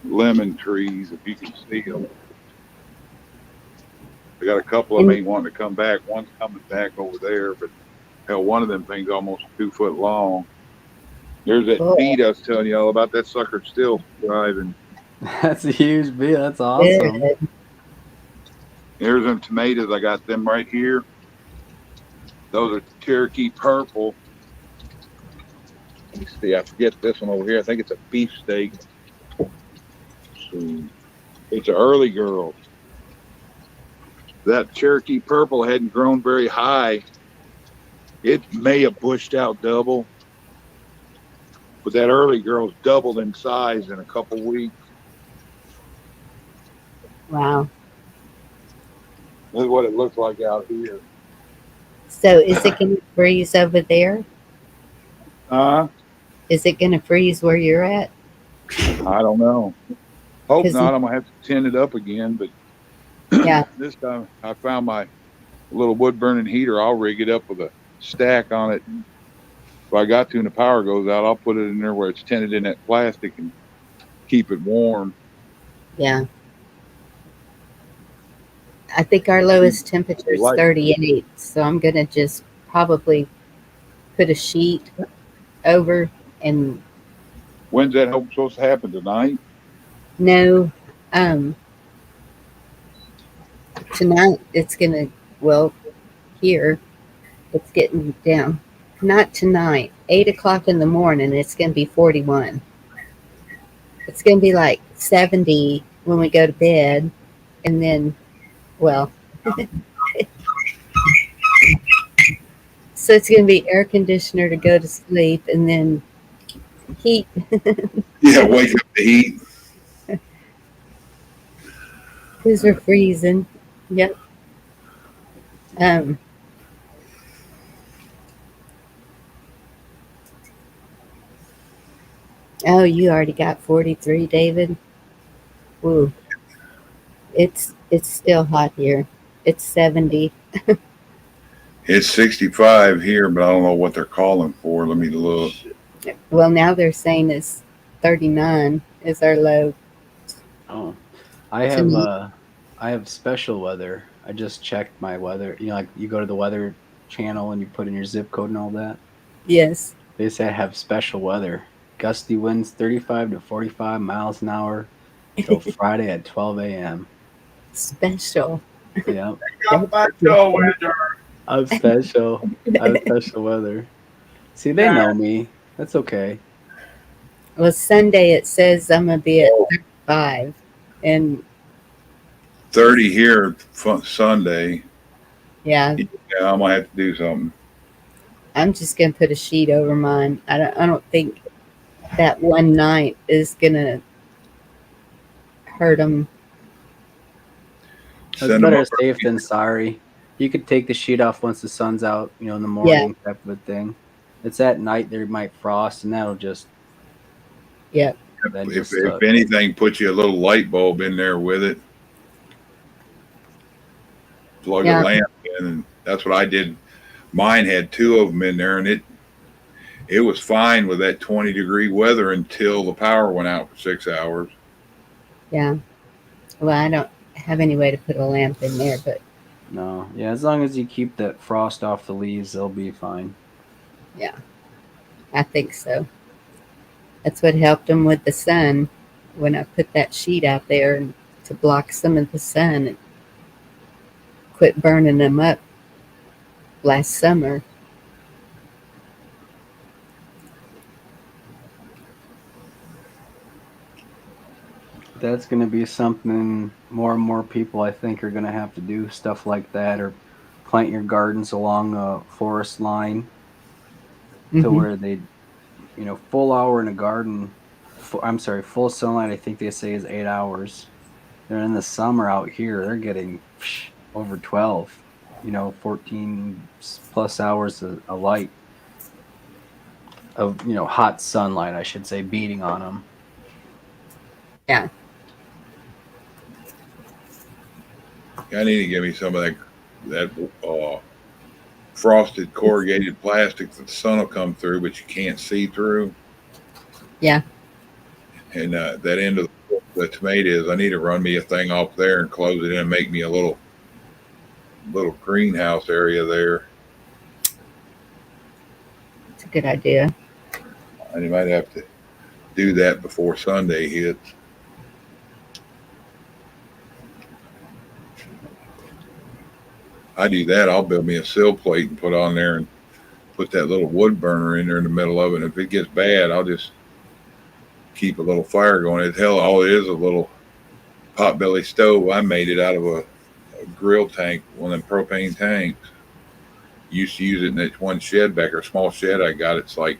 Lemon trees, if you can see them. I got a couple of them ain't wanting to come back. One's coming back over there, but hell, one of them things almost 2 foot long. There's that Cool. beet I was telling you all about. That sucker's still thriving. That's a huge bee. That's awesome. Good. There's them tomatoes. I got them right here. Those are Cherokee purple. Let me see. I forget this one over here. I think it's a beefsteak. It's an early girl. That Cherokee purple hadn't grown very high. It may have bushed out double, but that early girl's doubled in size in a couple weeks. Wow. This is what it looks like out here. So is it going to freeze over there? Is it going to freeze where you're at? I don't know. Hope 'Cause- not. I'm gonna have to tin it up again, but Yeah. this time I found my little wood burning heater. I'll rig it up with a stack on it. If I got to and the power goes out, I'll put it in there where it's tinted in that plastic and keep it warm. Yeah. I think our lowest temperature is Light. 38, so I'm going to just probably put a sheet over and When's that hope supposed to happen? Tonight? no, tonight it's going to, well, here it's getting down. Not tonight, 8 o'clock in the morning, it's going to be 41. It's going to be like 70 when we go to bed, and then, well, so it's going to be air conditioner to go to sleep, and then heat. Yeah, wake up the heat. Because we're freezing. Yep. Oh, you already got 43, David. Ooh. It's still hot here. It's 70. It's 65 here, but I don't know what they're calling for. Let me look. Well, now they're saying it's 39 is our low. Oh, I have special weather. I just checked my weather. You know, like you go to the weather channel and you put in your zip code and all that. Yes. They say I have special weather. Gusty winds 35 to 45 miles an hour till Friday at 12 a.m. Special. Yeah, Got special weather. I'm special. I have special weather. See, they know me. That's okay. Well, Sunday it says I'm going to be at 35. And 30 here Sunday. yeah, Yeah, I might have to do something. I'm just going to put a sheet over mine. I don't think that one night is going to hurt them. It's Send better them safe than sorry. You could take the sheet off once the sun's out, you know, in the morning type of a thing. It's at night there might frost, and that'll just Yep. then If just anything, put you a little light bulb in there with it. Plug Yeah. a lamp in, and that's what I did. Mine had 2 of them in there, and it was fine with that 20-degree weather until the power went out for 6 hours. Yeah. Well, I don't have any way to put a lamp in there, but no. Yeah, as long as you keep that frost off the leaves, they'll be fine. yeah, I think so. That's what helped them with the sun when I put that sheet out there to block some of the sun and quit burning them up last summer. that's going to be something more and more people, I think, are going to have to do stuff like that, or plant your gardens along a forest line to Hmm. where they, full hour in a garden. I'm sorry, full sunlight, I think they say is 8 hours. And in the summer out here, they're getting over 12, 14 plus hours of light, of, hot sunlight, I should say, beating on them. Yeah. I need to give me some of that frosted corrugated plastic that the sun will come through, but you can't see through. Yeah. And that end of the tomatoes, I need to run me a thing off there and close it in and make me a little greenhouse area there. It's a good idea. I might have to do that before Sunday hits. I do that, I'll build me a sill plate and put on there and put that little wood burner in there in the middle of it. And if it gets bad, I'll just keep a little fire going. Hell, all it is a little potbelly stove. I made it out of a grill tank, one of them propane tanks. Used to use it in that one shed back there, small shed I got. It's like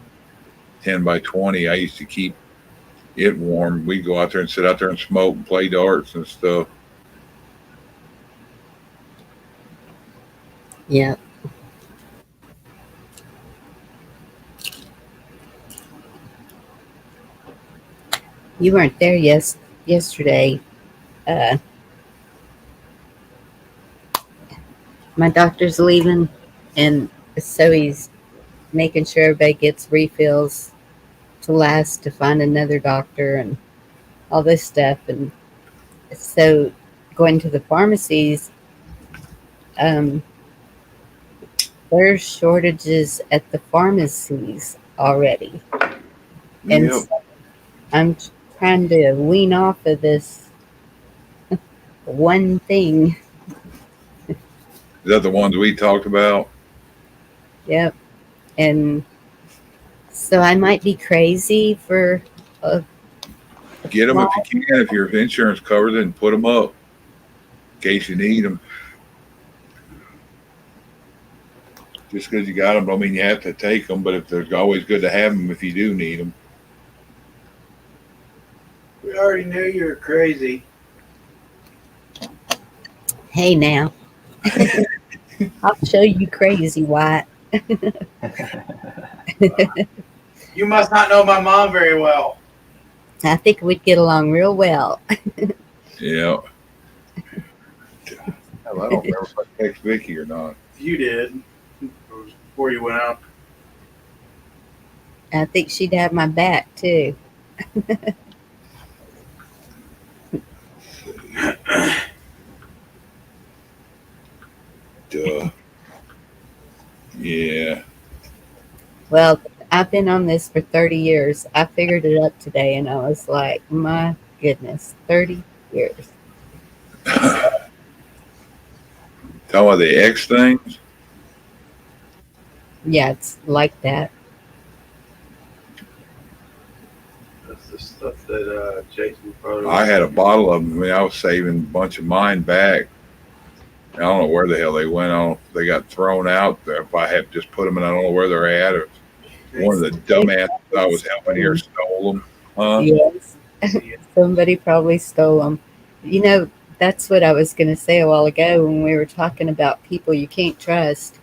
10 by 20. I used to keep it warm. We'd go out there and sit out there and smoke and play darts and stuff. Yeah. You weren't there yesterday. My doctor's leaving, and so he's making sure everybody gets refills to last to find another doctor and all this stuff. And so going to the pharmacies, there's shortages at the pharmacies already. And Yep. so I'm trying to wean off of this one thing. Is that the ones we talked about? Yep. And so I might be crazy for Get them if you can. If your insurance covers it, and put them up in case you need them. Just because you got them don't mean you have to take them, but if there's always good to have them if you do need them. We already knew you were crazy. hey now. I'll show you crazy, White. You must not know my mom very well. I think we'd get along real well. Yeah. Hell, I don't remember if I text Vicky or not. You did. It was before you went out. I think she'd have my back too. Duh. Yeah. Well, I've been on this for 30 years. I figured it up today and I was like, my goodness, 30 years. Talking about the X things? Yeah, it's like that. That's the stuff that Jason probably. I had a bottle of them. I mean, I was saving a bunch of mine back. I don't know where the hell they went. I don't know if they got thrown out. If I had just put them in, I don't know where they're at. Or one of the dumbasses I was helping here stole them. Huh? Yes. Somebody probably stole them. You know, that's what I was going to say a while ago when we were talking about people you can't trust.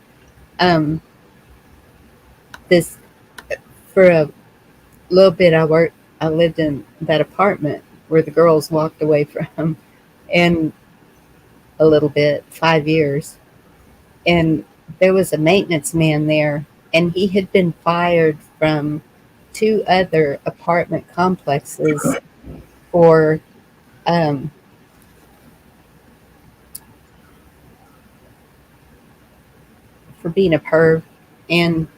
This, for a little bit, I lived in that apartment where the girls walked away from, and a little bit, 5 years. And there was a maintenance man there, and he had been fired from 2 other apartment complexes for being a perv. And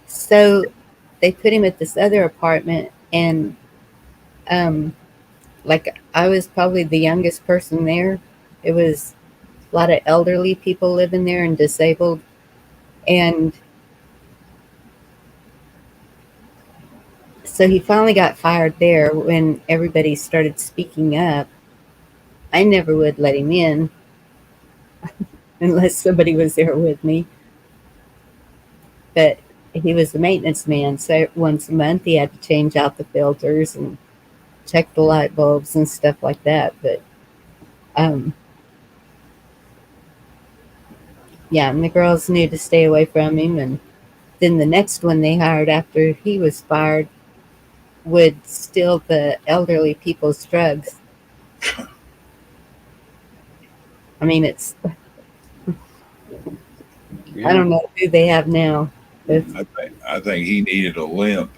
so they put him at this other apartment, and like I was probably the youngest person there. It was a lot of elderly people living there and disabled. And So he finally got fired there when everybody started speaking up. I never would let him in unless somebody was there with me. But he was the maintenance man, so once a month he had to change out the filters and check the light bulbs and stuff like that. But um, yeah, and the girls knew to stay away from him. And then the next one they hired after he was fired would steal the elderly people's drugs. I mean, it's Yeah. I don't know who they have now. It's, I think he needed a limp.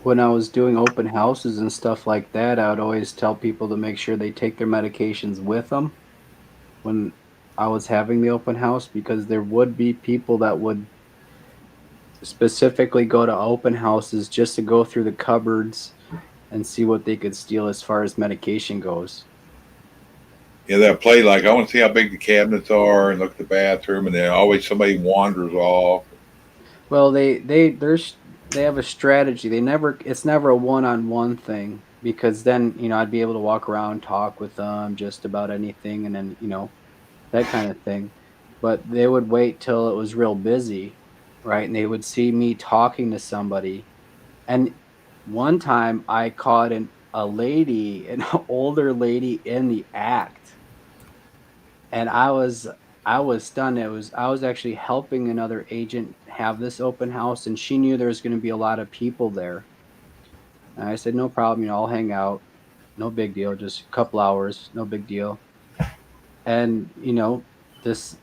When I was doing open houses and stuff like that, I would always tell people to make sure they take their medications with them when I was having the open house, because there would be people that would specifically go to open houses just to go through the cupboards and see what they could steal as far as medication goes. Yeah, they'll play like, I want to see how big the cabinets are and look at the bathroom, and then always somebody wanders off. Well, they have a strategy. It's never a one-on-one thing, because then, I'd be able to walk around, talk with them just about anything, and then, that kind of thing. But they would wait till it was real busy, right? And they would see me talking to somebody. And one time I caught an older lady in the act, and I was stunned. I was actually helping another agent have this open house, and she knew there was going to be a lot of people there. And I said, no problem, I'll hang out. No big deal, just a couple hours, no big deal. And this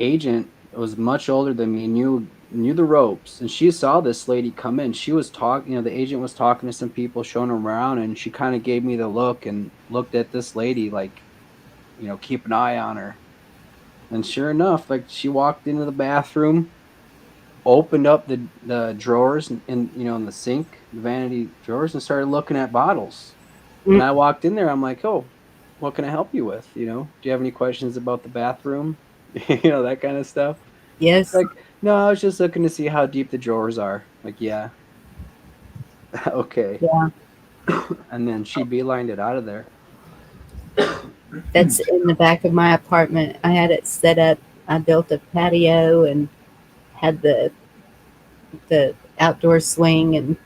agent was much older than me, knew the ropes, and she saw this lady come in. She was talking, the agent was talking to some people, showing them around, and she kind of gave me the look and looked at this lady like, keep an eye on her. And sure enough, like, she walked into the bathroom, opened up the drawers in the sink, the vanity drawers, and started looking at bottles. And I walked in there, I'm like, oh, what can I help you with? Do you have any questions about the bathroom? That kind of stuff. yes, Like, no, I was just looking to see how deep the drawers are. Like, yeah. Okay. yeah, And then she beelined it out of there. that's in the back of my apartment. I had it set up. I built a patio and had the outdoor swing and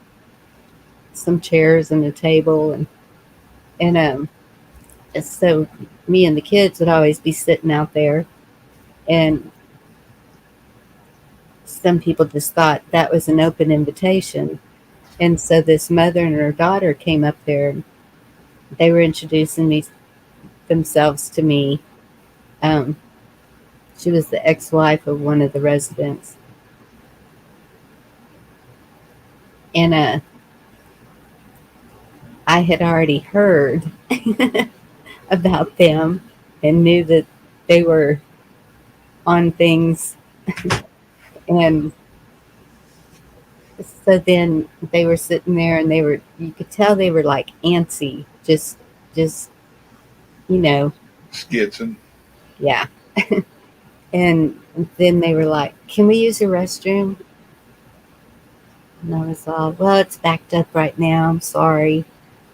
some chairs and a table and so me and the kids would always be sitting out there, and some people just thought that was an open invitation. And so this mother and her daughter came up there, and they were introducing themselves to me. um, she was the ex-wife of one of the residents, and I had already heard about them and knew that they were on things. And so then they were sitting there, and you could tell they were like antsy, just you know Skitzing. yeah. And then they were like, can we use the restroom? And I was all, well, it's backed up right now, I'm sorry.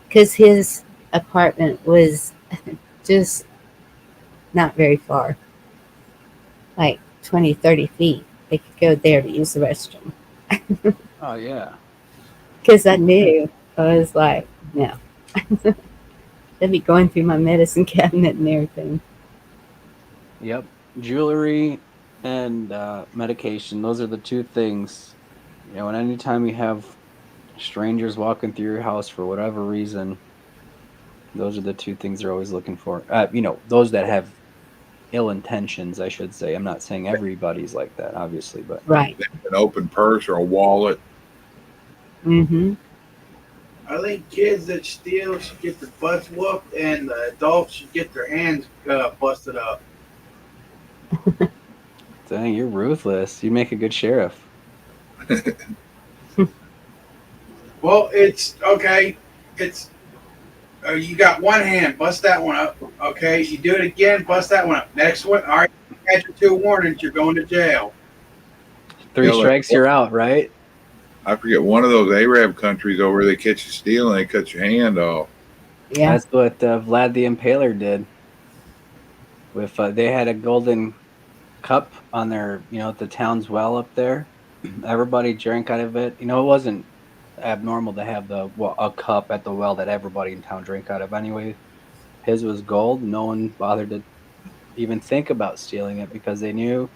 Because his apartment was just not very far, like 20-30 feet. They could go there to use the restroom. Oh, yeah. Because I knew, I was like, no. They'd be going through my medicine cabinet and everything. Yep. Jewelry and medication. Those are the two things. And anytime you have strangers walking through your house for whatever reason, those are the two things they're always looking for. Those that have ill intentions, I should say. I'm not saying everybody's like that, obviously, but Right. An open purse or a wallet. Mm-hmm. I think kids that steal should get their butts whooped, and the adults should get their hands busted up. dang, you're ruthless. You make a good sheriff. Well, it's okay. It's you got one hand, bust that one up. Okay, you do it again, bust that one up. Next one, all right. You had your 2 warnings. You're going to jail. Three Yeah, like, strikes, you're out, right? I forget one of those Arab countries over there. They catch you stealing, they cut your hand off. Yeah. That's what Vlad the Impaler did. With they had a golden cup on their, the town's well up there. Everybody drank out of it. It wasn't abnormal to have a cup at the well that everybody in town drank out of anyway. His was gold. No one bothered to even think about stealing it because they knew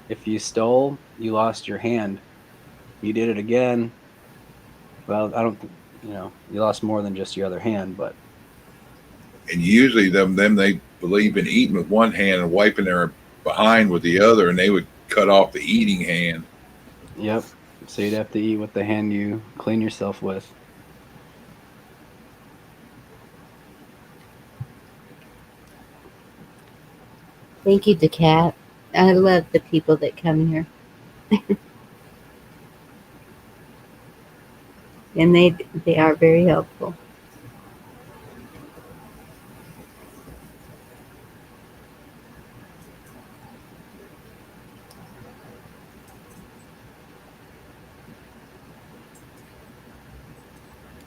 if you stole, you lost your hand. You did it again. Well, I don't think, you lost more than just your other hand, but And usually them they believe in eating with one hand and wiping their behind with the other, and they would cut off the eating hand. yep. So you'd have to eat with the hand you clean yourself with. Thank you, Decat. I love the people that come here. And they are very helpful.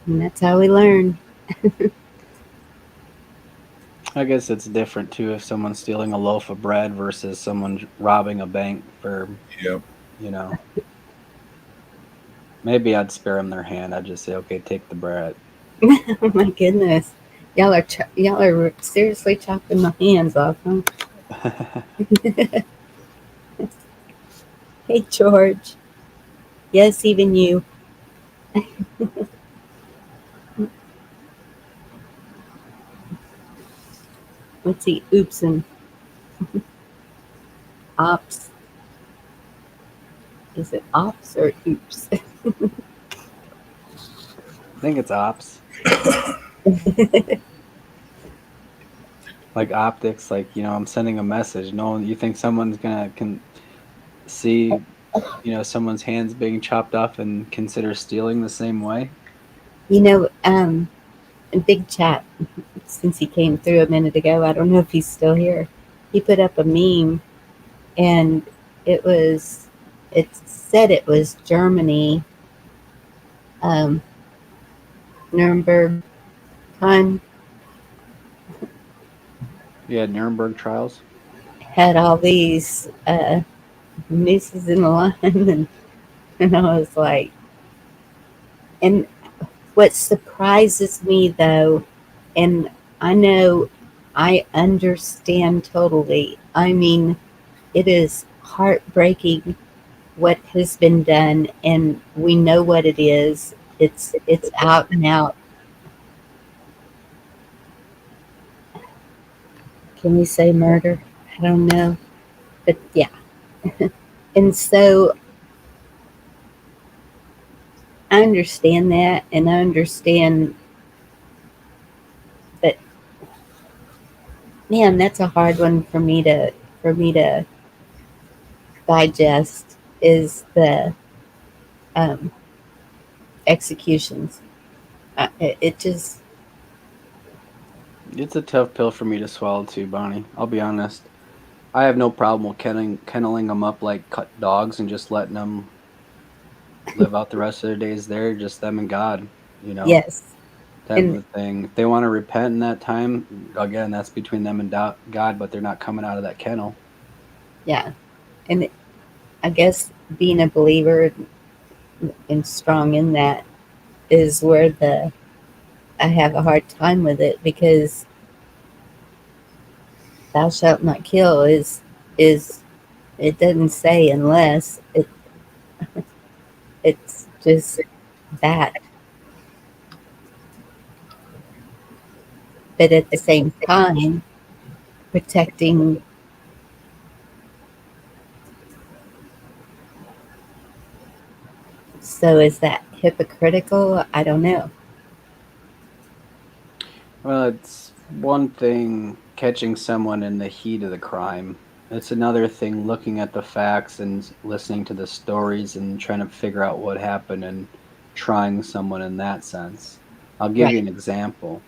And that's how we learn. I guess it's different too if someone's stealing a loaf of bread versus someone robbing a bank for, Yep. Maybe I'd spare them their hand. I'd just say, okay, take the bread. Oh my goodness. Y'all are seriously chopping my hands off, huh? Hey, George. Yes, even you. Let's see. Oops and ops. Is it ops or oops? I think it's ops. Like optics, like, I'm sending a message. No one, you think someone's can see, someone's hands being chopped off and consider stealing the same way? Big Chat, since he came through a minute ago, I don't know if he's still here. He put up a meme, and it said it was Germany, Nuremberg time, Yeah, Nuremberg trials. had all these nooses in the line, and I was like, and what surprises me though, and I know I understand totally. I mean, it is heartbreaking what has been done, and we know what it is. It's out and out. Can we say murder? I don't know, but yeah. And so I understand that, and I understand, but man, that's a hard one for me to digest. Is the um, executions? It just It's a tough pill for me to swallow too, Bonnie. I'll be honest. I have no problem with kenneling them up like cut dogs and just letting them live out the rest of their days there, just them and God, yes, type and of thing. If they want to repent in that time, again, that's between them and God, but they're not coming out of that kennel. yeah, and I guess being a believer and strong in that is where I have a hard time with it, because thou shalt not kill is it doesn't say unless it's just that, but at the same time protecting. So is that hypocritical? I don't know. Well, it's one thing catching someone in the heat of the crime. It's another thing looking at the facts and listening to the stories and trying to figure out what happened and trying someone in that sense. I'll give you Right. an example.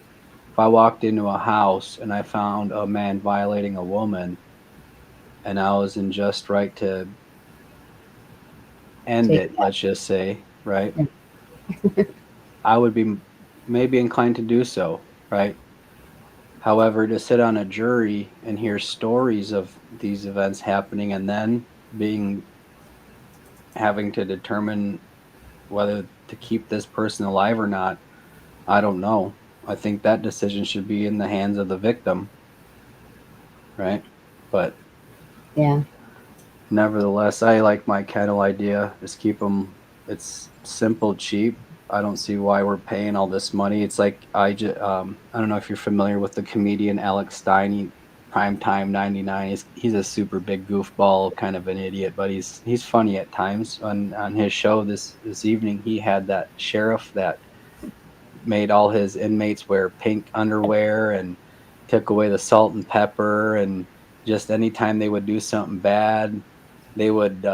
If I walked into a house and I found a man violating a woman and I was in just right to end Take it, let's just say, right? I would be maybe inclined to do so, right? However, to sit on a jury and hear stories of these events happening and then being having to determine whether to keep this person alive or not, I don't know. I think that decision should be in the hands of the victim, right? But Yeah. nevertheless, I like my kennel idea. Just keep them. It's simple, cheap. I don't see why we're paying all this money. It's like I don't know if you're familiar with the comedian Alex Stein. Primetime 99. He's a super big goofball, kind of an idiot, but he's funny at times. On his show this evening, he had that sheriff that made all his inmates wear pink underwear and took away the salt and pepper, and just anytime they would do something bad, they would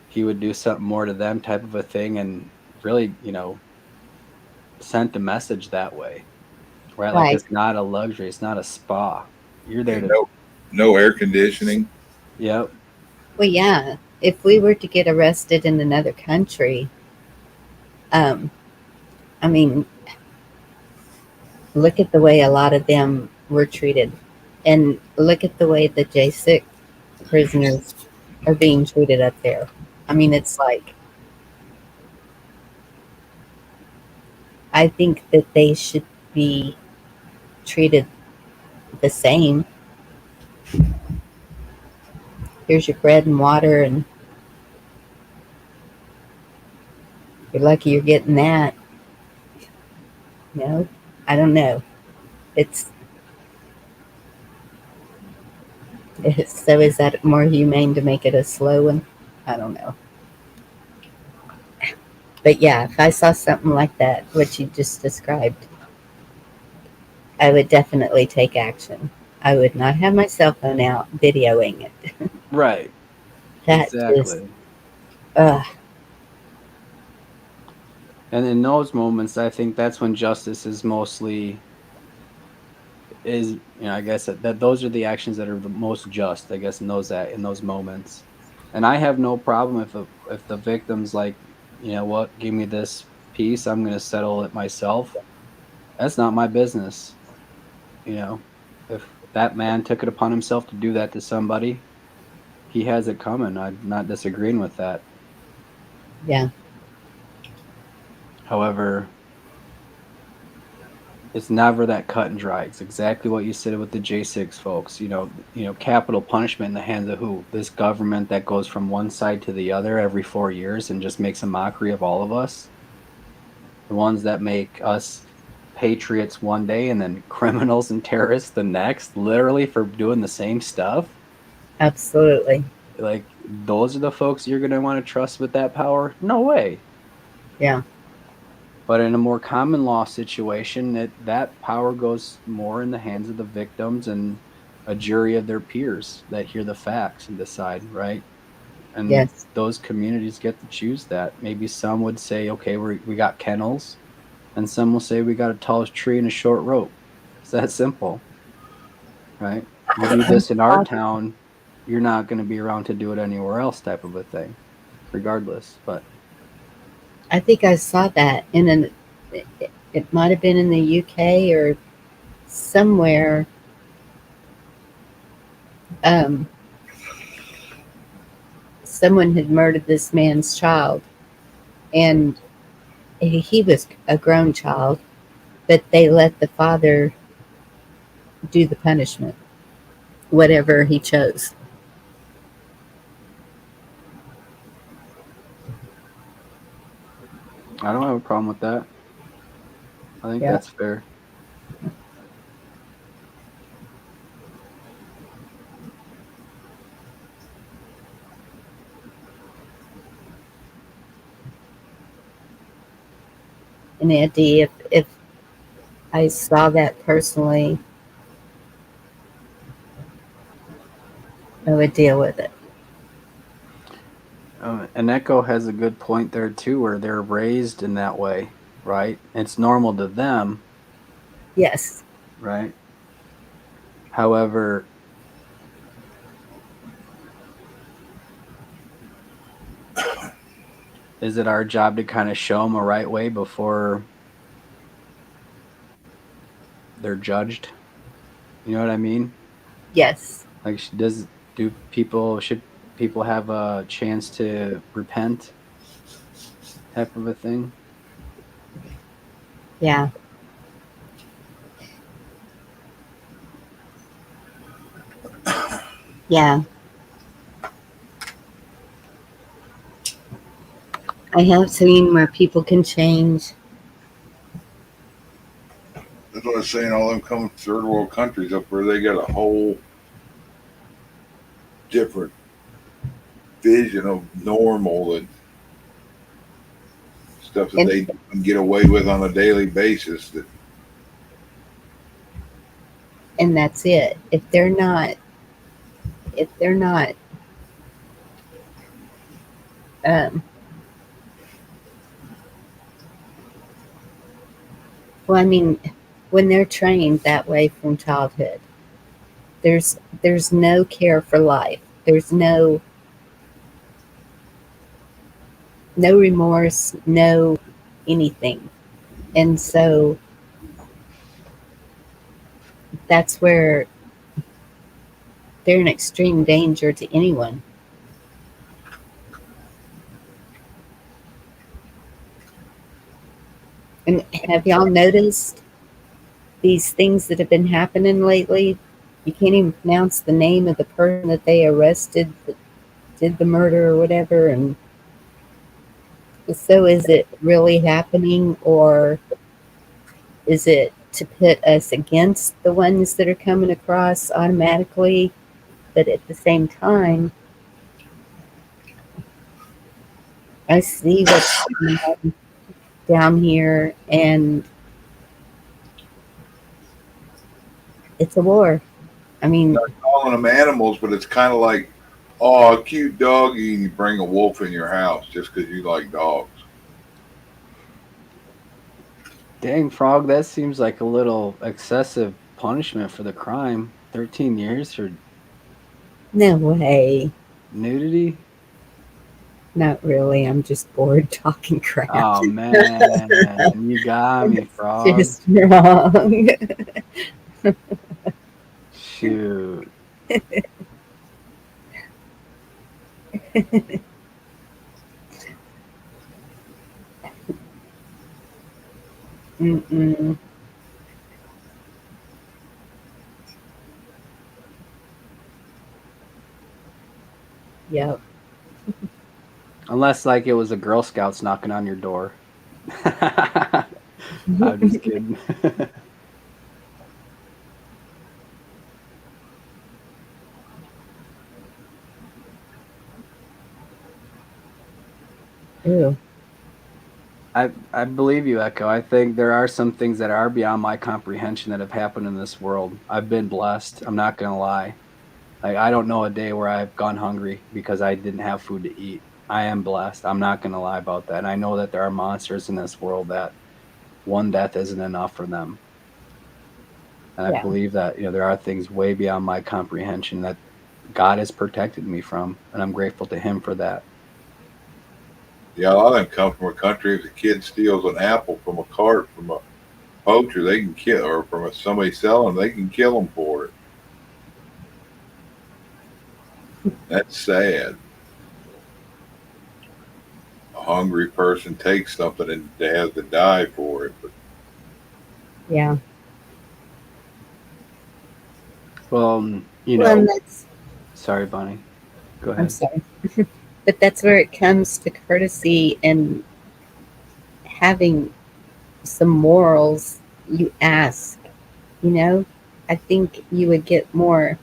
he would do something more to them, type of a thing, and really, sent a message that way, right? Like, Right. it's not a luxury, it's not a spa. You're there And to. no air conditioning. Yep. Well, yeah. If we were to get arrested in another country, um, I mean, look at the way a lot of them were treated, and look at the way the J6 prisoners are being treated up there. I mean, it's like, I think that they should be treated the same. Here's your bread and water, and you're lucky you're getting that. I don't know. It's, so is that more humane to make it a slow one? I don't know. But yeah, if I saw something like that, what you just described, I would definitely take action. I would not have my cell phone out videoing it. Right. That just, Exactly. ugh, And in those moments, I think that's when justice is mostly is I guess that those are the actions that are the most just, I guess, in those moments. And I have no problem if the victim's like, you know what, give me this piece, I'm gonna settle it myself. That's not my business. you know. If that man took it upon himself to do that to somebody, he has it coming. I'm not disagreeing with that. yeah, However, it's never that cut and dry. It's exactly what you said with the J6 folks. Capital punishment in the hands of who? This government that goes from one side to the other every 4 years and just makes a mockery of all of us. The ones that make us patriots one day and then criminals and terrorists the next, literally for doing the same stuff. absolutely. Like, those are the folks you're going to want to trust with that power? No way. Yeah, But in a more common law situation, that power goes more in the hands of the victims and a jury of their peers that hear the facts and decide, right? And yes, those communities get to choose that. Maybe some would say, okay, we got kennels, and some will say we got a tall tree and a short rope. It's that simple, right? You do this in our town, you're not going to be around to do it anywhere else, type of a thing, regardless. But I think I saw that in it might have been in the UK or somewhere. Um, Someone had murdered this man's child, and he was a grown child, but they let the father do the punishment, whatever he chose. I don't have a problem with that. I think Yeah. that's fair. And Andy, if I saw that personally, I would deal with it. And Echo has a good point there too, where they're raised in that way, right? It's normal to them, Yes. right? However, Is it our job to kind of show them a right way before they're judged? You know what I mean? Yes. Like, should people have a chance to repent, type of a thing? Yeah. Yeah. I have seen where people can change. That's what I was saying. All them come third world countries up where they got a whole different vision of normal and stuff that And they can get away with on a daily basis. That and that's it. If they're not um well, I mean, when they're trained that way from childhood, there's no care for life. There's no remorse, no anything. And so that's where they're in extreme danger to anyone. And have y'all noticed these things that have been happening lately? You can't even pronounce the name of the person that they arrested that did the murder or whatever. And so is it really happening, or is it to put us against the ones that are coming across automatically? But at the same time, I see what's going on down here, and it's a war. I mean, calling them animals, but it's kind of like, oh, a cute doggy, and you bring a wolf in your house just because you like dogs. Dang, Frog, that seems like a little excessive punishment for the crime. 13 years for no way. nudity? Not really. I'm just bored talking crap. Oh man, you got me, It's Frog. just wrong. Shoot. Mm-mm. Yep. Unless like it was a Girl Scouts knocking on your door. I'm just kidding. Ew. I believe you, Echo. I think there are some things that are beyond my comprehension that have happened in this world. I've been blessed. I'm not gonna lie. Like I don't know a day where I've gone hungry because I didn't have food to eat. I am blessed. I'm not gonna lie about that. And I know that there are monsters in this world that one death isn't enough for them. And I Yeah. believe that, there are things way beyond my comprehension that God has protected me from, and I'm grateful to him for that. Yeah, a lot of them come from a country. If a kid steals an apple from a cart from a poacher, they can kill, or from somebody selling, they can kill them for it. That's sad. A hungry person takes something and they have to die for it. But Yeah. Well, Well, and that's, sorry, Bonnie. Go I'm ahead. sorry. But that's where it comes to courtesy and having some morals. You ask, you know? I think you would get more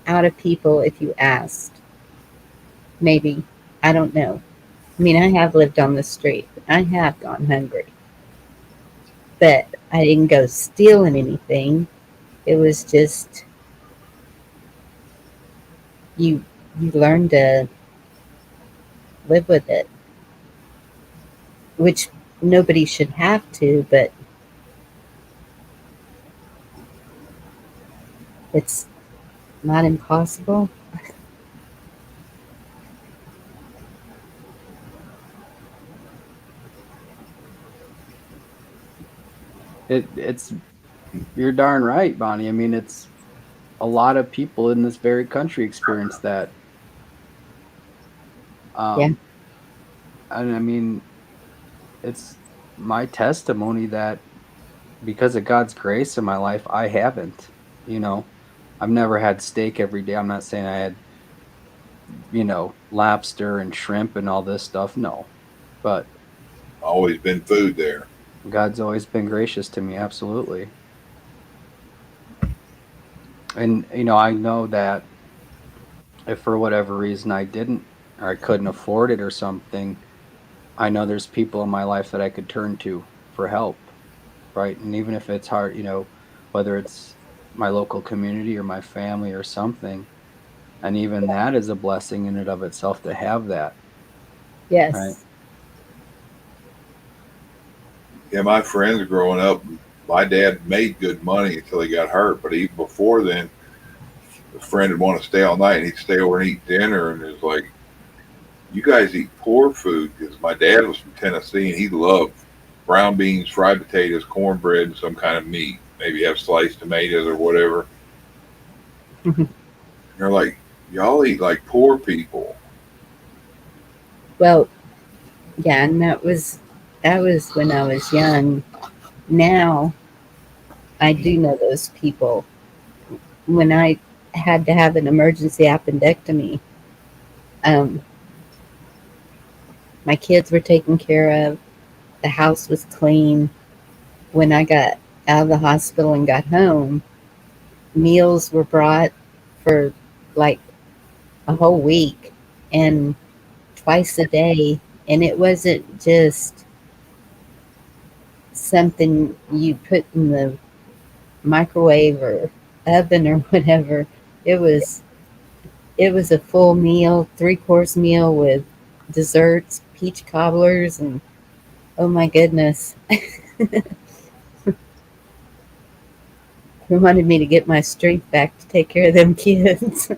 out of people if you asked. Maybe. I don't know. I mean, I have lived on the street. I have gone hungry. But I didn't go stealing anything. It was just you you learn to live with it, which nobody should have to, but it's not impossible. It's you're darn right, Bonnie. I mean, it's a lot of people in this very country experience that. Yeah. Um, and I mean, it's my testimony that because of God's grace in my life, I haven't. You know, I've never had steak every day. I'm not saying I had, lobster and shrimp and all this stuff. No, but Always been food there. God's always been gracious to me. Absolutely. And, I know that if for whatever reason I didn't or I couldn't afford it or something, I know there's people in my life that I could turn to for help, right? And even if it's hard, whether it's my local community or my family or something, and even that is a blessing in and of itself to have that, right? Yes. Yeah, my friends growing up, my dad made good money until he got hurt. But even before then, a friend would want to stay all night and he'd stay over and eat dinner. And it was like, you guys eat poor food because my dad was from Tennessee and he loved brown beans, fried potatoes, cornbread, and some kind of meat. Maybe have sliced tomatoes or whatever. Mhm. They're like, y'all eat like poor people. Well, yeah, and that was when I was young. Now I do know those people. When I had to have an emergency appendectomy, um, my kids were taken care of. The house was clean. When I got out of the hospital and got home, meals were brought for like a whole week and twice a day. And it wasn't just something you put in the microwave or oven or whatever. It was it was a full meal, 3-course meal with desserts, peach cobblers, and oh my goodness, it wanted me to get my strength back to take care of them kids.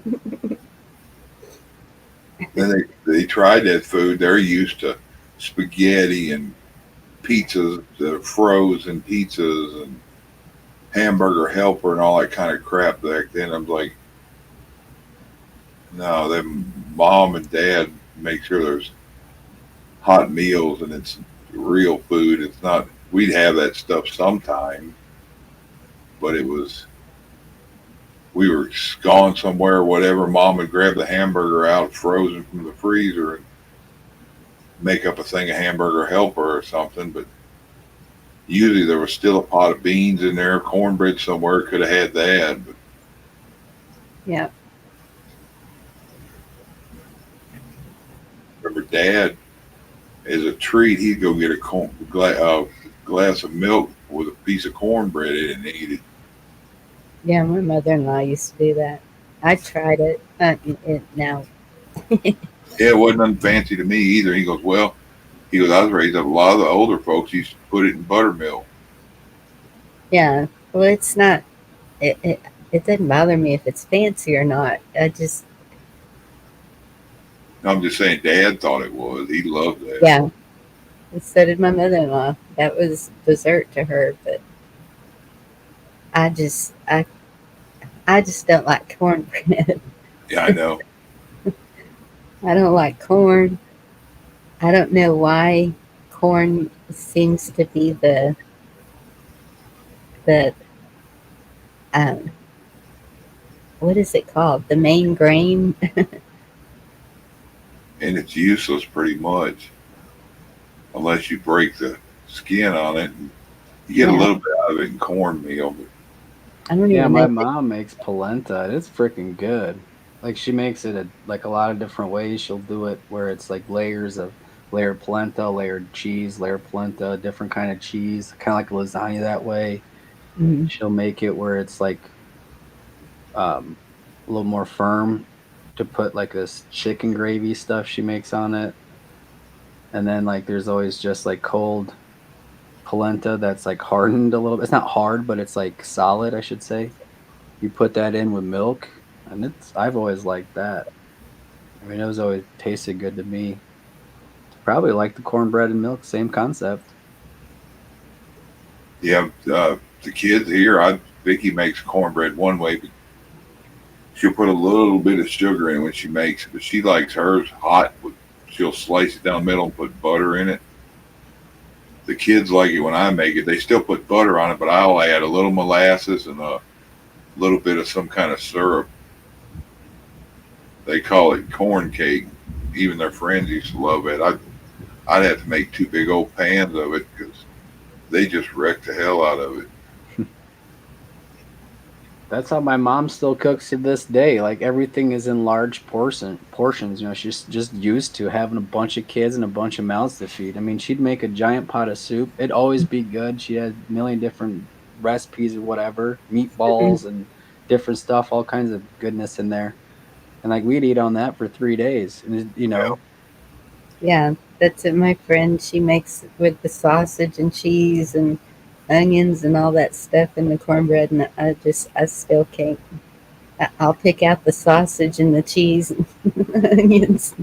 Then they tried that food. They're used to spaghetti and pizzas, the frozen pizzas and hamburger helper and all that kind of crap back then. I'm like, no, them mom and dad make sure there's hot meals and it's real food. It's not. We'd have that stuff sometime, but it was we were gone somewhere or whatever. Mom would grab the hamburger out frozen from the freezer and make up a thing of hamburger helper or something. But usually there was still a pot of beans in there, cornbread somewhere. Could have had that. But Yeah. remember, Dad, as a treat, he'd go get glass of milk with a piece of cornbread in it and eat it. Yeah, my mother-in-law used to do that. I tried it. Now, Yeah, it wasn't nothing fancy to me either. He goes, I was raised up. A lot of the older folks used to put it in buttermilk. yeah. Well, it's not. It doesn't bother me if it's fancy or not. I just, I'm just saying, Dad thought it was. He loved that. yeah. So did my mother-in-law. That was dessert to her. But I just, I just don't like cornbread. Yeah, I know. I don't like corn. I don't know why corn seems to be the um, what is it called? The main grain. And it's useless pretty much unless you break the skin on it. And you get a Yeah, little bit out of it in cornmeal. But I don't Yeah, even my know. If mom makes polenta. And it's freaking good. Like she makes it like a lot of different ways. She'll do it where it's like layers of layered polenta, layered cheese, layered polenta, different kind of cheese, kind of like lasagna that way. mm, She'll make it where it's like a little more firm to put like this chicken gravy stuff she makes on it. And then like there's always just like cold polenta that's like hardened a little bit. It's not hard, but it's like solid, I should say. You put that in with milk, and I've always liked that. I mean, it was always tasted good to me. Probably like the cornbread and milk, same concept. Yeah, the kids here, Vicky makes cornbread one way, but she'll put a little bit of sugar in it when she makes it. But she likes hers hot. She'll slice it down the middle and put butter in it. The kids like it when I make it. They still put butter on it, but I'll add a little molasses and a little bit of some kind of syrup. They call it corn cake. Even their friends used to love it. I'd have to make two big old pans of it because they just wreck the hell out of it. That's how my mom still cooks to this day. Like everything is in large portions. You know, she's just used to having a bunch of kids and a bunch of mouths to feed. I mean, she'd make a giant pot of soup. It'd always be good. She had a million different recipes or whatever, Mhm. meatballs and different stuff, all kinds of goodness in there. And like we'd eat on that for 3 days. And you Yeah. know, Yeah, that's it. My friend, she makes with the sausage and cheese and onions and all that stuff in the cornbread, and I still can't. I'll pick out the sausage and the cheese and the onions.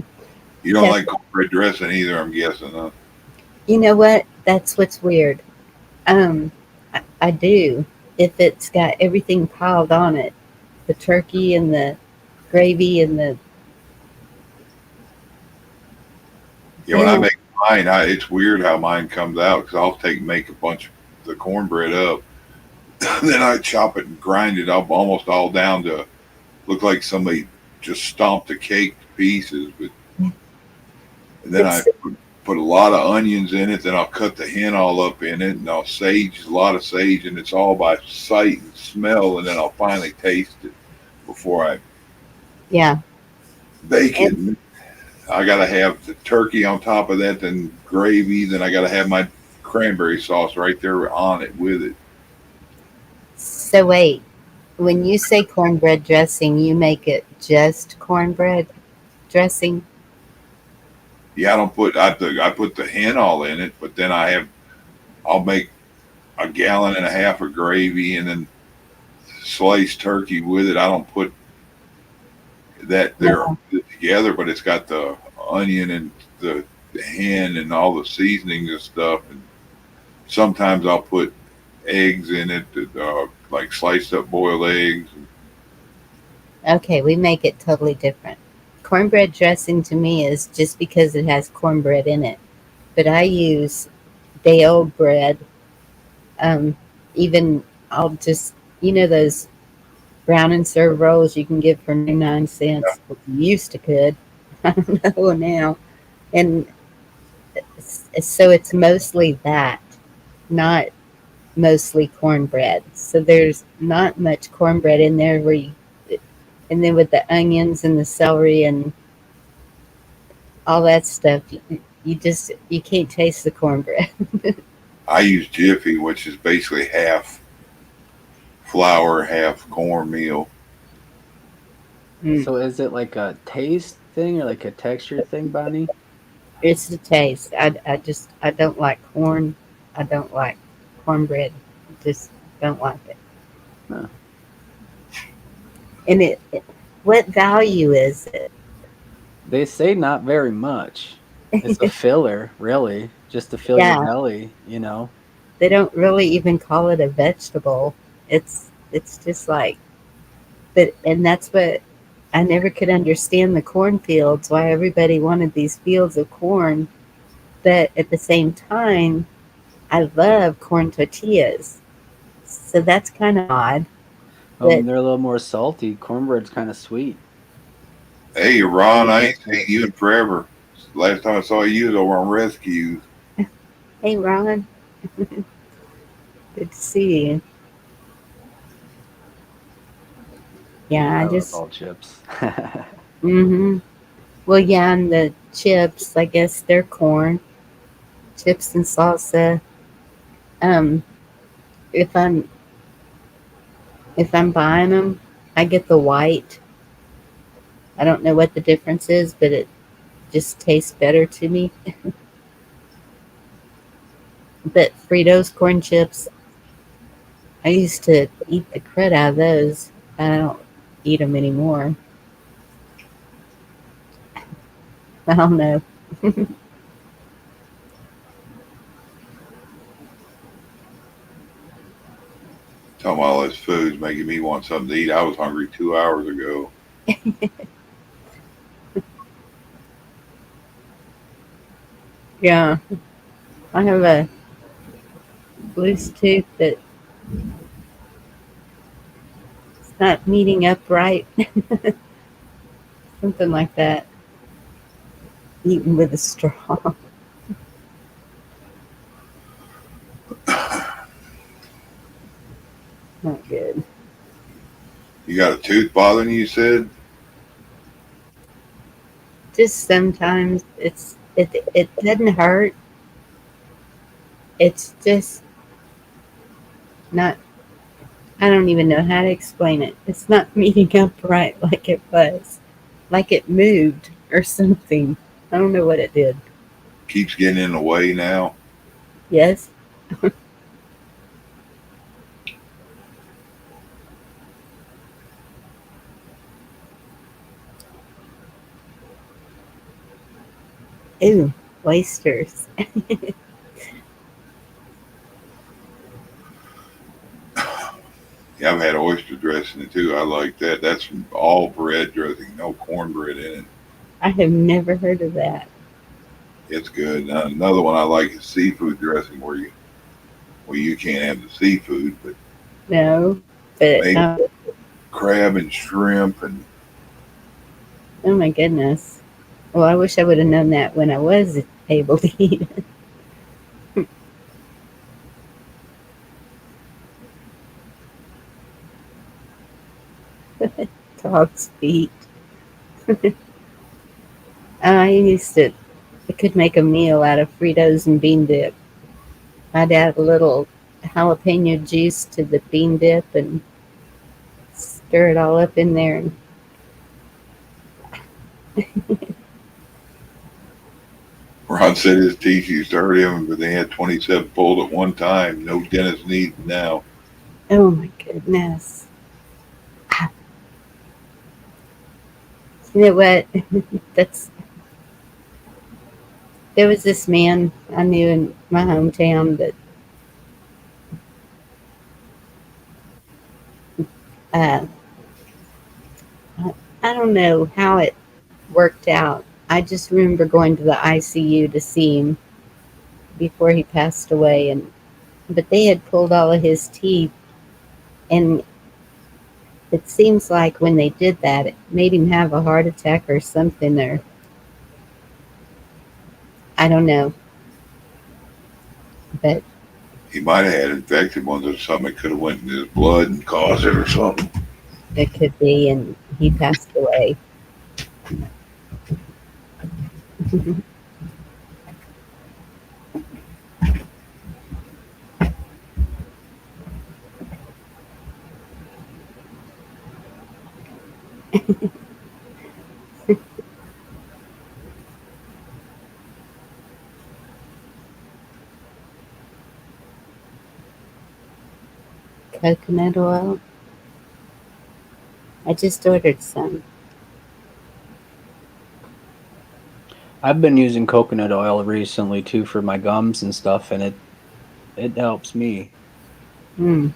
You don't Pep- like cornbread dressing either, I'm guessing, huh? You know what? That's what's weird. I do if it's got everything piled on it, the turkey and the gravy and the Yeah, when I then make mine, it's weird how mine comes out because I'll make a bunch of the cornbread up, then I chop it and grind it up almost all down to look like somebody just stomped a cake to pieces. But and then I it's put a lot of onions in it. Then I'll cut the hen all up in it, and I'll sage a lot of sage, and it's all by sight and smell. And then I'll finally taste it before I yeah, bake it. and And I gotta have the turkey on top of that, then gravy. Then I gotta have my cranberry sauce right there on it with it. so wait. When you say cornbread dressing, you make it just cornbread dressing? Yeah, I don't put I put the hen all in it, but then I'll make a gallon and a half of gravy and then sliced turkey with it. I don't put that there No. together, but it's got the onion and the hen and all the seasonings and stuff. And sometimes I'll put eggs in it, like sliced up boiled eggs. Okay, we make it totally different. Cornbread dressing to me is just because it has cornbread in it. But I use day old bread. Um, even I'll just, those brown and serve rolls you can get for 99 cents. Well, you used to could. I don't know now. And so it's mostly that, not mostly cornbread. So there's not much cornbread in there and then with the onions and the celery and all that stuff, you can't taste the cornbread. I use Jiffy, which is basically half flour, half cornmeal. Mm. so is it like a taste thing or like a texture thing, Bonnie? It's the taste. I don't like corn. I don't like cornbread. Just don't like it. Huh. And what value is it? They say not very much. It's a filler, really, just to fill your Yeah, belly, you know. they don't really even call it a vegetable. It's just like, but and that's what I never could understand the cornfields. Why everybody wanted these fields of corn, but at the same time, I love corn tortillas. So that's kind of odd. But They're a little more salty. Cornbread's kind of sweet. Hey, Ron, I ain't seen you in forever. Last time I saw you was over on rescues. hey, Ron, good to see you. Yeah, I I love just all chips. mm-hmm. Well, yeah, and the chips, I guess they're corn chips and salsa. Um, if I'm buying them, I get the white. I don't know what the difference is, but it just tastes better to me. But Fritos corn chips, I used to eat the crud out of those. I don't eat them anymore. I don't know. Talking about all this food's making me want something to eat. I was hungry 2 hours ago. Yeah, I have a loose tooth that's not meeting up right. Something like that. Eaten with a straw. Not good. You got a tooth bothering you, you said? Just sometimes it doesn't hurt. It's just not. I don't even know how to explain it. It's not meeting up right like it was, like it moved or something. I don't know what it did. Keeps getting in the way now. Yes. Ooh, oysters. Yeah, I've had oyster dressing too. I like that. That's all bread dressing, no cornbread in it. I have never heard of that. It's good. Another one I like is seafood dressing, where you can't have the seafood, but No, but maybe crab and shrimp and oh my goodness. Well, I wish I would have known that when I was able to eat it. Dog's feet. I could make a meal out of Fritos and bean dip. I'd add a little jalapeno juice to the bean dip and stir it all up in there. And Ron said his teeth used to hurt him, but they had 27 pulled at one time. No dentist needed now. oh my goodness. You know what? That's There was this man I knew in my hometown that uh, I don't know how it worked out. I just remember going to the ICU to see him before he passed away, and but they had pulled all of his teeth, and it seems like when they did that, it made him have a heart attack or something, or I don't know, but He might have had infected ones or something. It could have went in his blood and caused it or something. it could be, and he passed away. Coconut oil. I just ordered some. I've been using coconut oil recently too for my gums and stuff, and it helps me. Mm.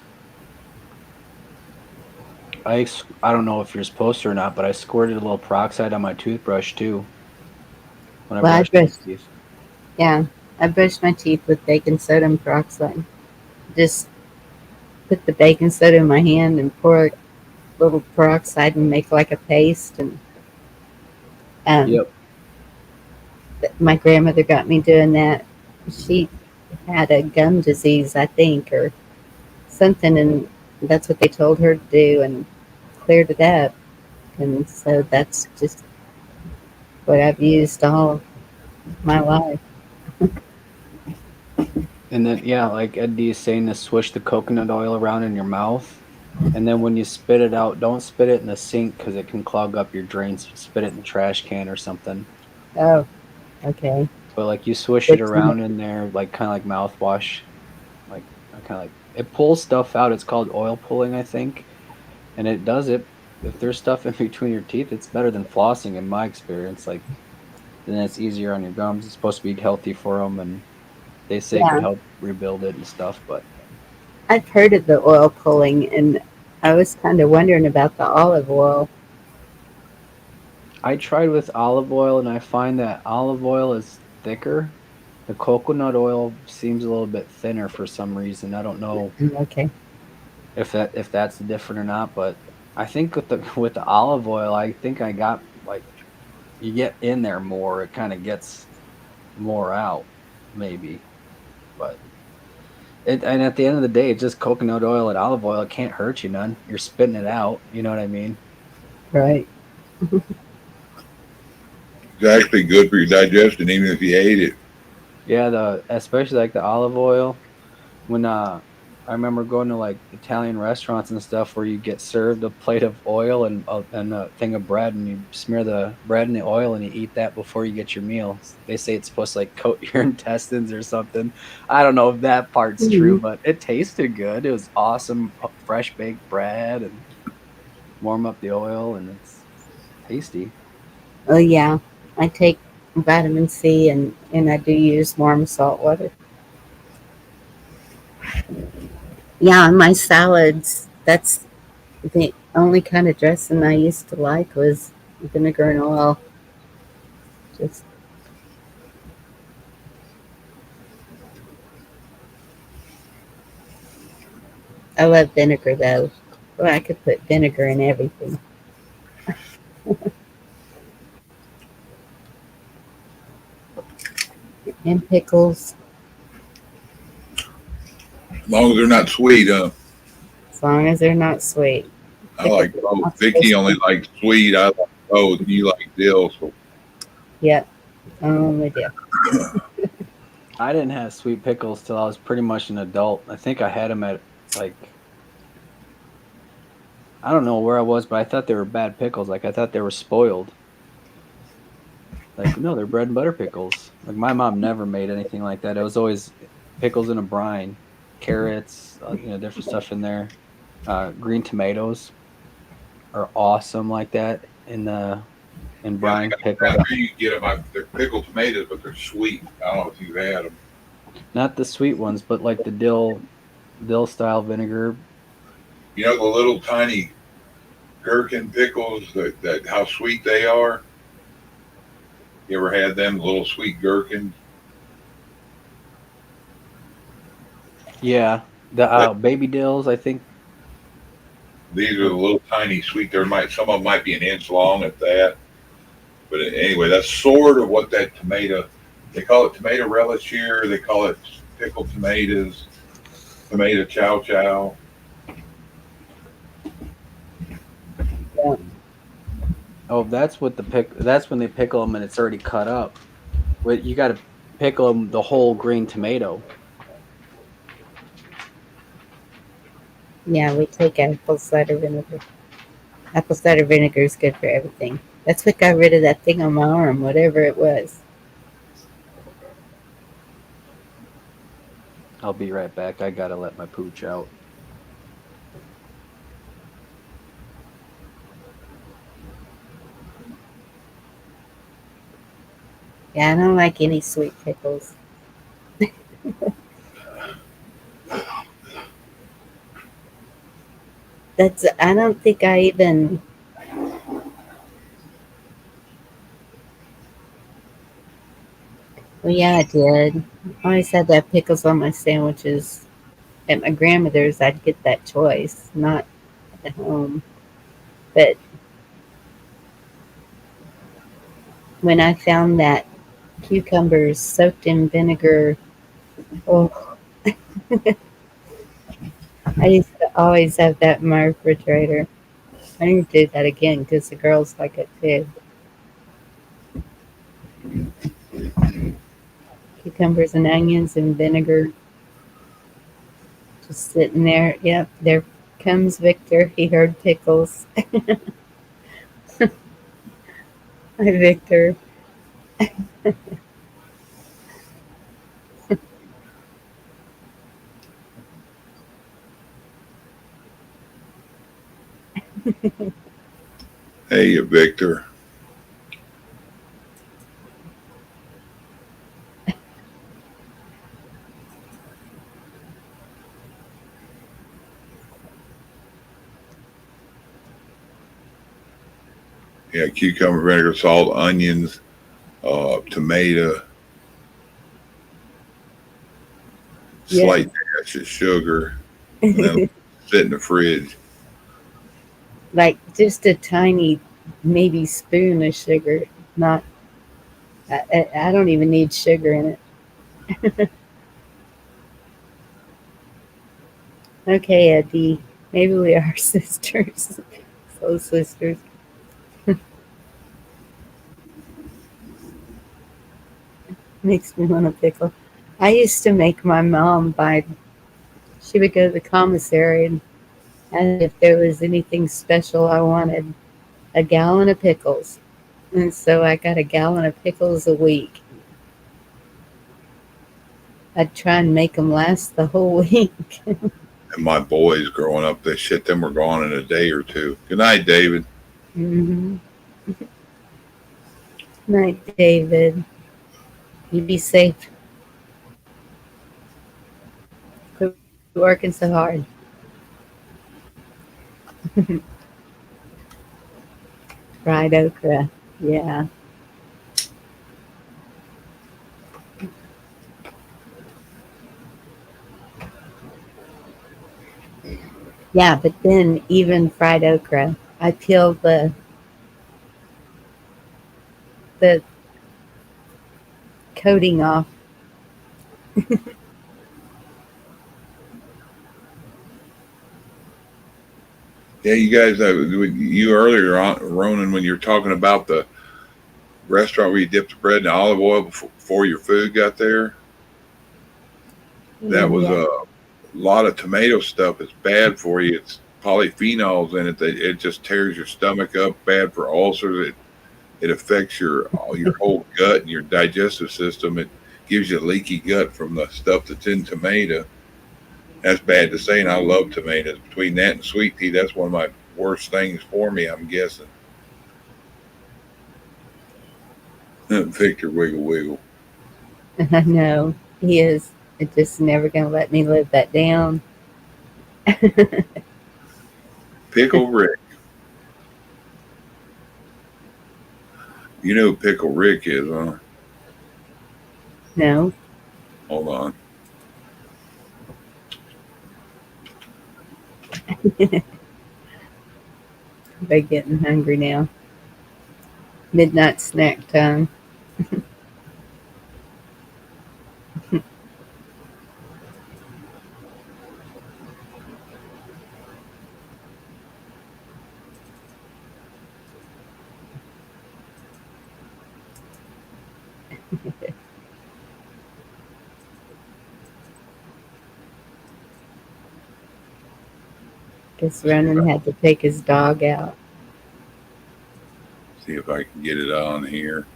I don't know if you're supposed to or not, but I squirted a little peroxide on my toothbrush too when I Well, brushed my teeth. yeah, I brushed my teeth with baking soda and peroxide. Just put the baking soda in my hand and pour a little peroxide and make like a paste. And um, Yep. my grandmother got me doing that. She had a gum disease, I think, or something, and that's what they told her to do, and cleared it up. And so that's just what I've used all my life. And then yeah, like Eddie is saying, to swish the coconut oil around in your mouth, and then when you spit it out, don't spit it in the sink because it can clog up your drains. Spit it in the trash can or something. Oh, okay. But like you swish it Good to know. around in there, like kind of like mouthwash, like kind of like it pulls stuff out. It's called oil pulling, I think, and it does it. If there's stuff in between your teeth, it's better than flossing in my experience. Like then it's easier on your gums. It's supposed to be healthy for them, and they say it could Yeah, help rebuild it and stuff. But I've heard of the oil pulling, and I was kind of wondering about the olive oil. I tried with olive oil, and I find that olive oil is thicker. The coconut oil seems a little bit thinner for some reason. I don't know Okay. if that's different or not, but I think with the with the olive oil, I think I got like you get in there more, it kind of gets more out, maybe. But it and at the end of the day, it's just coconut oil and olive oil. It can't hurt you none. You're spitting it out. You know what I mean? Right. It's actually good for your digestion, even if you ate it. Yeah, the especially like the olive oil. When I remember going to like Italian restaurants and stuff where you get served a plate of oil and a thing of bread, and you smear the bread in the oil and you eat that before you get your meal. They say it's supposed to like coat your intestines or something. I don't know if that part's true, Mhm. but it tasted good. It was awesome, fresh baked bread and warm up the oil, and it's tasty. Oh yeah, I take vitamin C, and I do use warm salt water. Yeah, on my salads, that's the only kind of dressing I used to like was vinegar and oil. Just I love vinegar though. Well, I could put vinegar in everything. And pickles, As long as they're not sweet, as long as they're not sweet. I Pickles like are both. not Vicky supposed only to. likes sweet. I like both. You like dill, so Yep, I only do. I didn't have sweet pickles till I was pretty much an adult. I think I had them at like I don't know where I was, but I thought they were bad pickles. Like I thought they were spoiled. Like no, they're bread and butter pickles. Like my mom never made anything like that. It was always pickles in a brine, carrots, different stuff in there. Green tomatoes are awesome like that in yeah, brine that's pickle. where you get them. They're pickled tomatoes, but they're sweet. I don't know if you've had them. Not the sweet ones, but like the dill style vinegar. You know the little tiny gherkin pickles that how sweet they are. You ever had them little sweet gherkins? Yeah, the That, baby dills. I think. these are the Or little tiny sweet. There might some of them might be an inch long at that. But anyway, that's sort of what that tomato. They call it tomato relish here. They call it pickled tomatoes, tomato chow chow. Yeah, oh, that's what the pick. That's when they pickle them and it's already cut up. But you got to pickle them the whole green tomato. yeah, we take apple cider vinegar. Apple cider vinegar is good for everything. That's what got rid of that thing on my arm, whatever it was. I'll be right back. I gotta let my pooch out. Yeah, I don't like any sweet pickles. I don't think I even, well, yeah, I did. I always had that pickles on my sandwiches. At my grandmother's, I'd get that choice, not at home. But when I found that cucumbers soaked in vinegar, oh, I used to always have that in my refrigerator. I need to do that again because the girls like it too. Cucumbers and onions and vinegar just sitting there. Yep, there comes Victor. He heard pickles. Hi, Victor. Hey, Victor. Yeah, cucumber, vinegar, salt, onions, tomato, Yeah. slight dash of sugar, and then sit in the fridge. Like just a tiny, maybe spoon of sugar. Not, I don't even need sugar in it. Okay, Eddie. Maybe we are sisters. Soul sisters. Makes me want a pickle. I used to make my mom buy, she would go to the commissary and ask if there was anything special I wanted, a gallon of pickles. And so I got a gallon of pickles a week. I'd try and make them last the whole week. And my boys growing up, they shit them were gone in a day or two. Good night, David. Hmm. Night, David. You be safe. Quit working so hard. Fried okra. Yeah. Yeah, but then even fried okra, I peel the coating off. Yeah, you guys, you earlier on, Ronan, when you were talking about the restaurant where you dipped the bread in olive oil before your food got there, that was Yeah. a lot of tomato stuff. It's bad for you. It's polyphenols in it that it just tears your stomach up, bad for ulcers. It affects your whole gut and your digestive system. It gives you a leaky gut from the stuff that's in tomato. That's bad to say, and I love tomatoes. Between that and sweet tea, that's one of my worst things for me, I'm guessing. Victor Wiggle Wiggle. I know. He is. It's just never going to let me live that down. Pickle Rick. You know who Pickle Rick is, huh? No. Hold on. They're getting hungry now. Midnight snack time. Guess Ronan had to take his dog out. See if I can get it on here.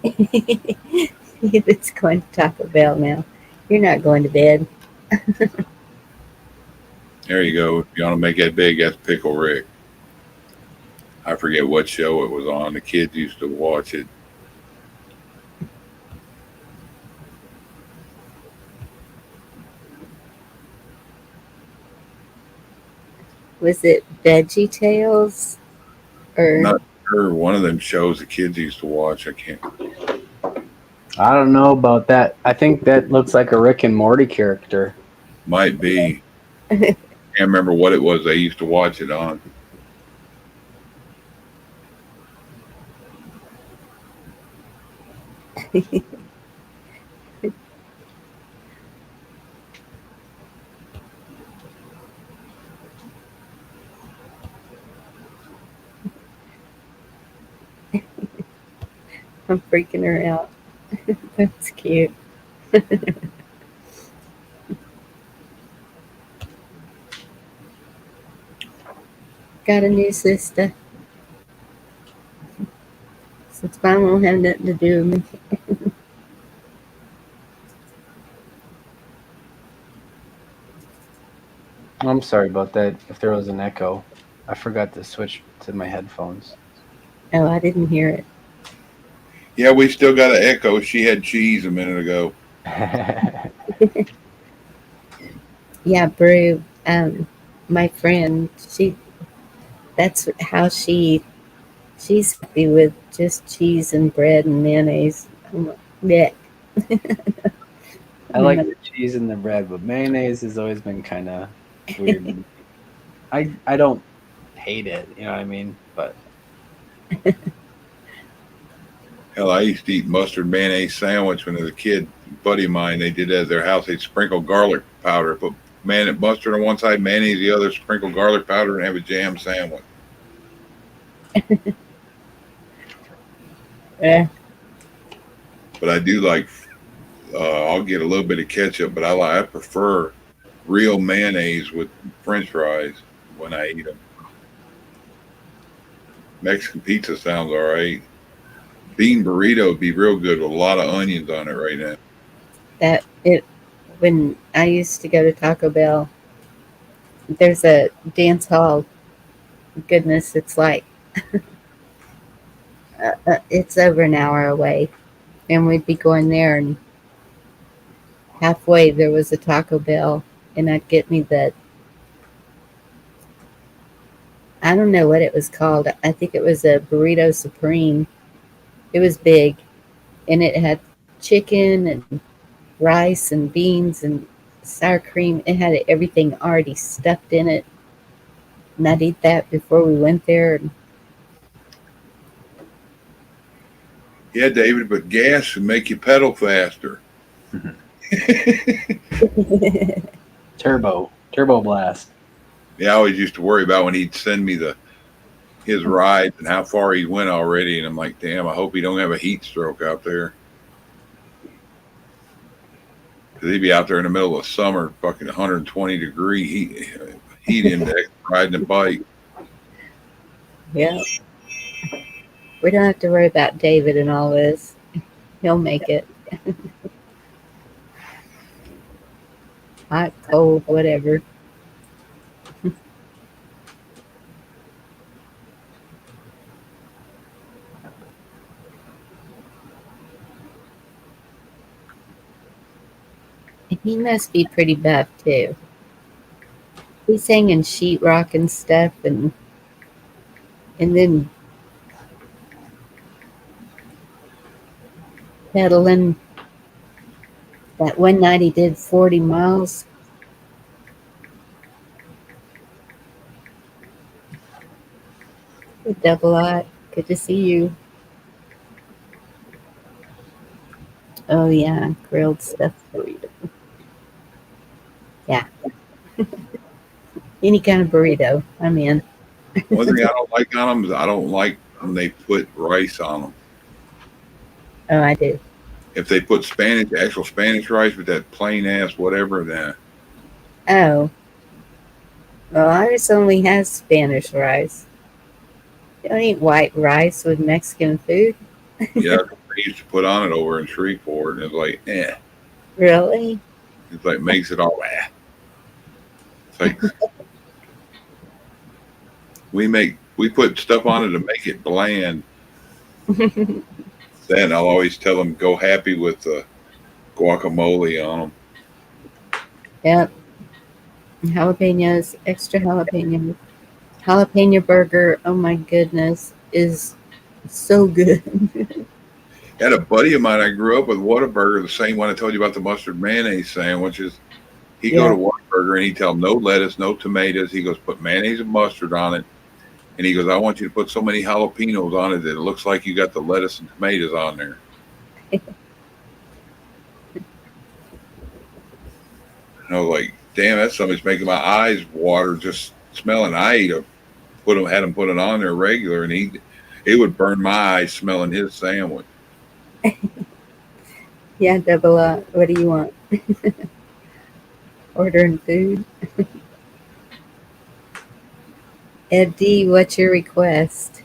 It's going to Taco Bell now. You're not going to bed. There you go. If you want to make that big, that's Pickle Rick. I forget what show it was on. The kids used to watch it. Was it Veggie Tales? I'm Or not sure. One of them shows the kids used to watch. I can't. I don't know about that. I think that looks like a Rick and Morty character. Might be. Can't remember what it was they used to watch it on. I'm freaking her out. That's cute. Got a new sister. Since mine won't have nothing to do with me. I'm sorry about that. If there was an echo, I forgot to switch to my headphones. Oh, I didn't hear it. Yeah, we still got an echo. She had cheese a minute ago. Yeah, Brew. My friend, that's how she's happy with just cheese and bread and mayonnaise. I'm like, yeah. I like the cheese and the bread, but mayonnaise has always been kind of weird to me. I don't hate it, you know what I mean? But Hell, I used to eat mustard mayonnaise sandwich when I was a kid. A buddy of mine, they did that at their house. They'd sprinkle garlic powder, put mustard on one side, mayonnaise the other, sprinkle garlic powder, and have a jam sandwich. Yeah. But I do like. I'll get a little bit of ketchup, but I prefer real mayonnaise with French fries when I eat them. Mexican pizza sounds all right. Bean burrito would be real good with a lot of onions on it right now. That it when I used to go to Taco Bell, there's a dance hall. Goodness, it's like it's over an hour away, and we'd be going there, and halfway there was a Taco Bell, and I'd get me the I don't know what it was called. I think it was a burrito supreme. It was big, and it had chicken and rice and beans and sour cream. It had everything already stuffed in it, and I'd eat that before we went there. Yeah, David, but gas would make you pedal faster. turbo blast. Yeah, I always used to worry about when he'd send me his rides and how far he went already, and I'm like, damn, I hope he don't have a heat stroke out there. Because he'd be out there in the middle of summer, fucking 120-degree heat index, riding a bike. Yeah. We don't have to worry about David and all this. He'll make it. Hot, cold, whatever. And he must be pretty buff too. He's hanging sheetrock and stuff, and then pedaling. That one night he did 40 miles. Hey, Double I. Good to see you. Oh yeah, grilled stuffed burrito. Yeah. Any kind of burrito, I'm in. One thing I don't like on them is I don't like when they put rice on them. Oh, I do. If they put actual Spanish rice with that plain ass whatever, then Oh. Well, ours only has Spanish rice. You don't eat white rice with Mexican food? yeah, they used to put on it over in Shreveport, and it's like, Really? it's like makes it all It's like we put stuff on it to make it bland. Then I'll always tell them go happy with the guacamole on them. Yep. Jalapenos, extra jalapenos. Jalapeno burger, oh my goodness, is so good. Had a buddy of mine I grew up with, Whataburger, the same one I told you about the mustard mayonnaise sandwiches. He'd go to Whataburger and he'd tell him no lettuce, no tomatoes. He goes, put mayonnaise and mustard on it. And he goes, I want you to put so many jalapenos on it that it looks like you got the lettuce and tomatoes on there. And I was like, damn, that's something's making my eyes water just smelling. I had him put it on there regular, and it would burn my eyes smelling his sandwich. Yeah, Double up. What do you want? Ordering food. Ed D, what's your request?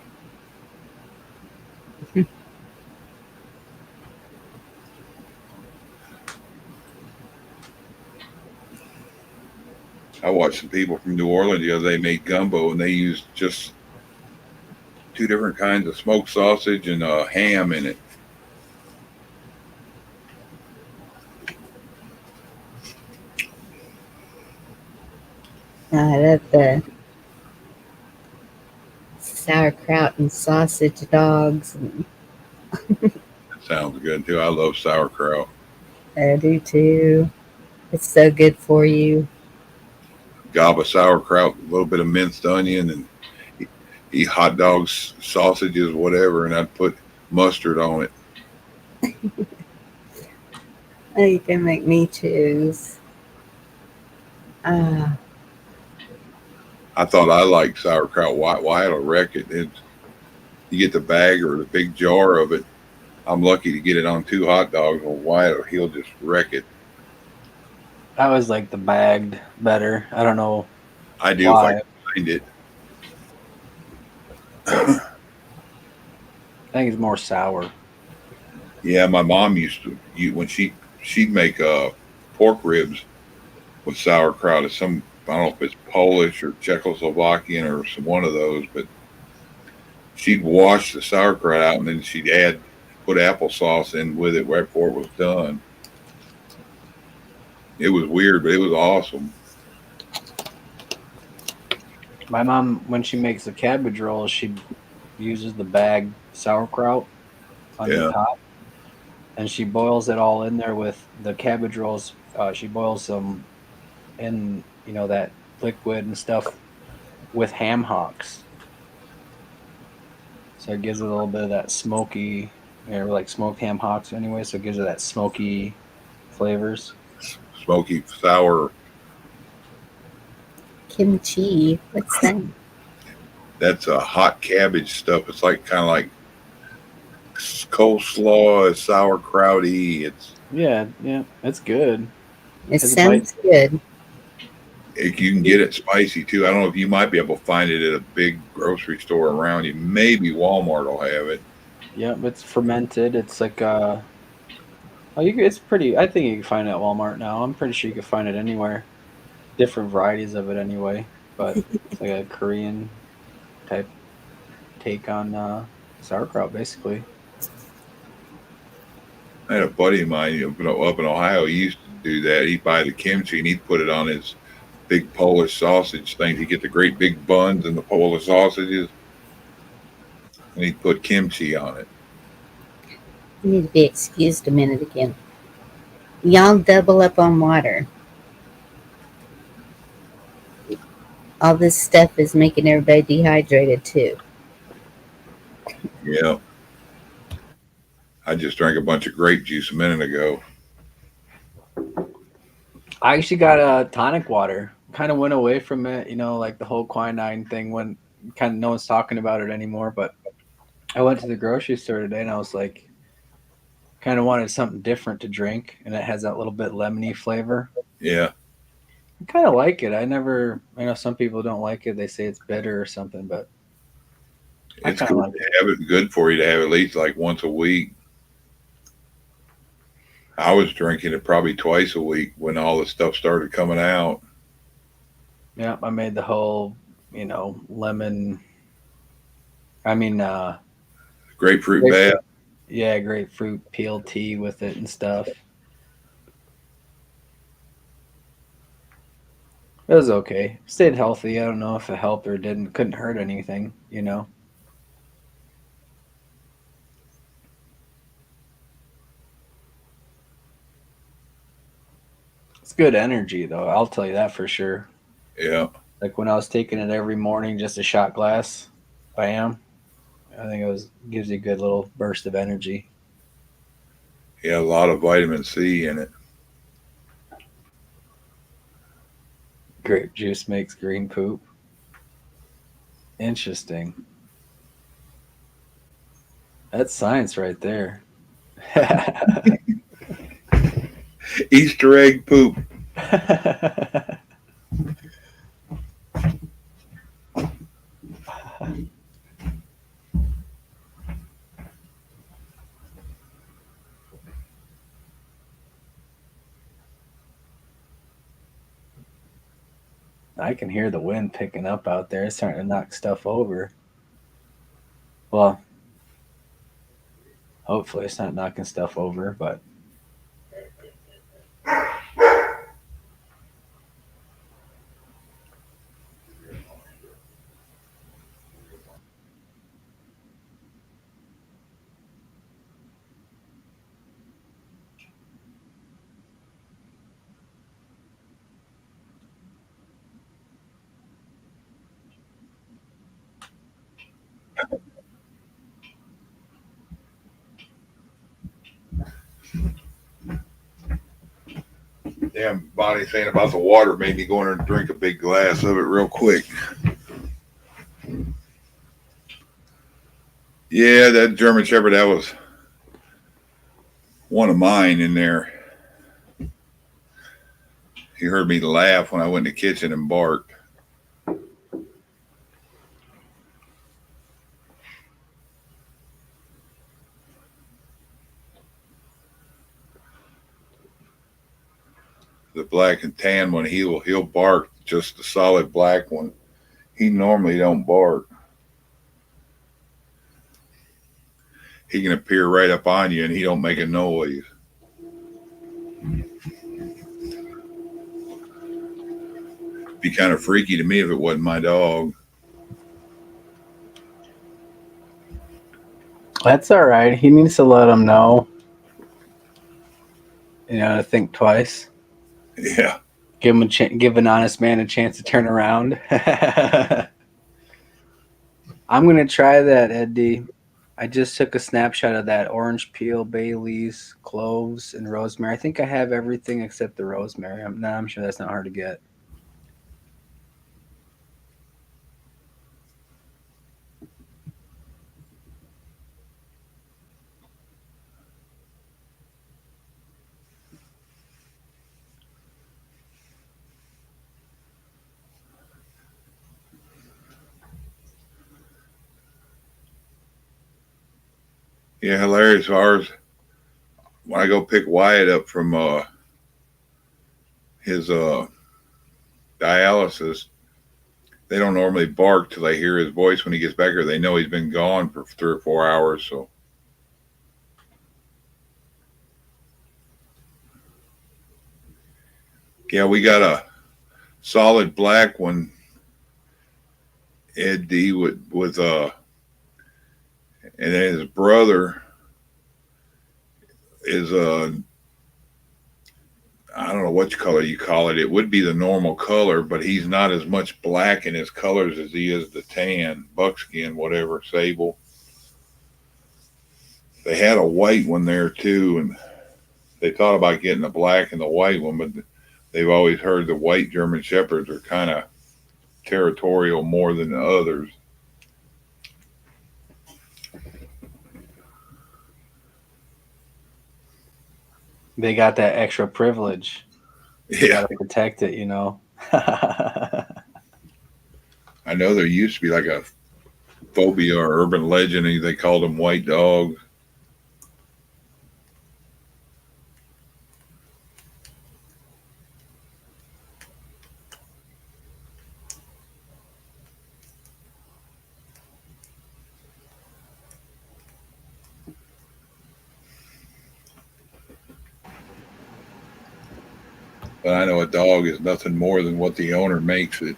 I watched some people from New Orleans the other day make gumbo, and they used just 2 different kinds of smoked sausage and ham in it. I love sauerkraut and sausage dogs. And That sounds good too. I love sauerkraut. I do too. It's so good for you. Gob of sauerkraut, a little bit of minced onion, and eat hot dogs, sausages, whatever, and I'd put mustard on it. Oh, you can make me choose. Ah, I thought I liked sauerkraut. Why it'll wreck it. You get the bag or the big jar of it. I'm lucky to get it on 2 hot dogs. Well, Wyatt, he'll just wreck it. I always like the bagged better. I don't know I do if I why. can find it. I think it's more sour. Yeah, my mom used to when she'd make pork ribs with sauerkraut. It's some, I don't know if it's Polish or Czechoslovakian or some one of those, but she'd wash the sauerkraut out and then she'd put applesauce in with it right before it was done. It was weird, but it was awesome. My mom, when she makes the cabbage rolls, she uses the bagged sauerkraut on the Yeah, top, and she boils it all in there with the cabbage rolls. She boils them in, that liquid and stuff with ham hocks. So it gives it a little bit of that smoky, like smoked ham hocks anyway. So it gives it that smoky flavors. smoky sour. kimchi. What's that? That's a hot cabbage stuff. It's like kind of like coleslaw, is sauerkrauty. Yeah, it's good. It Has a bite. sounds good. You can get it spicy too. I don't know if you might be able to find it at a big grocery store around you. Maybe Walmart will have it. Yeah, it's fermented. It's like it's pretty. I think you can find it at Walmart now. I'm pretty sure you can find it anywhere. Different varieties of it anyway, but it's like a Korean type take on sauerkraut, basically. I had a buddy of mine up in Ohio. He used to do that. He'd buy the kimchi and he'd put it on his big Polish sausage thing. He'd get the great big buns and the Polish sausages, and he'd put kimchi on it. You need to be excused a minute again. Y'all double up on water. All this stuff is making everybody dehydrated too. Yeah. I just drank a bunch of grape juice a minute ago. I actually got a tonic water. Kind of went away from it, like the whole quinine thing. When kind of no one's talking about it anymore. But I went to the grocery store today, and I was like, kind of wanted something different to drink, and it has that little bit lemony flavor. Yeah. I kind of like it. I know some people don't like it. They say it's bitter or something, but I It's kind of good like it. to have it. Good for you to have at least like once a week. I was drinking it probably twice a week when all this stuff started coming out. Yeah, I made the whole, lemon. I mean, Grapefruit bath. grapefruit. Yeah, grapefruit peel tea with it and stuff. It was okay. Stayed healthy. I don't know if it helped or didn't. Couldn't hurt anything. It's good energy though. I'll tell you that for sure. Yeah. Like when I was taking it every morning, just a shot glass, bam. I think gives you a good little burst of energy. Yeah. A lot of vitamin C in it. Grape juice makes green poop. Interesting. That's science right there. Easter egg poop. I can hear the wind picking up out there. It's starting to knock stuff over. Well, hopefully it's not knocking stuff over, but Damn Bonnie saying about the water made me go in there and drink a big glass of it real quick. Yeah, that German Shepherd, that was one of mine in there. He heard me laugh when I went in the kitchen and barked. The black and tan one, he'll bark. Just the solid black one, he normally don't bark. He can appear right up on you and he don't make a noise. Be kind of freaky to me if it wasn't my dog. That's all right. He needs to let him know. You know, to think twice. Yeah. Give an honest man a chance to turn around. I'm gonna try that, Eddie. I just took a snapshot of that: orange peel, bay leaves, cloves, and rosemary. I think I have everything except the rosemary. I'm sure that's not hard to get. Yeah, hilarious. Ours, when I go pick Wyatt up from his dialysis, they don't normally bark till they hear his voice when he gets back here. They know he's been gone for 3 or 4 hours. So, yeah, we got a solid black one, Eddie, with and then his brother is I don't know what color you call it. It would be the normal color, but he's not as much black in his colors as he is the tan, buckskin, whatever, sable. They had a white one there too, and they thought about getting the black and the white one, but they've always heard the white German Shepherds are kind of territorial more than the others. They got that extra privilege. You Yeah. gotta protect it, you know. I know there used to be like a phobia or urban legend, and they called them white dogs. But I know a dog is nothing more than what the owner makes it.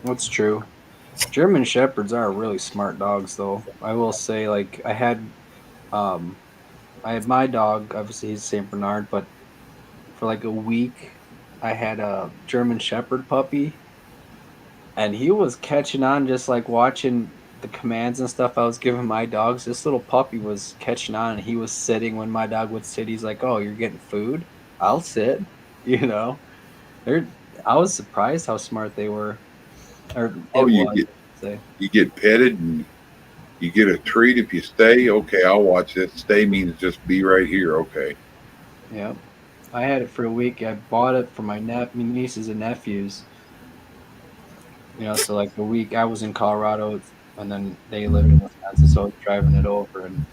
That's true. German Shepherds are really smart dogs, though. I will say, like, I had my dog. Obviously, he's Saint Bernard, but for like a week, I had a German Shepherd puppy, and he was catching on just like watching the commands and stuff I was giving my dogs. This little puppy was catching on, and he was sitting when my dog would sit. He's like, "Oh, you're getting food? I'll sit." You know, I was surprised how smart they were. Or Oh, say. you get petted and you get a treat if you stay. Okay, I'll watch it. Stay means just be right here. Okay. Yep. I had it for a week. I bought it for my nieces and nephews. You know, so like a week I was in Colorado, and then they lived in Wisconsin, so I was driving it over, and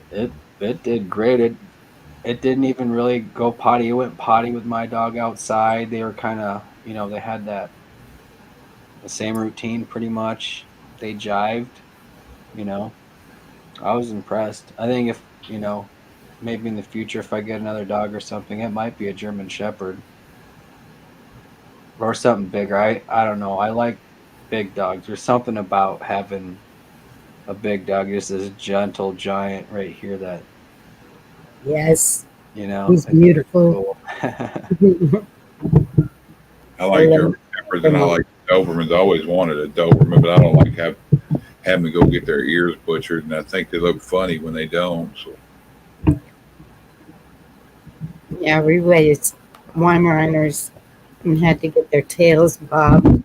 it did great. It didn't even really go potty. It went potty with my dog outside. They were kind of, you know, they had the same routine pretty much. They jived, you know. I was impressed. I think if, you know, maybe in the future if I get another dog or something, it might be a German Shepherd or something bigger. I don't know. I like big dogs. There's something about having a big dog, just this gentle giant right here that, Yes, you know, he's beautiful. cool. I like German Shepherds and I like Dobermans. I always wanted a Doberman, but I don't like having to go get their ears butchered, and I think they look funny when they don't. So Yeah, we raised Weimaraners and had to get their tails bobbed.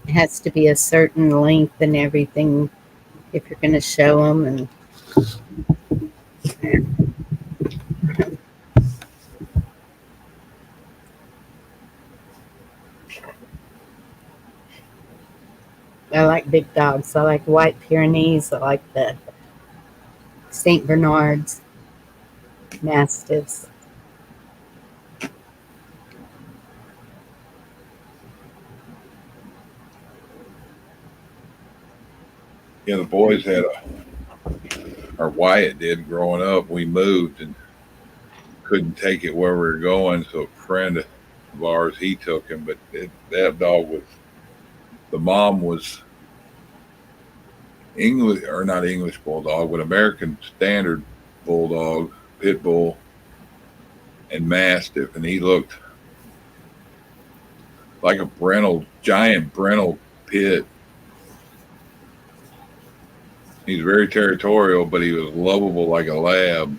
It has to be a certain length and everything if you're going to show them. And I like big dogs. I like White Pyrenees. I like the St. Bernards, Mastiffs. Yeah, the boys had or Wyatt did growing up. We moved and couldn't take it where we were going, so a friend of ours, he took him. But that dog was, the mom was English, or not English bulldog, but American standard bulldog, pit bull, and mastiff, and he looked like a giant Brennel pit. He's very territorial, but he was lovable like a lab.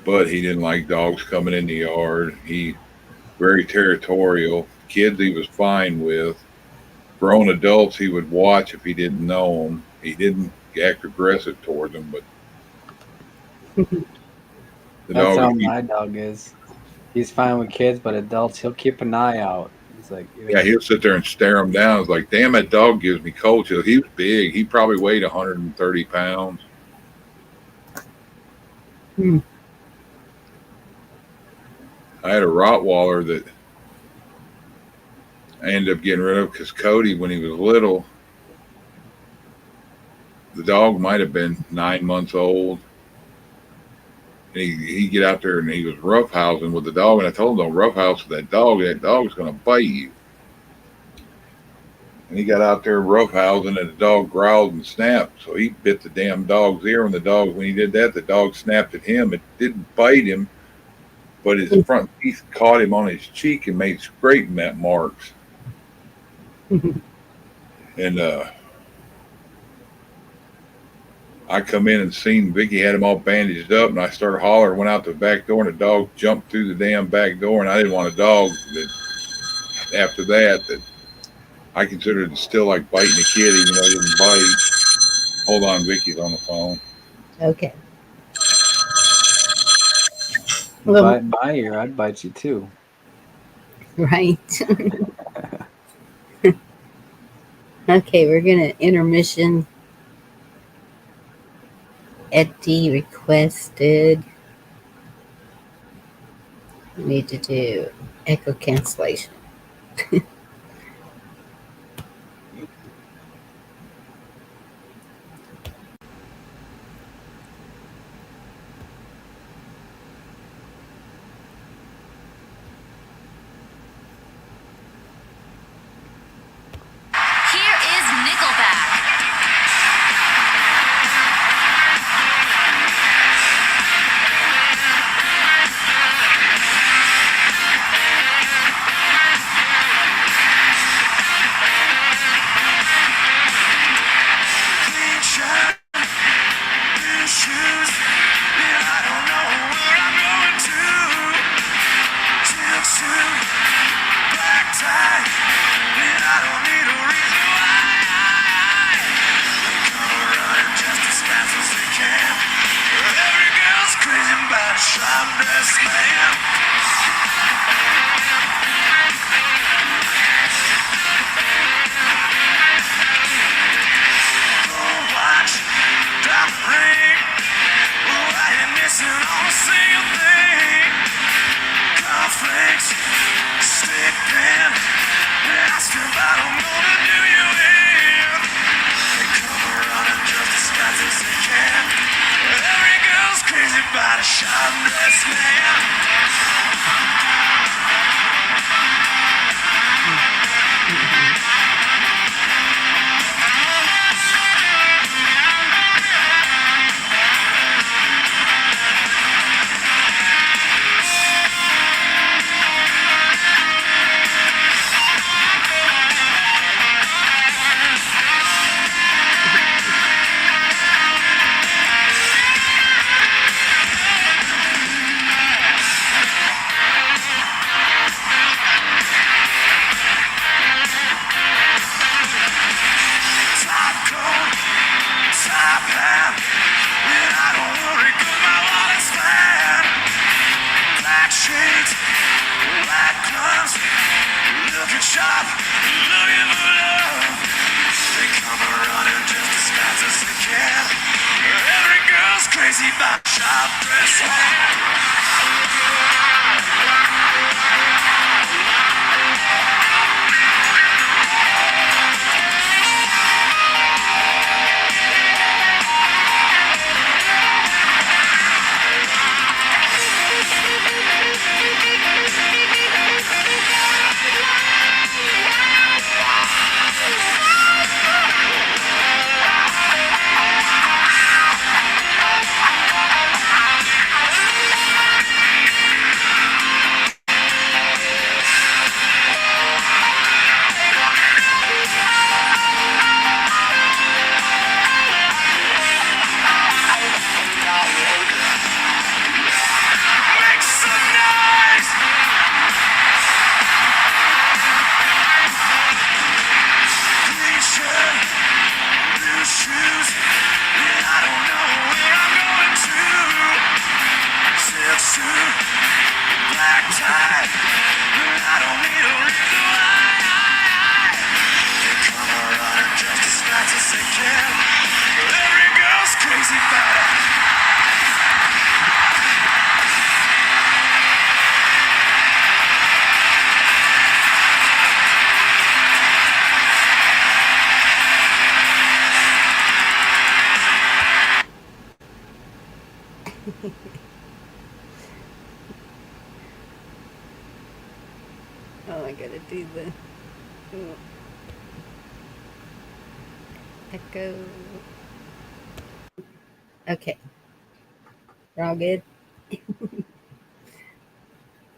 But he didn't like dogs coming in the yard. He very territorial. Kids he was fine with. Grown adults he would watch if he didn't know them. He didn't act aggressive toward them, but the That's dog. how my dog is. He's fine with kids, but adults, he'll keep an eye out. He's like, Yeah, he'll sit there and stare him down. It's like, damn, that dog gives me cold chills. He was big. He probably weighed 130 pounds. Hmm. I had a Rottweiler that I ended up getting rid of because Cody, when he was little, the dog might have been 9 months old. And he'd get out there and he was roughhousing with the dog. And I told him, don't roughhouse with that dog. That dog's going to bite you. And he got out there roughhousing and the dog growled and snapped. So he bit the damn dog's ear. And when he did that, the dog snapped at him. It didn't bite him, but his front teeth caught him on his cheek and made scraping marks. And I come in and seen Vicky had him all bandaged up, and I started hollering, went out the back door, and the dog jumped through the damn back door, and I didn't want a dog that after that I considered it still like biting a kid, even though he didn't bite. Hold on, Vicky's on the phone. Okay. you Well, bite my ear, I'd bite you too. right. Okay, we're going to intermission. Eddie requested. We need to do echo cancellation. Here is Nickelback. path, and I don't worry 'cause my wallet's fat. Black shades, black gloves, looking sharp, looking for love. They come running just as fast as they can. Every girl's crazy about sharp dressed man. Make some noise! Green shirt, blue shoes, and I don't know where I'm going to. Silk suit, black tie, and I don't need a reason why. They come running just as fast as they can. Every girl's crazy about it. Oh, I gotta do the echo. Okay. We're all good?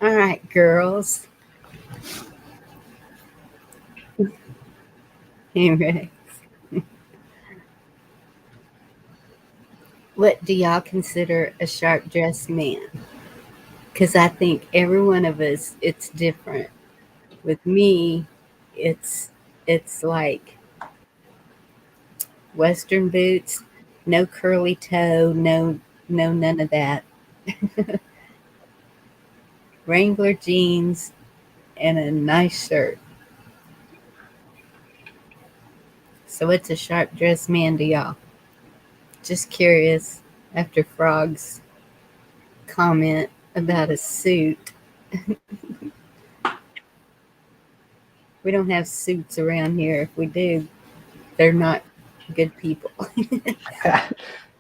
All right, girls. Anyway. What do y'all consider a sharp dressed man? Because I think every one of us, it's different. With me, it's like Western boots, no curly toe, no none of that. Wrangler jeans and a nice shirt. So what's a sharp dressed man to y'all? Just curious after Frog's comment about a suit. We don't have suits around here. If we do, they're not good people. I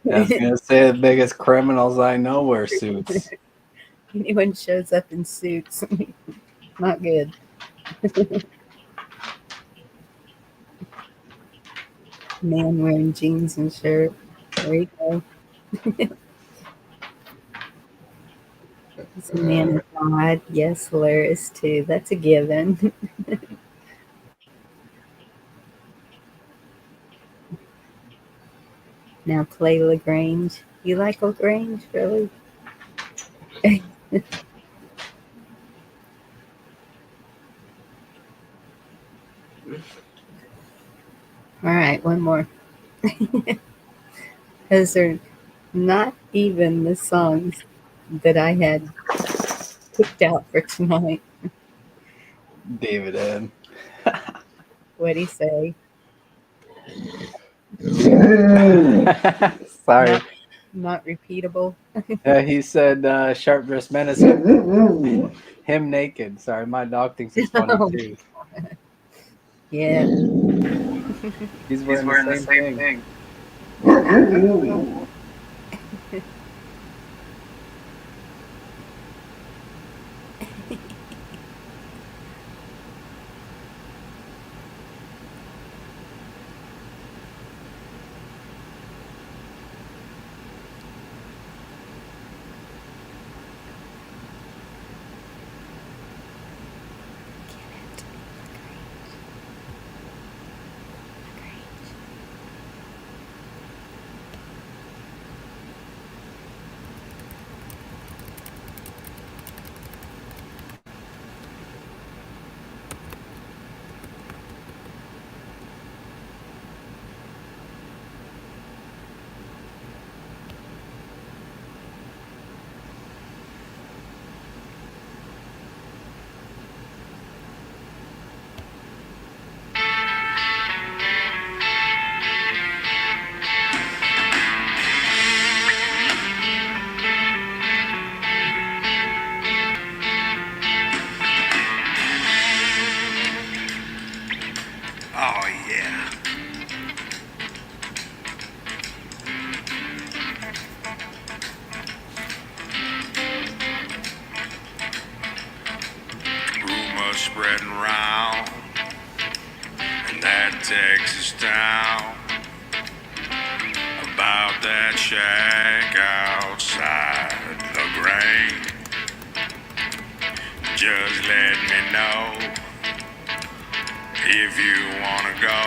was gonna say the biggest criminals I know wear suits. Anyone shows up in suits, not good. Man wearing jeans and shirt. There you go. It's a man of God. Yes, hilarious too. That's a given. Now play LaGrange. You like LaGrange, really? All right, one more. Those are not even the songs that I had picked out for tonight. David N. What'd he say? Sorry. Not repeatable. He said sharp dressed men is him naked. Sorry, my dog thinks it's funny too. Yeah. He's wearing the same thing. Texas town, about that shack outside the grain. Just let me know if you wanna go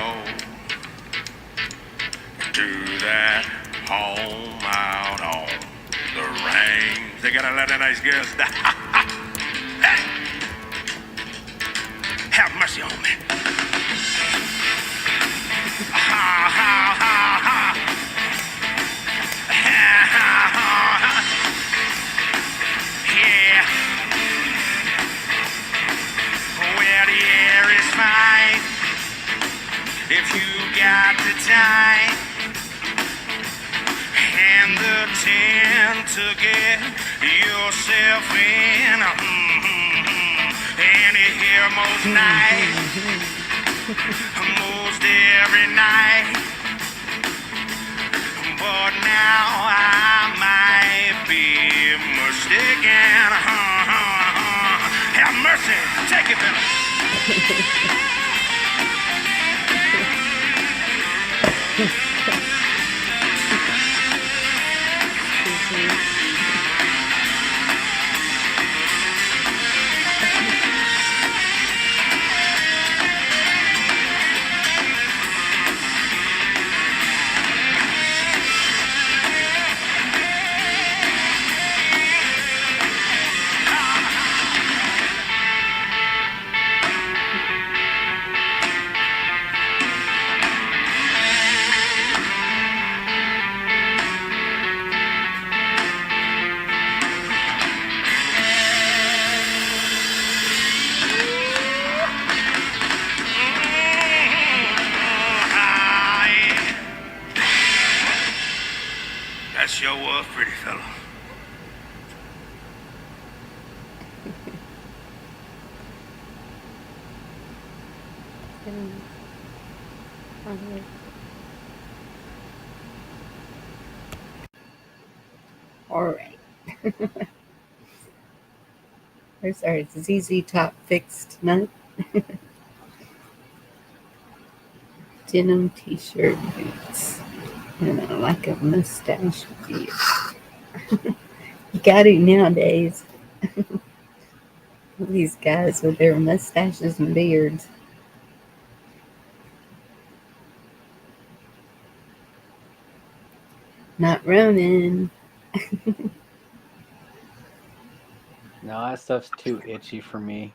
to that home out on the range. They got a lot of nice girls. Hey! Have mercy on me. Ha ha ha ha. Ha ha ha. Yeah. Well, the air is fine if you got the time and the tent to get yourself in. And you hear most nights, most every night. But now I might be mistaken. Have mercy, take it, Bill. That sure was pretty, fella. All right. There's our ZZ Top fixed nut. Denim t-shirt boots. And I like a mustache beard. You got to nowadays. These guys with their mustaches and beards. Not Ronan. No, that stuff's too itchy for me.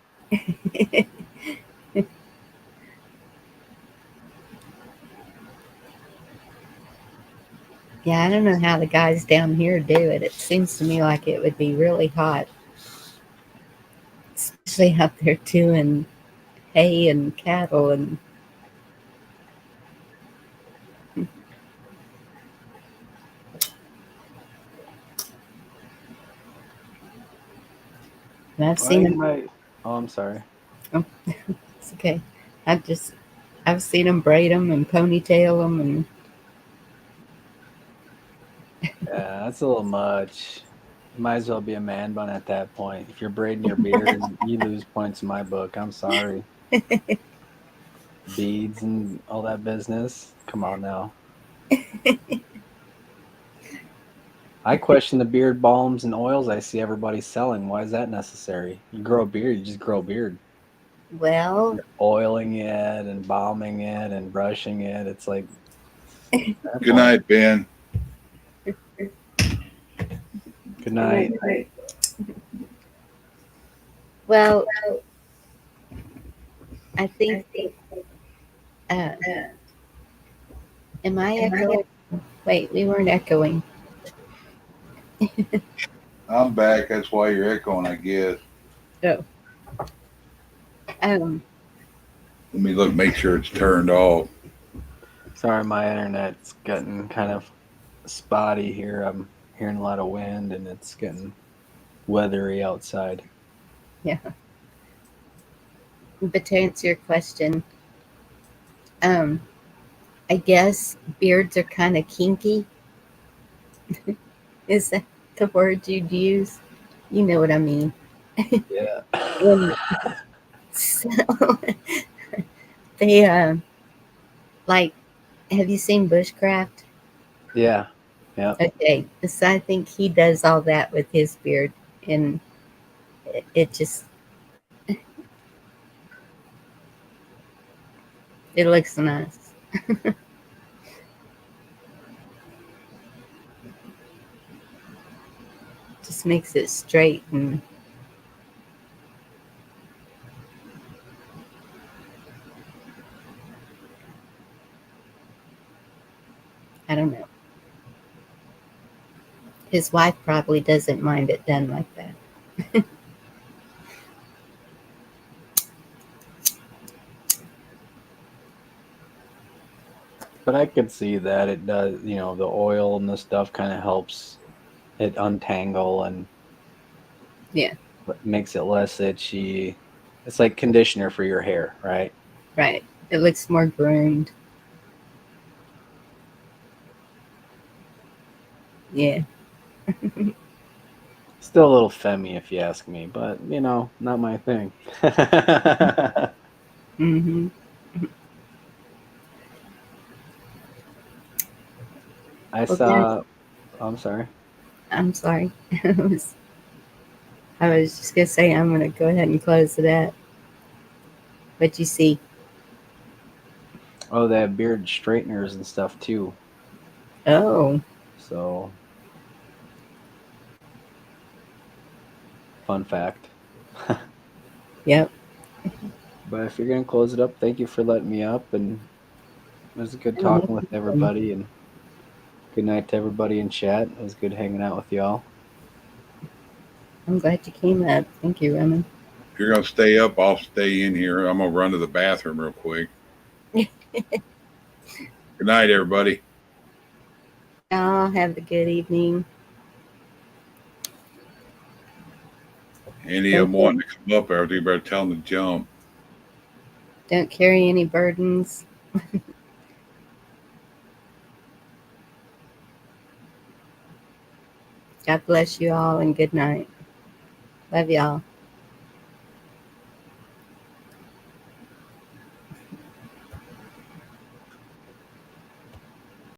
Yeah, I don't know how the guys down here do it. It seems to me like it would be really hot. Especially out there doing hay and cattle and I've seen them. Oh, I'm sorry. Oh, it's okay. I've seen them braid them and ponytail them and Yeah, that's a little much. You might as well be a man bun at that point. If you're braiding your beard, you lose points in my book. I'm sorry. Beads and all that business. Come on now. I question the beard balms and oils I see everybody selling. Why is that necessary? You grow a beard, you just grow a beard. well, You're oiling it and balming it and brushing it. It's like Good night, Ben. Good night. well, I think. Am I echoing? Wait, we weren't echoing. I'm back. That's why you're echoing, I guess. Oh. Let me look, make sure it's turned off. Sorry, my internet's getting kind of spotty here. I'm hearing a lot of wind and it's getting weathery outside. Yeah. But to answer your question, I guess beards are kind of kinky. Is that the word you'd use? You know what I mean. Yeah. So they Like, have you seen bushcraft? Yeah. Yeah. Okay, so I think he does all that with his beard, and it just it looks nice. Just makes it straight, and I don't know. His wife probably doesn't mind it done like that. But I could see that it does, you know, the oil and the stuff kind of helps it untangle and Yeah, makes it less itchy. It's like conditioner for your hair, right? right. It looks more groomed. Yeah. Still a little femmy if you ask me, but you know, not my thing. Mm-hmm. I Well, then, saw. Oh, I'm sorry. I'm sorry. I was just gonna say I'm gonna go ahead and close it up. But you see, Oh, they have beard straighteners and stuff too. oh, So, fun fact. yep. But if you're gonna close it up, thank you for letting me up, and it was good talking with everybody. And good night to everybody in chat. It was good hanging out with y'all. I'm glad you came up. Thank you, Roman. If you're gonna stay up, I'll stay in here. I'm gonna run to the bathroom real quick. Good night, everybody. Y'all have a good evening. Any of them wanting to come up there, you better tell them to jump. Don't carry any burdens. God bless you all and good night. Love y'all.